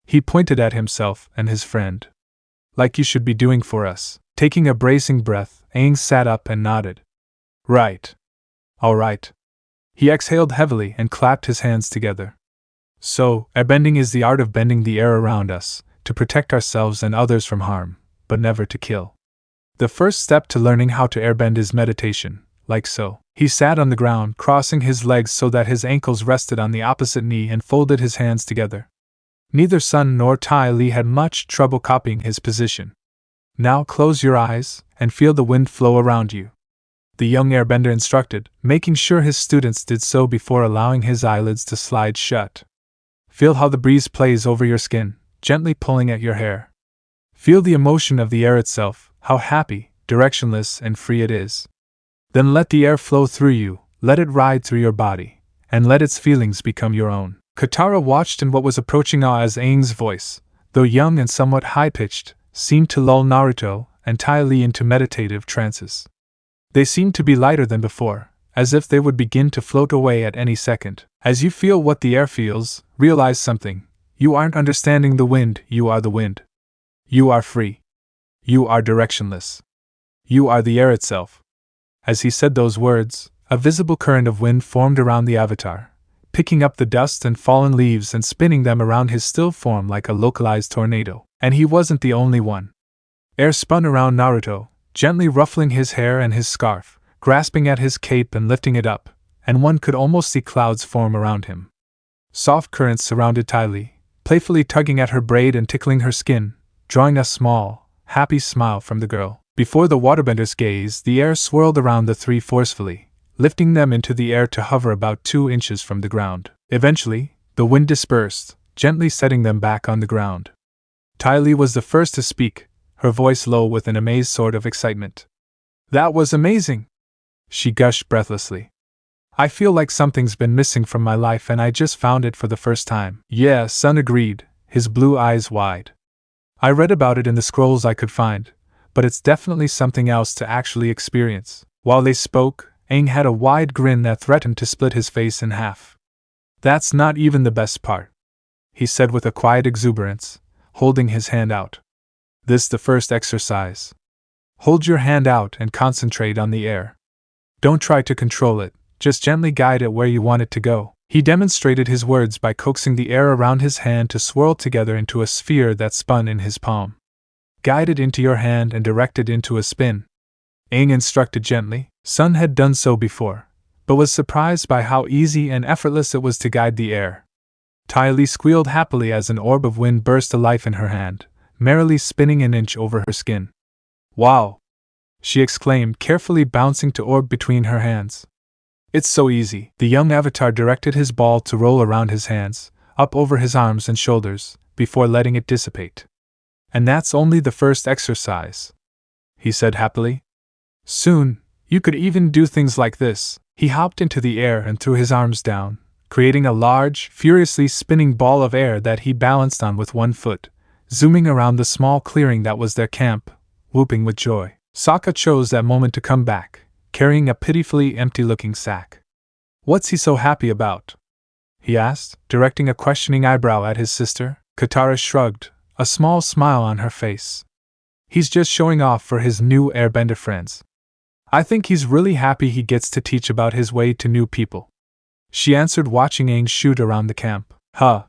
He pointed at himself and his friend. Like you should be doing for us. Taking a bracing breath, Aang sat up and nodded. Right. All right. He exhaled heavily and clapped his hands together. So, airbending is the art of bending the air around us, to protect ourselves and others from harm, but never to kill. The first step to learning how to airbend is meditation, like so. He sat on the ground, crossing his legs so that his ankles rested on the opposite knee and folded his hands together. Neither Sun nor Ty Lee had much trouble copying his position. Now close your eyes and feel the wind flow around you. The young airbender instructed, making sure his students did so before allowing his eyelids to slide shut. Feel how the breeze plays over your skin, gently pulling at your hair. Feel the emotion of the air itself, how happy, directionless, and free it is. Then let the air flow through you, let it ride through your body, and let its feelings become your own. Katara watched in what was approaching awe as Aang's voice, though young and somewhat high-pitched, seemed to lull Naruto and Ty Lee into meditative trances. They seemed to be lighter than before, as if they would begin to float away at any second. As you feel what the air feels, realize something. You aren't understanding the wind, you are the wind. You are free. You are directionless. You are the air itself. As he said those words, a visible current of wind formed around the Avatar, picking up the dust and fallen leaves and spinning them around his still form like a localized tornado. And he wasn't the only one. Air spun around Naruto, gently ruffling his hair and his scarf, grasping at his cape and lifting it up, and one could almost see clouds form around him. Soft currents surrounded Ty Lee, playfully tugging at her braid and tickling her skin, drawing a small, happy smile from the girl. Before the waterbender's gaze, the air swirled around the three forcefully, lifting them into the air to hover about 2 inches from the ground. Eventually, the wind dispersed, gently setting them back on the ground. Ty Lee was the first to speak, her voice low with an amazed sort of excitement. "That was amazing!" she gushed breathlessly. "I feel like something's been missing from my life and I just found it for the first time." "Yeah," Sun agreed, his blue eyes wide. "I read about it in the scrolls I could find, but it's definitely something else to actually experience." While they spoke, Aang had a wide grin that threatened to split his face in half. "That's not even the best part," he said with a quiet exuberance, holding his hand out. "This the first exercise. Hold your hand out and concentrate on the air. Don't try to control it, just gently guide it where you want it to go." He demonstrated his words by coaxing the air around his hand to swirl together into a sphere that spun in his palm. "Guide it into your hand and direct it into a spin," Aang instructed gently. Sun had done so before, but was surprised by how easy and effortless it was to guide the air. Ty Lee squealed happily as an orb of wind burst to life in her hand, merrily spinning an inch over her skin. "Wow!" she exclaimed, carefully bouncing to orb between her hands. "It's so easy." The young avatar directed his ball to roll around his hands, up over his arms and shoulders, before letting it dissipate. "And that's only the first exercise," he said happily. "Soon, you could even do things like this." He hopped into the air and threw his arms down, creating a large, furiously spinning ball of air that he balanced on with one foot, zooming around the small clearing that was their camp, whooping with joy. Sokka chose that moment to come back, carrying a pitifully empty-looking sack. "What's he so happy about?" he asked, directing a questioning eyebrow at his sister. Katara shrugged, a small smile on her face. "He's just showing off for his new airbender friends. I think he's really happy he gets to teach about his way to new people," she answered, watching Aang shoot around the camp. "Huh,"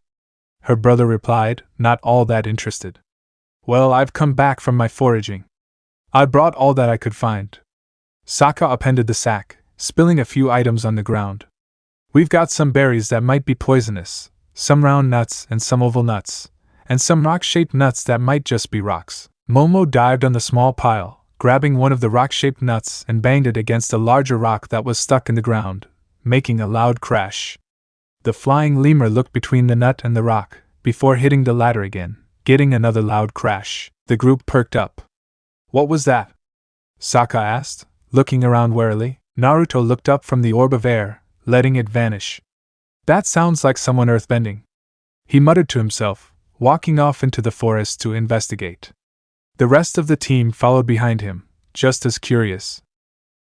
her brother replied, not all that interested. "Well, I've come back from my foraging. I brought all that I could find." Sokka appended the sack, spilling a few items on the ground. "We've got some berries that might be poisonous, some round nuts and some oval nuts, and some rock-shaped nuts that might just be rocks." Momo dived on the small pile, grabbing one of the rock-shaped nuts and banged it against a larger rock that was stuck in the ground, making a loud crash. The flying lemur looked between the nut and the rock, before hitting the latter again, getting another loud crash. The group perked up. "What was that?" Sokka asked, looking around warily. Naruto looked up from the orb of air, letting it vanish. "That sounds like someone earthbending," he muttered to himself, walking off into the forest to investigate. The rest of the team followed behind him, just as curious.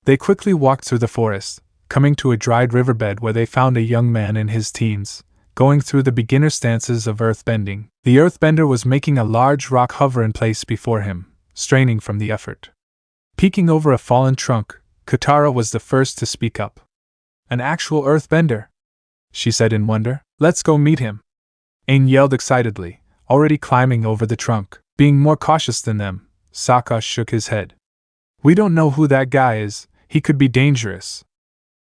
They quickly walked through the forest, coming to a dried riverbed where they found a young man in his teens, going through the beginner stances of earthbending. The earthbender was making a large rock hover in place before him, straining from the effort. Peeking over a fallen trunk, Katara was the first to speak up. "An actual earthbender," she said in wonder. "Let's go meet him," Aang yelled excitedly, already climbing over the trunk. Being more cautious than them, Sokka shook his head. "We don't know who that guy is, he could be dangerous,"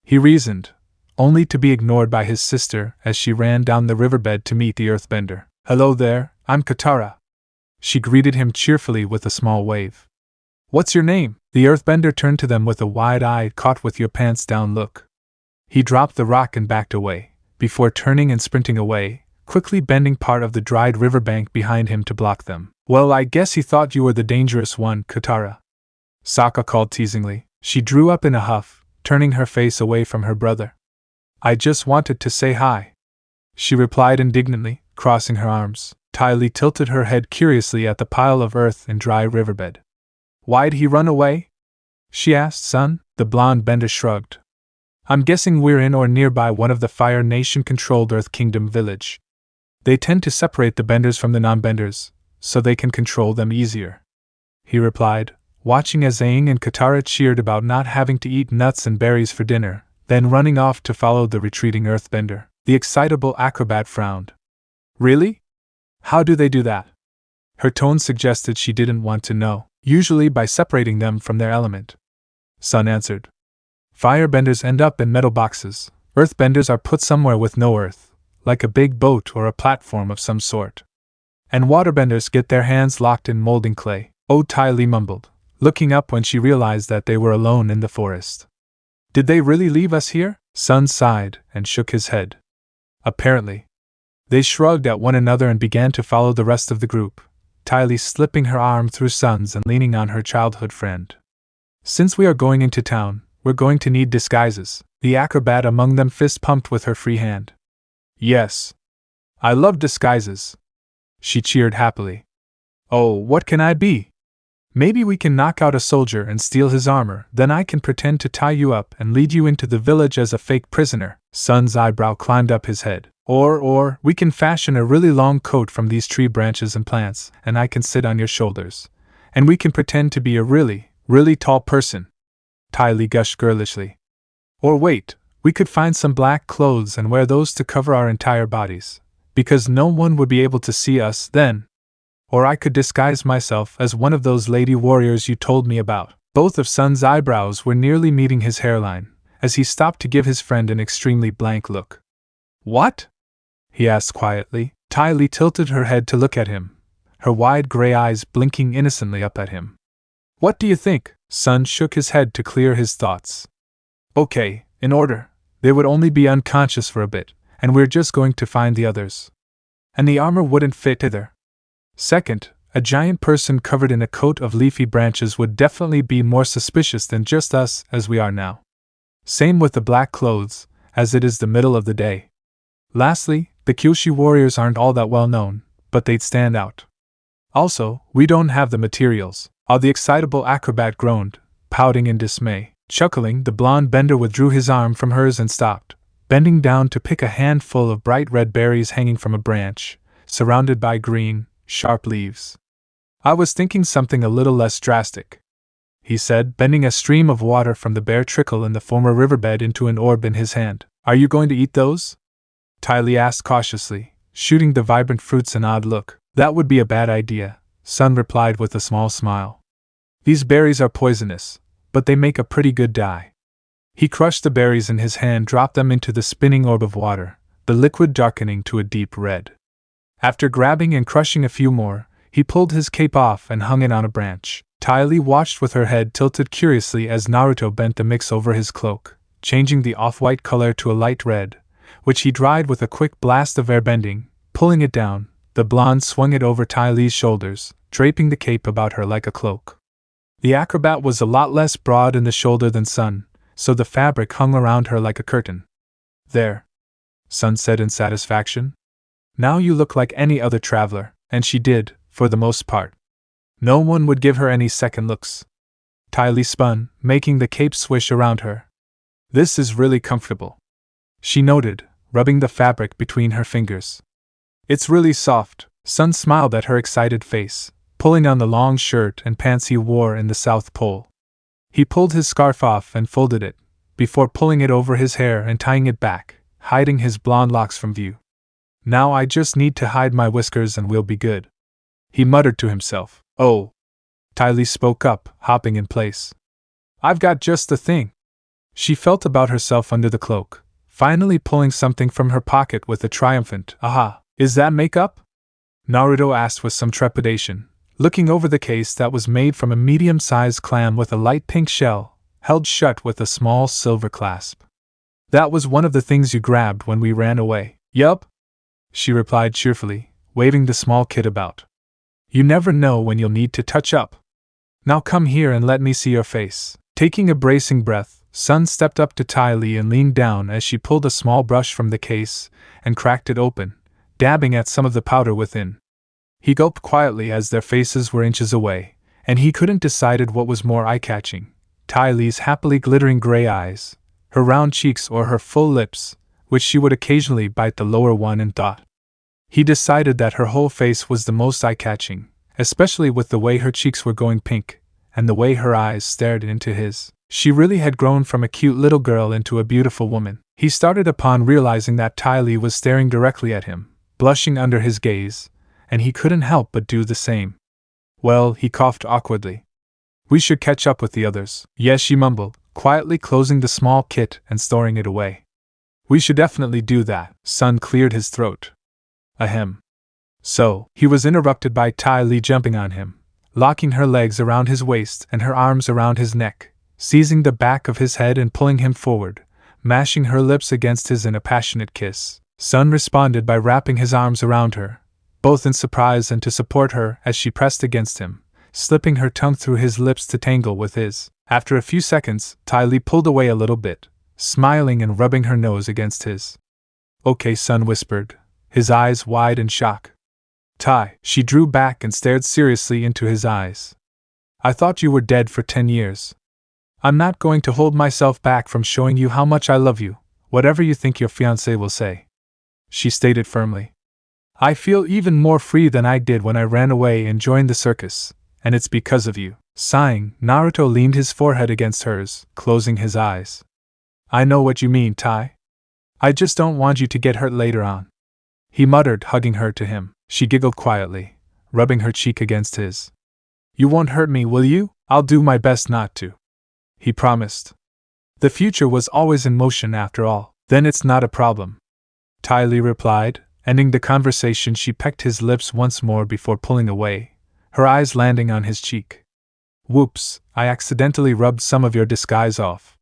he reasoned, only to be ignored by his sister as she ran down the riverbed to meet the earthbender. "Hello there, I'm Katara," she greeted him cheerfully with a small wave. "What's your name?" The earthbender turned to them with a wide-eyed caught-with-your-pants-down look. He dropped the rock and backed away, before turning and sprinting away, quickly bending part of the dried riverbank behind him to block them. "Well, I guess he thought you were the dangerous one, Katara," Sokka called teasingly. She drew up in a huff, turning her face away from her brother. "I just wanted to say hi," she replied indignantly, crossing her arms. Ty Lee tilted her head curiously at the pile of earth and dry riverbed. "Why'd he run away?" she asked. "Son," the blonde bender shrugged. "I'm guessing we're in or nearby one of the Fire Nation-controlled Earth Kingdom village. They tend to separate the benders from the non-benders, so they can control them easier," he replied, watching as Aang and Katara cheered about not having to eat nuts and berries for dinner, then running off to follow the retreating earthbender. The excitable acrobat frowned. "Really? How do they do that?" Her tone suggested she didn't want to know. "Usually by separating them from their element," Sun answered. "Firebenders end up in metal boxes, earthbenders are put somewhere with no earth, like a big boat or a platform of some sort. And waterbenders get their hands locked in molding clay." Oh, Ty Lee mumbled, looking up when she realized that they were alone in the forest. "Did they really leave us here?" Sun sighed and shook his head. "Apparently." They shrugged at one another and began to follow the rest of the group, Ty Lee slipping her arm through Sun's and leaning on her childhood friend. Since we are going into town, we're going to need disguises, the acrobat among them fist pumped with her free hand. Yes. I love disguises. She cheered happily. Oh, what can I be? Maybe we can knock out a soldier and steal his armor, then I can pretend to tie you up and lead you into the village as a fake prisoner. Sun's eyebrow climbed up his head. Or, we can fashion a really long coat from these tree branches and plants, and I can sit on your shoulders. And we can pretend to be a really, really tall person. Ty Lee gushed girlishly. Or wait, we could find some black clothes and wear those to cover our entire bodies, because no one would be able to see us then. Or I could disguise myself as one of those lady warriors you told me about. Both of Sun's eyebrows were nearly meeting his hairline, as he stopped to give his friend an extremely blank look. What? He asked quietly. Ty Lee tilted her head to look at him, her wide gray eyes blinking innocently up at him. What do you think? Sun shook his head to clear his thoughts. Okay, in order. They would only be unconscious for a bit, and we're just going to find the others. And the armor wouldn't fit either. Second, a giant person covered in a coat of leafy branches would definitely be more suspicious than just us as we are now. Same with the black clothes, as it is the middle of the day. Lastly, the Kyoshi warriors aren't all that well known, but they'd stand out. Also, we don't have the materials. The excitable acrobat groaned, pouting in dismay. Chuckling, the blonde bender withdrew his arm from hers and stopped, bending down to pick a handful of bright red berries hanging from a branch, surrounded by green, sharp leaves. I was thinking something a little less drastic, he said, bending a stream of water from the bare trickle in the former riverbed into an orb in his hand. Are you going to eat those? Ty Lee asked cautiously, shooting the vibrant fruits an odd look. That would be a bad idea, Sun replied with a small smile. These berries are poisonous, but they make a pretty good dye. He crushed the berries in his hand, dropped them into the spinning orb of water, the liquid darkening to a deep red. After grabbing and crushing a few more, he pulled his cape off and hung it on a branch. Ty Lee watched with her head tilted curiously as Naruto bent the mix over his cloak, changing the off-white color to a light red, which he dried with a quick blast of airbending. Pulling it down, the blonde swung it over Ty Lee's shoulders, draping the cape about her like a cloak. The acrobat was a lot less broad in the shoulder than Sun, so the fabric hung around her like a curtain. There, Sun said in satisfaction. Now you look like any other traveler, and she did, for the most part. No one would give her any second looks. Ty Lee spun, making the cape swish around her. This is really comfortable, she noted, rubbing the fabric between her fingers. It's really soft. Sun smiled at her excited face, pulling on the long shirt and pants he wore in the South Pole. He pulled his scarf off and folded it, before pulling it over his hair and tying it back, hiding his blonde locks from view. Now I just need to hide my whiskers and we'll be good, he muttered to himself. Oh, Ty Lee spoke up, hopping in place. I've got just the thing. She felt about herself under the cloak, finally pulling something from her pocket with a triumphant, aha, is that makeup? Naruto asked with some trepidation, looking over the case that was made from a medium-sized clam with a light pink shell, held shut with a small silver clasp. That was one of the things you grabbed when we ran away. Yup, she replied cheerfully, waving the small kit about. You never know when you'll need to touch up. Now come here and let me see your face. Taking a bracing breath, Sun stepped up to Ty Lee and leaned down as she pulled a small brush from the case and cracked it open, dabbing at some of the powder within. He gulped quietly as their faces were inches away, and he couldn't decide what was more eye-catching, Ty Lee's happily glittering gray eyes, her round cheeks, or her full lips, which she would occasionally bite the lower one in thought. He decided that her whole face was the most eye-catching, especially with the way her cheeks were going pink, and the way her eyes stared into his. She really had grown from a cute little girl into a beautiful woman. He started upon realizing that Ty Lee was staring directly at him, blushing under his gaze, and he couldn't help but do the same. Well, he coughed awkwardly. We should catch up with the others. Yes, she mumbled, quietly closing the small kit and storing it away. We should definitely do that. Sun cleared his throat. Ahem. So, he was interrupted by Ty Lee jumping on him, locking her legs around his waist and her arms around his neck, seizing the back of his head and pulling him forward, mashing her lips against his in a passionate kiss. Sun responded by wrapping his arms around her, both in surprise and to support her as she pressed against him, slipping her tongue through his lips to tangle with his. After a few seconds, Ty Lee pulled away a little bit, smiling and rubbing her nose against his. Okay, Sun whispered, his eyes wide in shock. Ty, she drew back and stared seriously into his eyes. I thought you were dead for 10 years. I'm not going to hold myself back from showing you how much I love you, whatever you think your fiancé will say. She stated firmly. I feel even more free than I did when I ran away and joined the circus, and it's because of you. Sighing, Naruto leaned his forehead against hers, closing his eyes. I know what you mean, Tai. I just don't want you to get hurt later on. He muttered, hugging her to him. She giggled quietly, rubbing her cheek against his. You won't hurt me, will you? I'll do my best not to. He promised. The future was always in motion after all. Then it's not a problem. Ty Lee replied, ending the conversation. She pecked his lips once more before pulling away, her eyes landing on his cheek. Whoops, I accidentally rubbed some of your disguise off.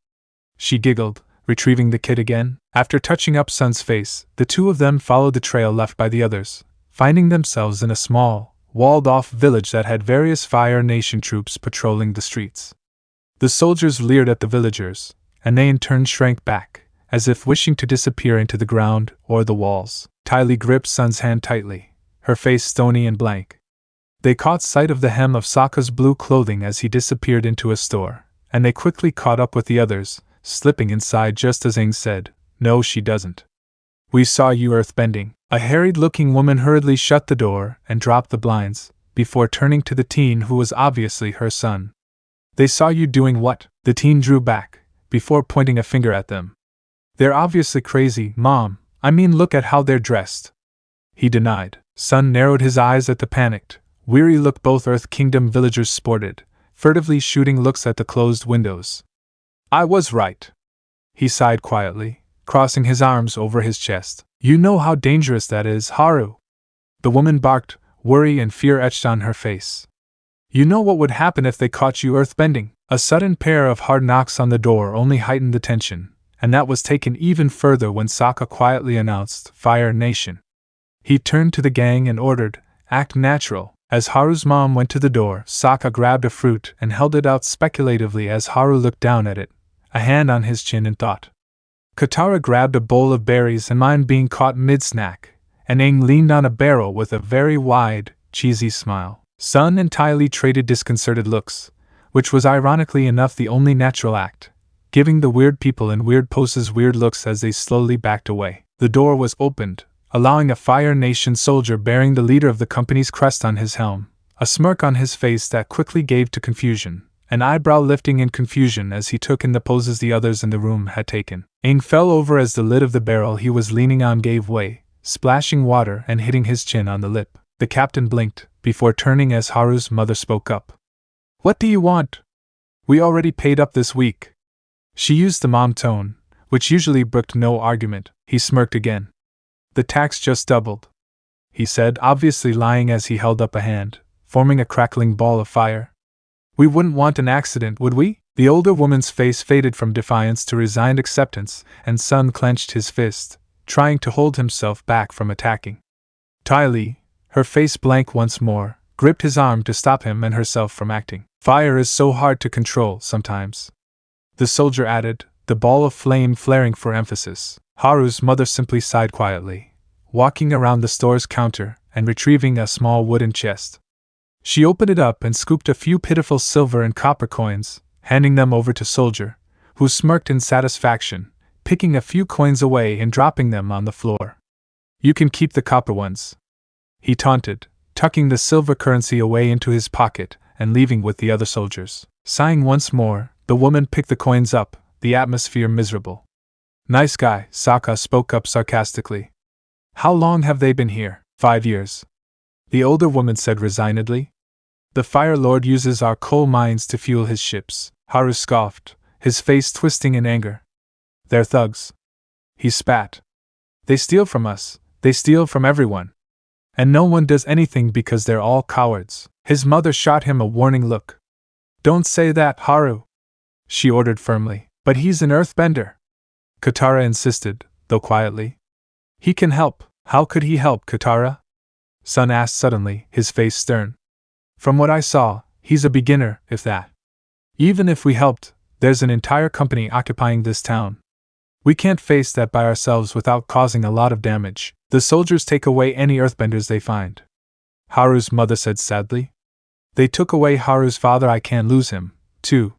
She giggled, retrieving the kit again. After touching up Sun's face, the two of them followed the trail left by the others, finding themselves in a small, walled-off village that had various Fire Nation troops patrolling the streets. The soldiers leered at the villagers, and they in turn shrank back, as if wishing to disappear into the ground or the walls. Ty Lee gripped Sun's hand tightly, her face stony and blank. They caught sight of the hem of Sokka's blue clothing as he disappeared into a store, and they quickly caught up with the others, slipping inside just as Aang said, No, she doesn't. We saw you earthbending. A harried-looking woman hurriedly shut the door and dropped the blinds, before turning to the teen who was obviously her son. They saw you doing what? The teen drew back, before pointing a finger at them. They're obviously crazy, Mom. I mean, look at how they're dressed. He denied. Sun narrowed his eyes at the panicked, weary look both Earth Kingdom villagers sported, furtively shooting looks at the closed windows. I was right. He sighed quietly, crossing his arms over his chest. You know how dangerous that is, Haru. The woman barked, worry and fear etched on her face. You know what would happen if they caught you earthbending? A sudden pair of hard knocks on the door only heightened the tension, and that was taken even further when Sokka quietly announced, Fire Nation. He turned to the gang and ordered, Act natural. As Haru's mom went to the door, Sokka grabbed a fruit and held it out speculatively as Haru looked down at it, a hand on his chin in thought. Katara grabbed a bowl of berries and mine being caught mid-snack, and Aang leaned on a barrel with a very wide, cheesy smile. Sun and Ty Lee traded disconcerted looks, which was ironically enough the only natural act, giving the weird people in weird poses weird looks as they slowly backed away. The door was opened, allowing a Fire Nation soldier bearing the leader of the company's crest on his helm, a smirk on his face that quickly gave to confusion, an eyebrow lifting in confusion as he took in the poses the others in the room had taken. Aang fell over as the lid of the barrel he was leaning on gave way, splashing water and hitting his chin on the lip. The captain blinked, before turning as Haru's mother spoke up. What do you want? We already paid up this week. She used the mom tone, which usually brooked no argument. He smirked again. The tax just doubled, he said, obviously lying as he held up a hand, forming a crackling ball of fire. We wouldn't want an accident, would we? The older woman's face faded from defiance to resigned acceptance, and Sun clenched his fist, trying to hold himself back from attacking. Ty Lee, her face blank once more, gripped his arm to stop him and herself from acting. Fire is so hard to control sometimes. The soldier added, the ball of flame flaring for emphasis. Haru's mother simply sighed quietly, walking around the store's counter and retrieving a small wooden chest. She opened it up and scooped a few pitiful silver and copper coins, handing them over to Soldier, who smirked in satisfaction, picking a few coins away and dropping them on the floor. You can keep the copper ones, he taunted, tucking the silver currency away into his pocket and leaving with the other soldiers. Sighing once more, the woman picked the coins up, the atmosphere miserable. Nice guy, Sokka spoke up sarcastically. How long have they been here? 5 years. The older woman said resignedly. The Fire Lord uses our coal mines to fuel his ships, Haru scoffed, his face twisting in anger. They're thugs. He spat. They steal from us, they steal from everyone. And no one does anything because they're all cowards. His mother shot him a warning look. Don't say that, Haru, she ordered firmly. But he's an earthbender, Katara insisted, though quietly. He can help. How could he help, Katara? Sun asked suddenly, his face stern. From what I saw, he's a beginner, if that. Even if we helped, there's an entire company occupying this town. We can't face that by ourselves without causing a lot of damage. The soldiers take away any earthbenders they find. Haru's mother said sadly. They took away Haru's father. I can't lose him, too.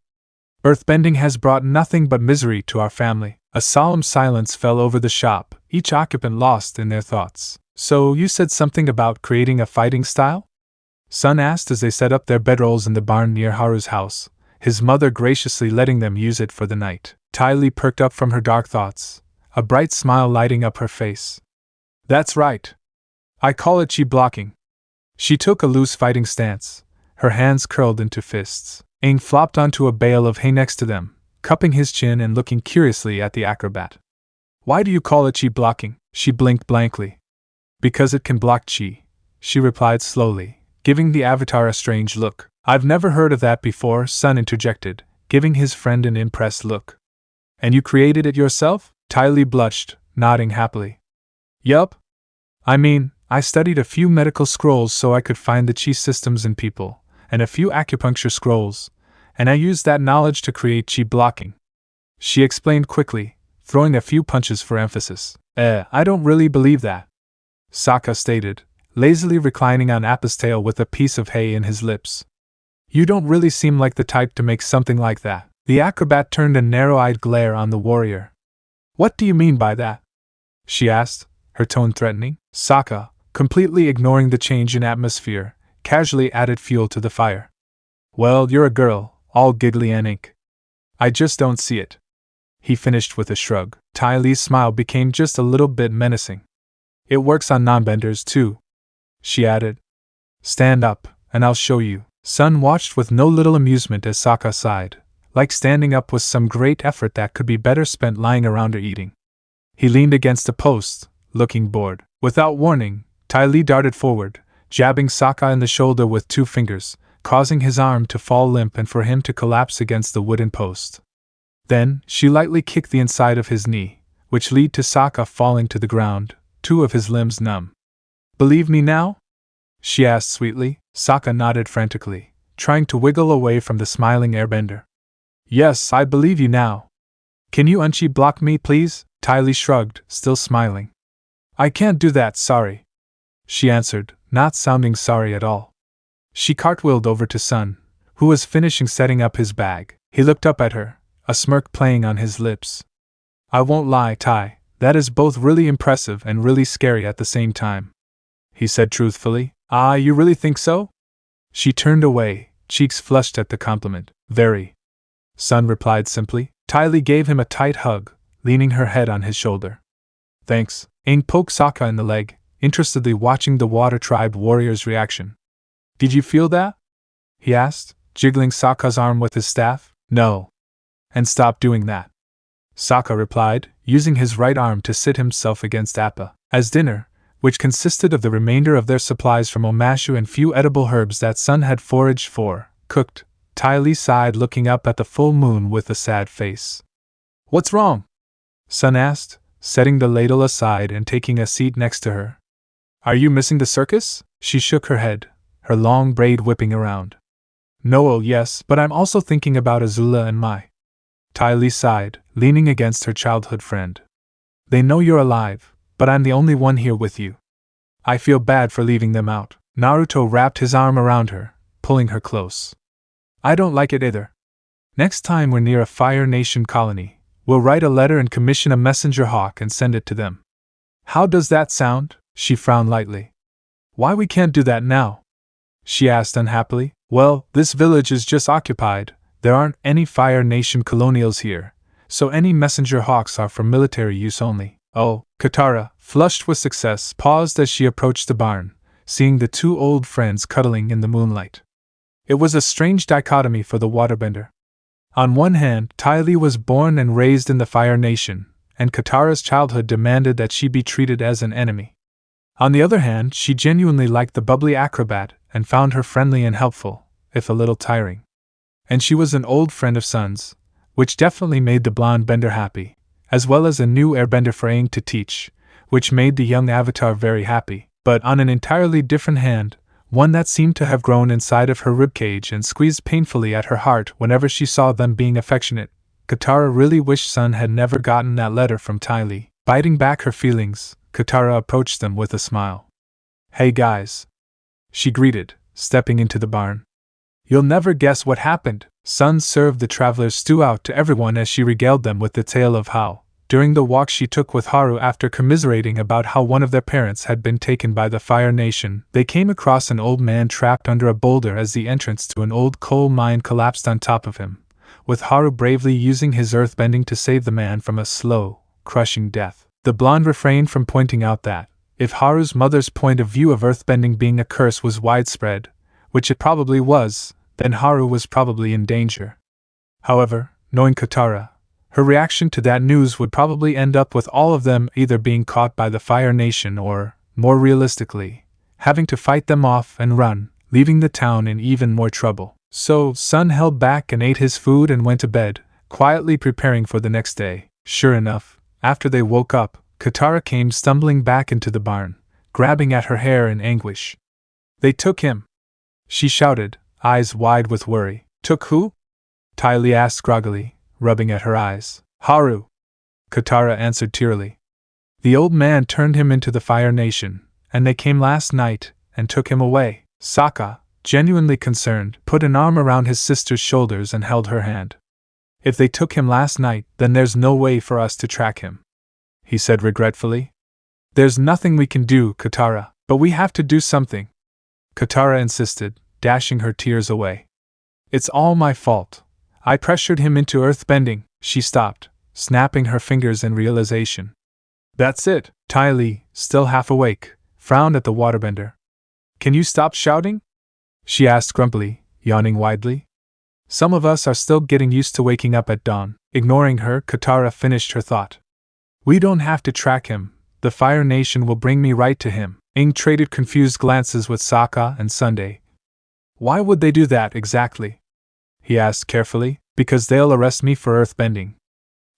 Earthbending has brought nothing but misery to our family. A solemn silence fell over the shop, each occupant lost in their thoughts. So you said something about creating a fighting style? Sun asked as they set up their bedrolls in the barn near Haru's house, his mother graciously letting them use it for the night. Ty Lee perked up from her dark thoughts, a bright smile lighting up her face. That's right. I call it chi blocking. She took a loose fighting stance, her hands curled into fists. Aang flopped onto a bale of hay next to them, cupping his chin and looking curiously at the acrobat. Why do you call it chi blocking? She blinked blankly. Because it can block chi, she replied slowly, giving the avatar a strange look. I've never heard of that before, Sun interjected, giving his friend an impressed look. And you created it yourself? Ty Lee blushed, nodding happily. Yup. I mean, I studied a few medical scrolls so I could find the chi systems in people, and a few acupuncture scrolls, and I used that knowledge to create chi blocking. She explained quickly, throwing a few punches for emphasis. I don't really believe that, Sokka stated, lazily reclining on Appa's tail with a piece of hay in his lips. You don't really seem like the type to make something like that. The acrobat turned a narrow-eyed glare on the warrior. What do you mean by that? She asked, her tone threatening. Sokka, completely ignoring the change in atmosphere, casually added fuel to the fire. Well, you're a girl, all giggly and ink. I just don't see it. He finished with a shrug. Ty Lee's smile became just a little bit menacing. It works on non-benders too, she added. Stand up, and I'll show you. Sun watched with no little amusement as Sokka sighed, like standing up was some great effort that could be better spent lying around or eating. He leaned against a post, looking bored. Without warning, Ty Lee darted forward, jabbing Sokka in the shoulder with 2 fingers, causing his arm to fall limp and for him to collapse against the wooden post. Then, she lightly kicked the inside of his knee, which led to Sokka falling to the ground, 2 of his limbs numb. Believe me now? She asked sweetly. Sokka nodded frantically, trying to wiggle away from the smiling airbender. Yes, I believe you now. Can you unchi block me, please? Ty Lee shrugged, still smiling. I can't do that, sorry, she answered, not sounding sorry at all. She cartwheeled over to Sun, who was finishing setting up his bag. He looked up at her, a smirk playing on his lips. I won't lie, Ty, that is both really impressive and really scary at the same time, he said truthfully. Ah, you really think so? She turned away, cheeks flushed at the compliment. Very. Sun replied simply. Ty Lee gave him a tight hug, leaning her head on his shoulder. Thanks. Aang poked Sokka in the leg, interestedly watching the Water Tribe warrior's reaction. Did you feel that? He asked, jiggling Sokka's arm with his staff. No. And stop doing that, Sokka replied, using his right arm to sit himself against Appa. As dinner, which consisted of the remainder of their supplies from Omashu and few edible herbs that Sun had foraged for, cooked, Ty Lee sighed, looking up at the full moon with a sad face. What's wrong? Sun asked, setting the ladle aside and taking a seat next to her. Are you missing the circus? She shook her head, her long braid whipping around. No, oh yes, but I'm also thinking about Azula and Mai. Ty Lee sighed, leaning against her childhood friend. They know you're alive, but I'm the only one here with you. I feel bad for leaving them out. Naruto wrapped his arm around her, pulling her close. I don't like it either. Next time we're near a Fire Nation colony, we'll write a letter and commission a messenger hawk and send it to them. How does that sound? She frowned lightly. Why we can't do that now? She asked unhappily. Well, this village is just occupied. There aren't any Fire Nation colonials here, so any messenger hawks are for military use only. Oh, Katara, flushed with success, paused as she approached the barn, seeing the 2 old friends cuddling in the moonlight. It was a strange dichotomy for the waterbender. On one hand, Ty Lee was born and raised in the Fire Nation, and Katara's childhood demanded that she be treated as an enemy. On the other hand, she genuinely liked the bubbly acrobat and found her friendly and helpful, if a little tiring. And she was an old friend of Sun's, which definitely made the blonde bender happy, as well as a new airbender for Aang to teach, which made the young Avatar very happy. But on an entirely different hand, one that seemed to have grown inside of her ribcage and squeezed painfully at her heart whenever she saw them being affectionate, Katara really wished Sun had never gotten that letter from Ty Lee. Biting back her feelings, Katara approached them with a smile. "Hey guys," she greeted, stepping into the barn. "You'll never guess what happened." Sun served the traveler's stew out to everyone as she regaled them with the tale of how, during the walk she took with Haru after commiserating about how one of their parents had been taken by the Fire Nation, they came across an old man trapped under a boulder as the entrance to an old coal mine collapsed on top of him, with Haru bravely using his earthbending to save the man from a slow, crushing death. The blonde refrained from pointing out that, if Haru's mother's point of view of earthbending being a curse was widespread, which it probably was, then Haru was probably in danger. However, knowing Katara, her reaction to that news would probably end up with all of them either being caught by the Fire Nation or, more realistically, having to fight them off and run, leaving the town in even more trouble. So, Sun held back and ate his food and went to bed, quietly preparing for the next day. Sure enough, after they woke up, Katara came stumbling back into the barn, grabbing at her hair in anguish. "They took him!" she shouted, eyes wide with worry. "Took who?" Ty Lee asked groggily, rubbing at her eyes. "Haru," Katara answered tearily. "The old man turned him into the Fire Nation, and they came last night and took him away." Sokka, genuinely concerned, put an arm around his sister's shoulders and held her hand. "If they took him last night, then there's no way for us to track him," he said regretfully. "There's nothing we can do, Katara, but we have to do something," Katara insisted, dashing her tears away. "It's all my fault. I pressured him into earthbending." She stopped, snapping her fingers in realization. "That's it." Ty Lee, still half awake, frowned at the waterbender. "Can you stop shouting?" she asked grumpily, yawning widely. "Some of us are still getting used to waking up at dawn." Ignoring her, Katara finished her thought. "We don't have to track him. The Fire Nation will bring me right to him." Aang traded confused glances with Sokka and Sunday. "Why would they do that exactly?" he asked carefully. "Because they'll arrest me for earthbending,"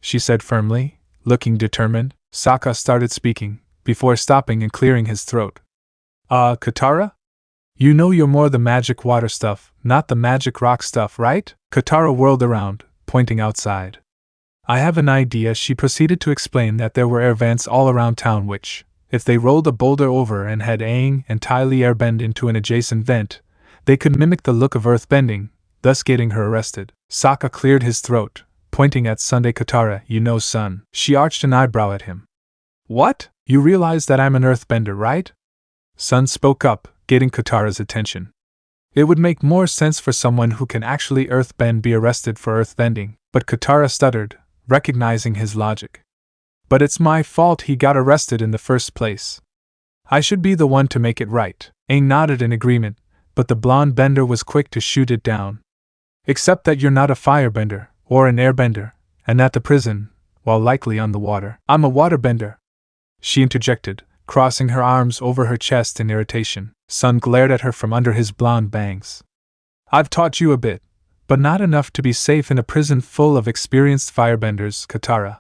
she said firmly, looking determined. Sokka started speaking, before stopping and clearing his throat. Katara? You know you're more the magic water stuff, not the magic rock stuff, right?" Katara whirled around, pointing outside. "I have an idea." She proceeded to explain that there were air vents all around town which, if they rolled a boulder over and had Aang and Ty Lee airbend into an adjacent vent, they could mimic the look of earthbending, thus getting her arrested. Sokka cleared his throat, pointing at Sunday. "Katara, you know, son." She arched an eyebrow at him. "What? You realize that I'm an earthbender, right?" Sun spoke up, getting Katara's attention. "It would make more sense for someone who can actually earthbend be arrested for earthbending," but Katara stuttered, recognizing his logic. "But it's my fault he got arrested in the first place. I should be the one to make it right." Aang nodded in agreement, but the blonde bender was quick to shoot it down. "Except that you're not a firebender, or an airbender, and at the prison, while likely on the water." "I'm a waterbender," she interjected, crossing her arms over her chest in irritation. Sun glared at her from under his blonde bangs. "I've taught you a bit, but not enough to be safe in a prison full of experienced firebenders, Katara.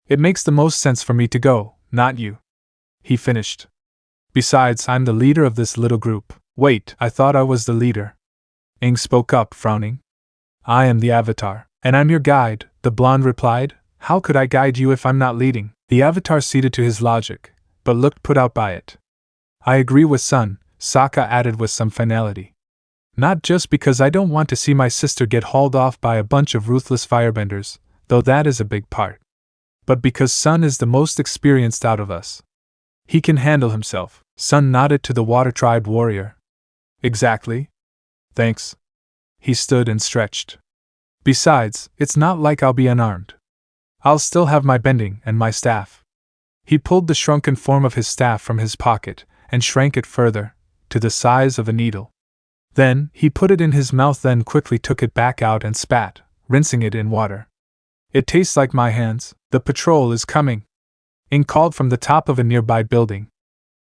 It makes the most sense for me to go, not you," he finished. "Besides, I'm the leader of this little group." "Wait, I thought I was the leader." Aang spoke up, frowning. "I am the Avatar, and I'm your guide," the blonde replied. "How could I guide you if I'm not leading?" The Avatar ceded to his logic, but looked put out by it. "I agree with Sun," Sokka added with some finality. "Not just because I don't want to see my sister get hauled off by a bunch of ruthless firebenders, though that is a big part, but because Sun is the most experienced out of us. He can handle himself." Sun nodded to the water-tribe warrior. "Exactly. Thanks." He stood and stretched. "Besides, it's not like I'll be unarmed. I'll still have my bending and my staff." He pulled the shrunken form of his staff from his pocket and shrank it further, to the size of a needle. Then, he put it in his mouth, then quickly took it back out and spat, rinsing it in water. "It tastes like my hands." "The patrol is coming," Aang called from the top of a nearby building.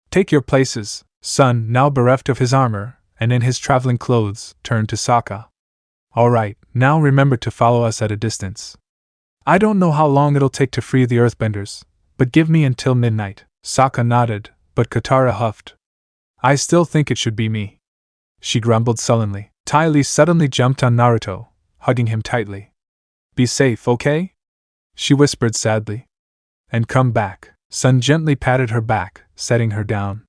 "Take your places." Sun, now bereft of his armor, and in his traveling clothes, turned to Sokka. "All right, now remember to follow us at a distance. I don't know how long it'll take to free the earthbenders, but give me until midnight." Sokka nodded, but Katara huffed. I still think it should be me, she grumbled sullenly. Ty Lee suddenly jumped on Naruto, hugging him tightly. Be safe, okay? She whispered sadly. And come back. Sun gently patted her back, setting her down.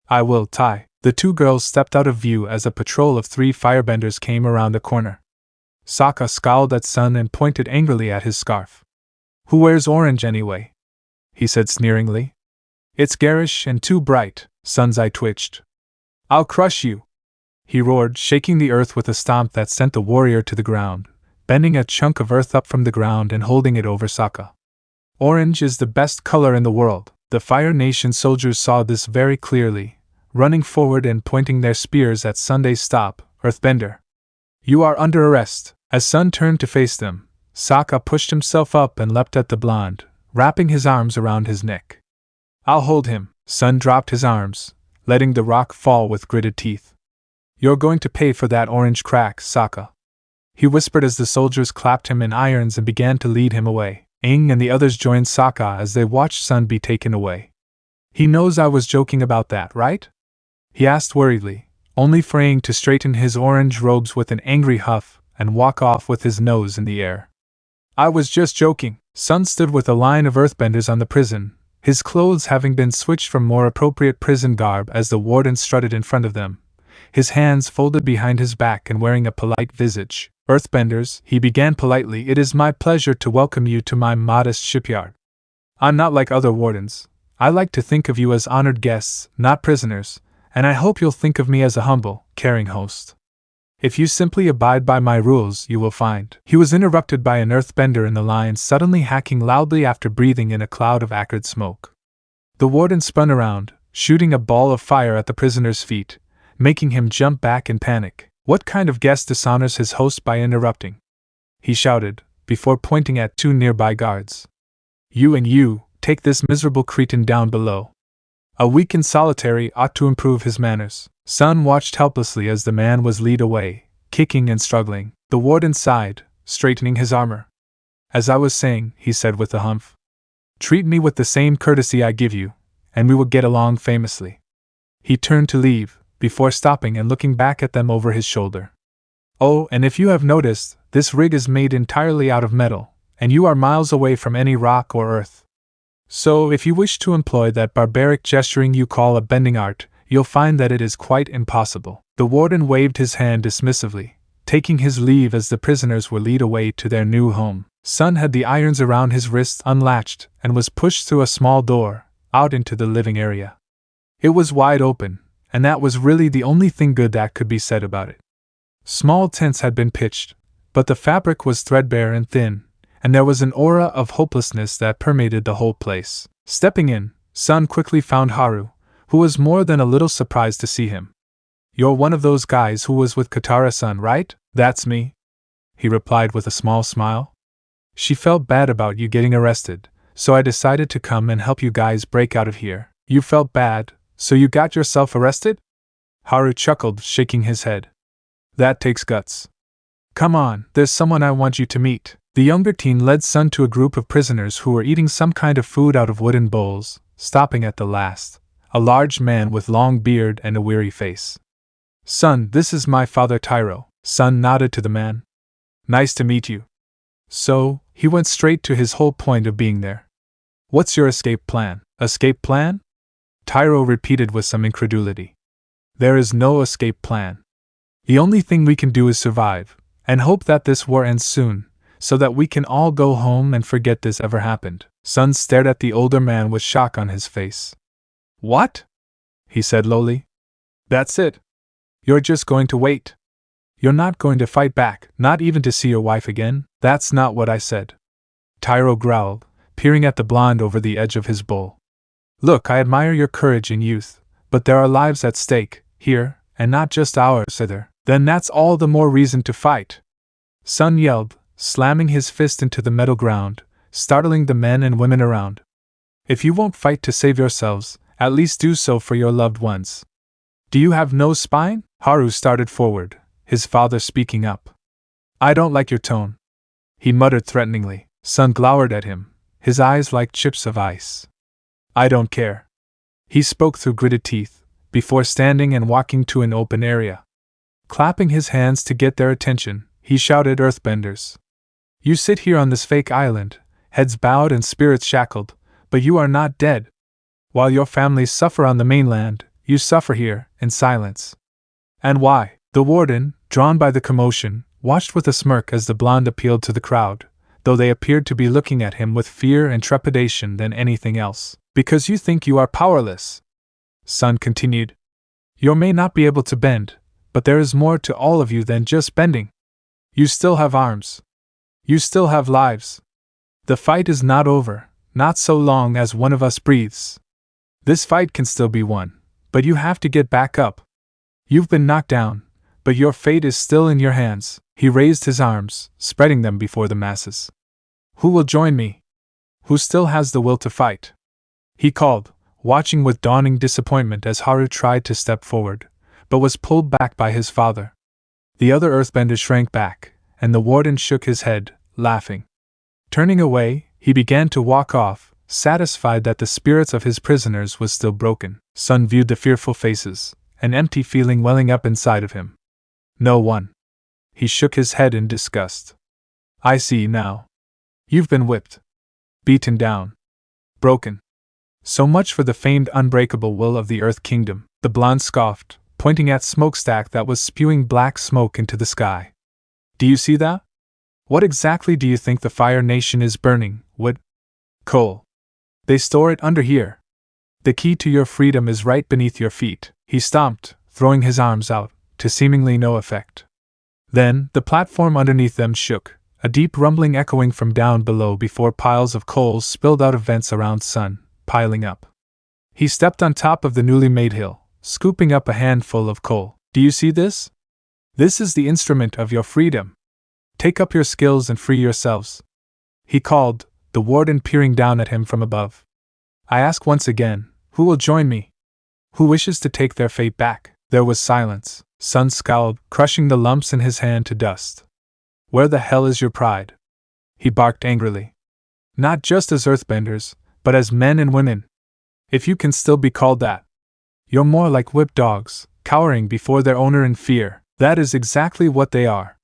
I will, Ty. The two girls stepped out of view as a patrol of 3 firebenders came around the corner. Sokka scowled at Sun and pointed angrily at his scarf. Who wears orange anyway? He said sneeringly. It's garish and too bright. Sun's eye twitched. I'll crush you, he roared, shaking the earth with a stomp that sent the warrior to the ground, bending a chunk of earth up from the ground and holding it over Sokka. Orange is the best color in the world. The Fire Nation soldiers saw this very clearly, running forward and pointing their spears at Sunday's stop, Earthbender. You are under arrest. As Sun turned to face them, Sokka pushed himself up and leapt at the blonde, wrapping his arms around his neck. I'll hold him. Sun dropped his arms, letting the rock fall with gritted teeth. You're going to pay for that orange crack, Sokka, he whispered as the soldiers clapped him in irons and began to lead him away. Aang and the others joined Sokka as they watched Sun be taken away. He knows I was joking about that, right? He asked worriedly, only for Aang to straighten his orange robes with an angry huff and walk off with his nose in the air. I was just joking. Sun stood with a line of earthbenders on the prison, his clothes having been switched from more appropriate prison garb as the warden strutted in front of them, his hands folded behind his back and wearing a polite visage. Earthbenders, he began politely, it is my pleasure to welcome you to my modest shipyard. I'm not like other wardens. I like to think of you as honored guests, not prisoners, and I hope you'll think of me as a humble, caring host. If you simply abide by my rules, you will find. He was interrupted by an earthbender in the line suddenly hacking loudly after breathing in a cloud of acrid smoke. The warden spun around, shooting a ball of fire at the prisoner's feet, making him jump back in panic. What kind of guest dishonors his host by interrupting? He shouted, before pointing at 2 nearby guards. You and you, take this miserable cretin down below. A week in solitary ought to improve his manners. Sun watched helplessly as the man was led away, kicking and struggling. The warden sighed, straightening his armor. As I was saying, he said with a humph. Treat me with the same courtesy I give you, and we will get along famously. He turned to leave, before stopping and looking back at them over his shoulder. Oh, and if you have noticed, this rig is made entirely out of metal, and you are miles away from any rock or earth. So, if you wish to employ that barbaric gesturing you call a bending art, you'll find that it is quite impossible. The warden waved his hand dismissively, taking his leave as the prisoners were led away to their new home. Sun had the irons around his wrists unlatched and was pushed through a small door, out into the living area. It was wide open, and that was really the only thing good that could be said about it. Small tents had been pitched, but the fabric was threadbare and thin, and there was an aura of hopelessness that permeated the whole place. Stepping in, Sun quickly found Haru, who was more than a little surprised to see him. You're one of those guys who was with Katara-san, right? That's me, he replied with a small smile. She felt bad about you getting arrested, so I decided to come and help you guys break out of here. You felt bad, so you got yourself arrested? Haru chuckled, shaking his head. That takes guts. Come on, there's someone I want you to meet. The younger teen led Sun to a group of prisoners who were eating some kind of food out of wooden bowls, stopping at the last, a large man with long beard and a weary face. Son, this is my father Tyro. Sun nodded to the man. Nice to meet you. So, he went straight to his whole point of being there. What's your escape plan? Escape plan? Tyro repeated with some incredulity. There is no escape plan. The only thing we can do is survive, and hope that this war ends soon, so that we can all go home and forget this ever happened. Sun stared at the older man with shock on his face. What? He said lowly. That's it. You're just going to wait. You're not going to fight back, not even to see your wife again? That's not what I said. Tyro growled, peering at the blonde over the edge of his bowl. Look, I admire your courage and youth, but there are lives at stake, here, and not just ours either. Then that's all the more reason to fight. Sun yelled, slamming his fist into the metal ground, startling the men and women around. If you won't fight to save yourselves, at least do so for your loved ones. Do you have no spine? Haru started forward, his father speaking up. I don't like your tone, he muttered threateningly. Sun glowered at him, his eyes like chips of ice. I don't care. He spoke through gritted teeth, before standing and walking to an open area. Clapping his hands to get their attention, he shouted, "Earthbenders! You sit here on this fake island, heads bowed and spirits shackled, but you are not dead. While your families suffer on the mainland, you suffer here, in silence." "And why?" The warden, drawn by the commotion, watched with a smirk as the blonde appealed to the crowd, though they appeared to be looking at him with fear and trepidation than anything else. "Because you think you are powerless," Sun continued. "You may not be able to bend, but there is more to all of you than just bending. You still have arms. You still have lives. The fight is not over, not so long as one of us breathes. This fight can still be won, but you have to get back up. You've been knocked down, but your fate is still in your hands." He raised his arms, spreading them before the masses. "Who will join me? Who still has the will to fight?" he called, watching with dawning disappointment as Haru tried to step forward, but was pulled back by his father. The other earthbenders shrank back, and the warden shook his head, laughing. Turning away, he began to walk off, satisfied that the spirits of his prisoners was still broken. Sun viewed the fearful faces, an empty feeling welling up inside of him. No one. He shook his head in disgust. "I see now. You've been whipped. Beaten down. Broken. So much for the famed unbreakable will of the Earth Kingdom," the blonde scoffed, pointing at smokestack that was spewing black smoke into the sky. "Do you see that? What exactly do you think the Fire Nation is burning? Wood? Coal? They store it under here. The key to your freedom is right beneath your feet." He stomped, throwing his arms out, to seemingly no effect. Then, the platform underneath them shook, a deep rumbling echoing from down below before piles of coal spilled out of vents around Sun, piling up. He stepped on top of the newly made hill, scooping up a handful of coal. "Do you see this? This is the instrument of your freedom. Take up your skills and free yourselves," he called, the warden peering down at him from above. "I ask once again, who will join me? Who wishes to take their fate back?" There was silence. Sun scowled, crushing the lumps in his hand to dust. "Where the hell is your pride?" he barked angrily. "Not just as earthbenders, but as men and women. If you can still be called that. You're more like whipped dogs, cowering before their owner in fear." "That is exactly what they are,"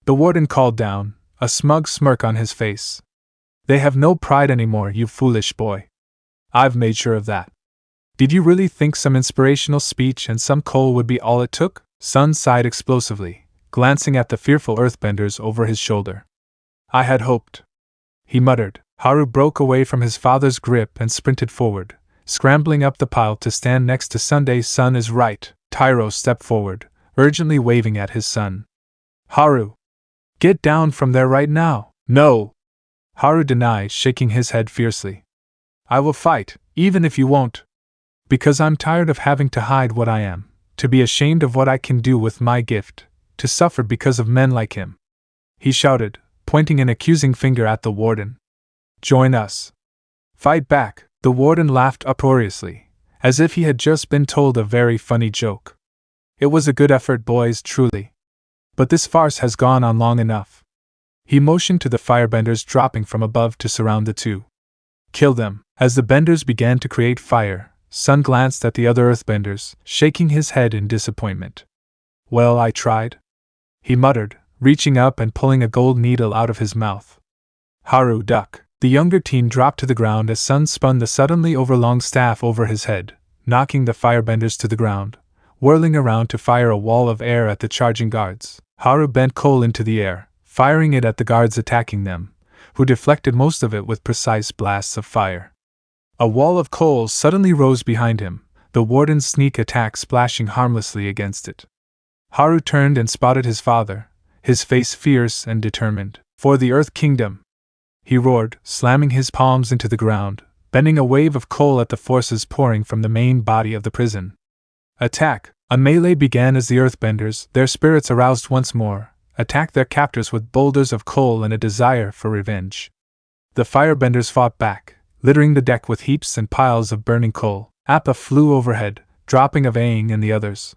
the warden called down, a smug smirk on his face. "They have no pride anymore, you foolish boy. I've made sure of that. Did you really think some inspirational speech and some coal would be all it took?" Sun sighed explosively, glancing at the fearful earthbenders over his shoulder. "I had hoped," he muttered. Haru broke away from his father's grip and sprinted forward, scrambling up the pile to stand next to Sunday. "Sun is right." Tyro stepped forward, urgently waving at his son. "Haru! Get down from there right now!" "No!" Haru denied, shaking his head fiercely. "I will fight, even if you won't. Because I'm tired of having to hide what I am, to be ashamed of what I can do with my gift, to suffer because of men like him," he shouted, pointing an accusing finger at the warden. "Join us. Fight back!" The warden laughed uproariously, as if he had just been told a very funny joke. "It was a good effort, boys, truly. But this farce has gone on long enough." He motioned to the firebenders dropping from above to surround the two. "Kill them." As the benders began to create fire, Sun glanced at the other earthbenders, shaking his head in disappointment. "Well, I tried," he muttered, reaching up and pulling a gold needle out of his mouth. "Haru, duck." The younger teen dropped to the ground as Sun spun the suddenly overlong staff over his head, knocking the firebenders to the ground, whirling around to fire a wall of air at the charging guards. Haru bent coal into the air, firing it at the guards attacking them, who deflected most of it with precise blasts of fire. A wall of coal suddenly rose behind him, the warden's sneak attack splashing harmlessly against it. Haru turned and spotted his father, his face fierce and determined. "For the Earth Kingdom!" he roared, slamming his palms into the ground, bending a wave of coal at the forces pouring from the main body of the prison. "Attack!" A melee began as the earthbenders, their spirits aroused once more, attacked their captors with boulders of coal and a desire for revenge. The firebenders fought back, littering the deck with heaps and piles of burning coal. Appa flew overhead, dropping of Aang and the others.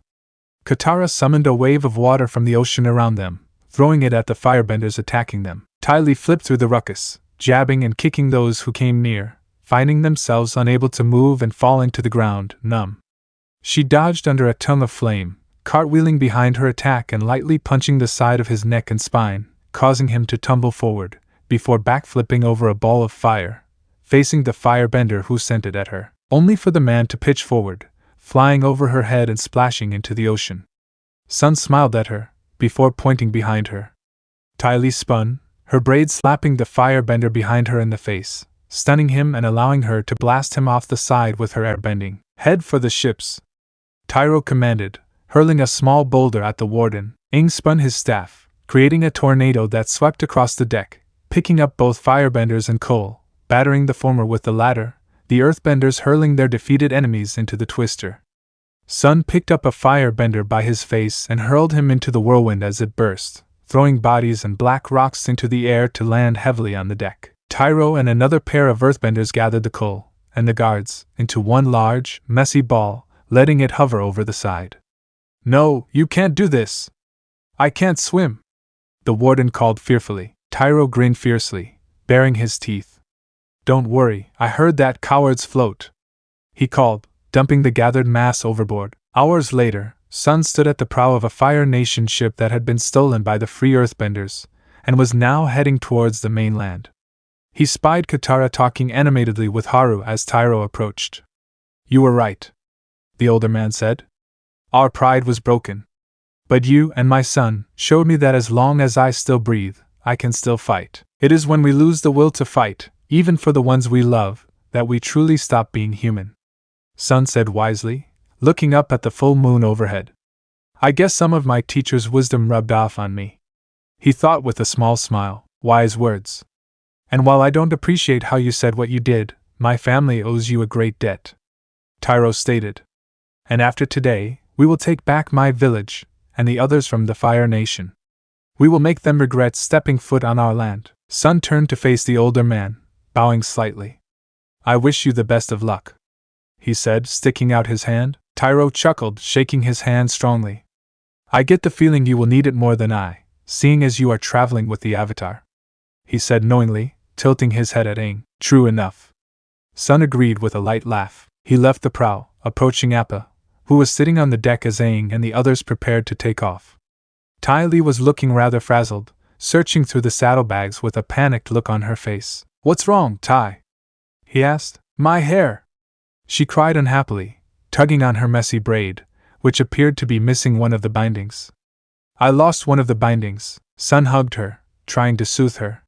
Katara summoned a wave of water from the ocean around them, throwing it at the firebenders attacking them. Ty Lee flipped through the ruckus, jabbing and kicking those who came near, finding themselves unable to move and falling to the ground, numb. She dodged under a tongue of flame, cartwheeling behind her attack and lightly punching the side of his neck and spine, causing him to tumble forward, before backflipping over a ball of fire, facing the firebender who sent it at her, only for the man to pitch forward, flying over her head and splashing into the ocean. Sun smiled at her, before pointing behind her. Ty Lee spun, her blade slapping the firebender behind her in the face, stunning him and allowing her to blast him off the side with her airbending. Head for the ships, Tyro commanded, hurling a small boulder at the warden. Aang spun his staff, creating a tornado that swept across the deck, picking up both firebenders and Cole, battering the former with the latter, the earthbenders hurling their defeated enemies into the twister. Sun picked up a firebender by his face and hurled him into the whirlwind as it burst, throwing bodies and black rocks into the air to land heavily on the deck. Tyro and another pair of earthbenders gathered the coal and the guards into one large, messy ball, letting it hover over the side. "No, you can't do this! I can't swim!" the warden called fearfully. Tyro grinned fiercely, baring his teeth. "Don't worry, I heard that cowards float," he called, dumping the gathered mass overboard. Hours later, Sun stood at the prow of a Fire Nation ship that had been stolen by the Free Earthbenders, and was now heading towards the mainland. He spied Katara talking animatedly with Haru as Tyro approached. "You were right," the older man said. "Our pride was broken. But you and my son showed me that as long as I still breathe, I can still fight. It is when we lose the will to fight, even for the ones we love, that we truly stop being human," Sun said wisely, looking up at the full moon overhead. "I guess some of my teacher's wisdom rubbed off on me," he thought with a small smile. "Wise words. And while I don't appreciate how you said what you did, my family owes you a great debt," Tyro stated. "And after today, we will take back my village, and the others from the Fire Nation. We will make them regret stepping foot on our land." Sun turned to face the older man, bowing slightly. "I wish you the best of luck," he said, sticking out his hand. Tyro chuckled, shaking his hand strongly. "I get the feeling you will need it more than I, seeing as you are traveling with the Avatar," he said knowingly, tilting his head at Aang. "True enough," Sun agreed with a light laugh. He left the prow, approaching Appa, who was sitting on the deck as Aang and the others prepared to take off. Ty Lee was looking rather frazzled, searching through the saddlebags with a panicked look on her face. "What's wrong, Ty?" he asked. "My hair!" she cried unhappily, tugging on her messy braid, which appeared to be missing one of the bindings. "I lost one of the bindings," Sun hugged her, trying to soothe her.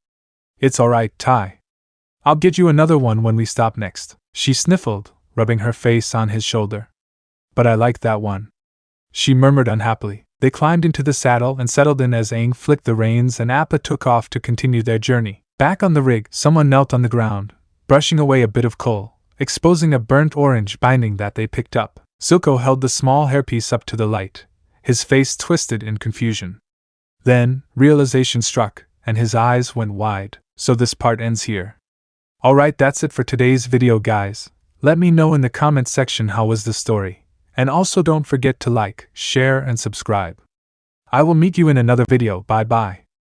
"It's all right, Ty. I'll get you another one when we stop next," she sniffled, rubbing her face on his shoulder. "But I like that one," she murmured unhappily. They climbed into the saddle and settled in as Aang flicked the reins and Appa took off to continue their journey. Back on the rig, someone knelt on the ground, brushing away a bit of coal, exposing a burnt orange binding that they picked up. Zuko held the small hairpiece up to the light, his face twisted in confusion. Then, realization struck, and his eyes went wide. So this part ends here. Alright, that's it for today's video, guys. Let me know in the comment section how was the story. And also don't forget to like, share and subscribe. I will meet you in another video. Bye bye.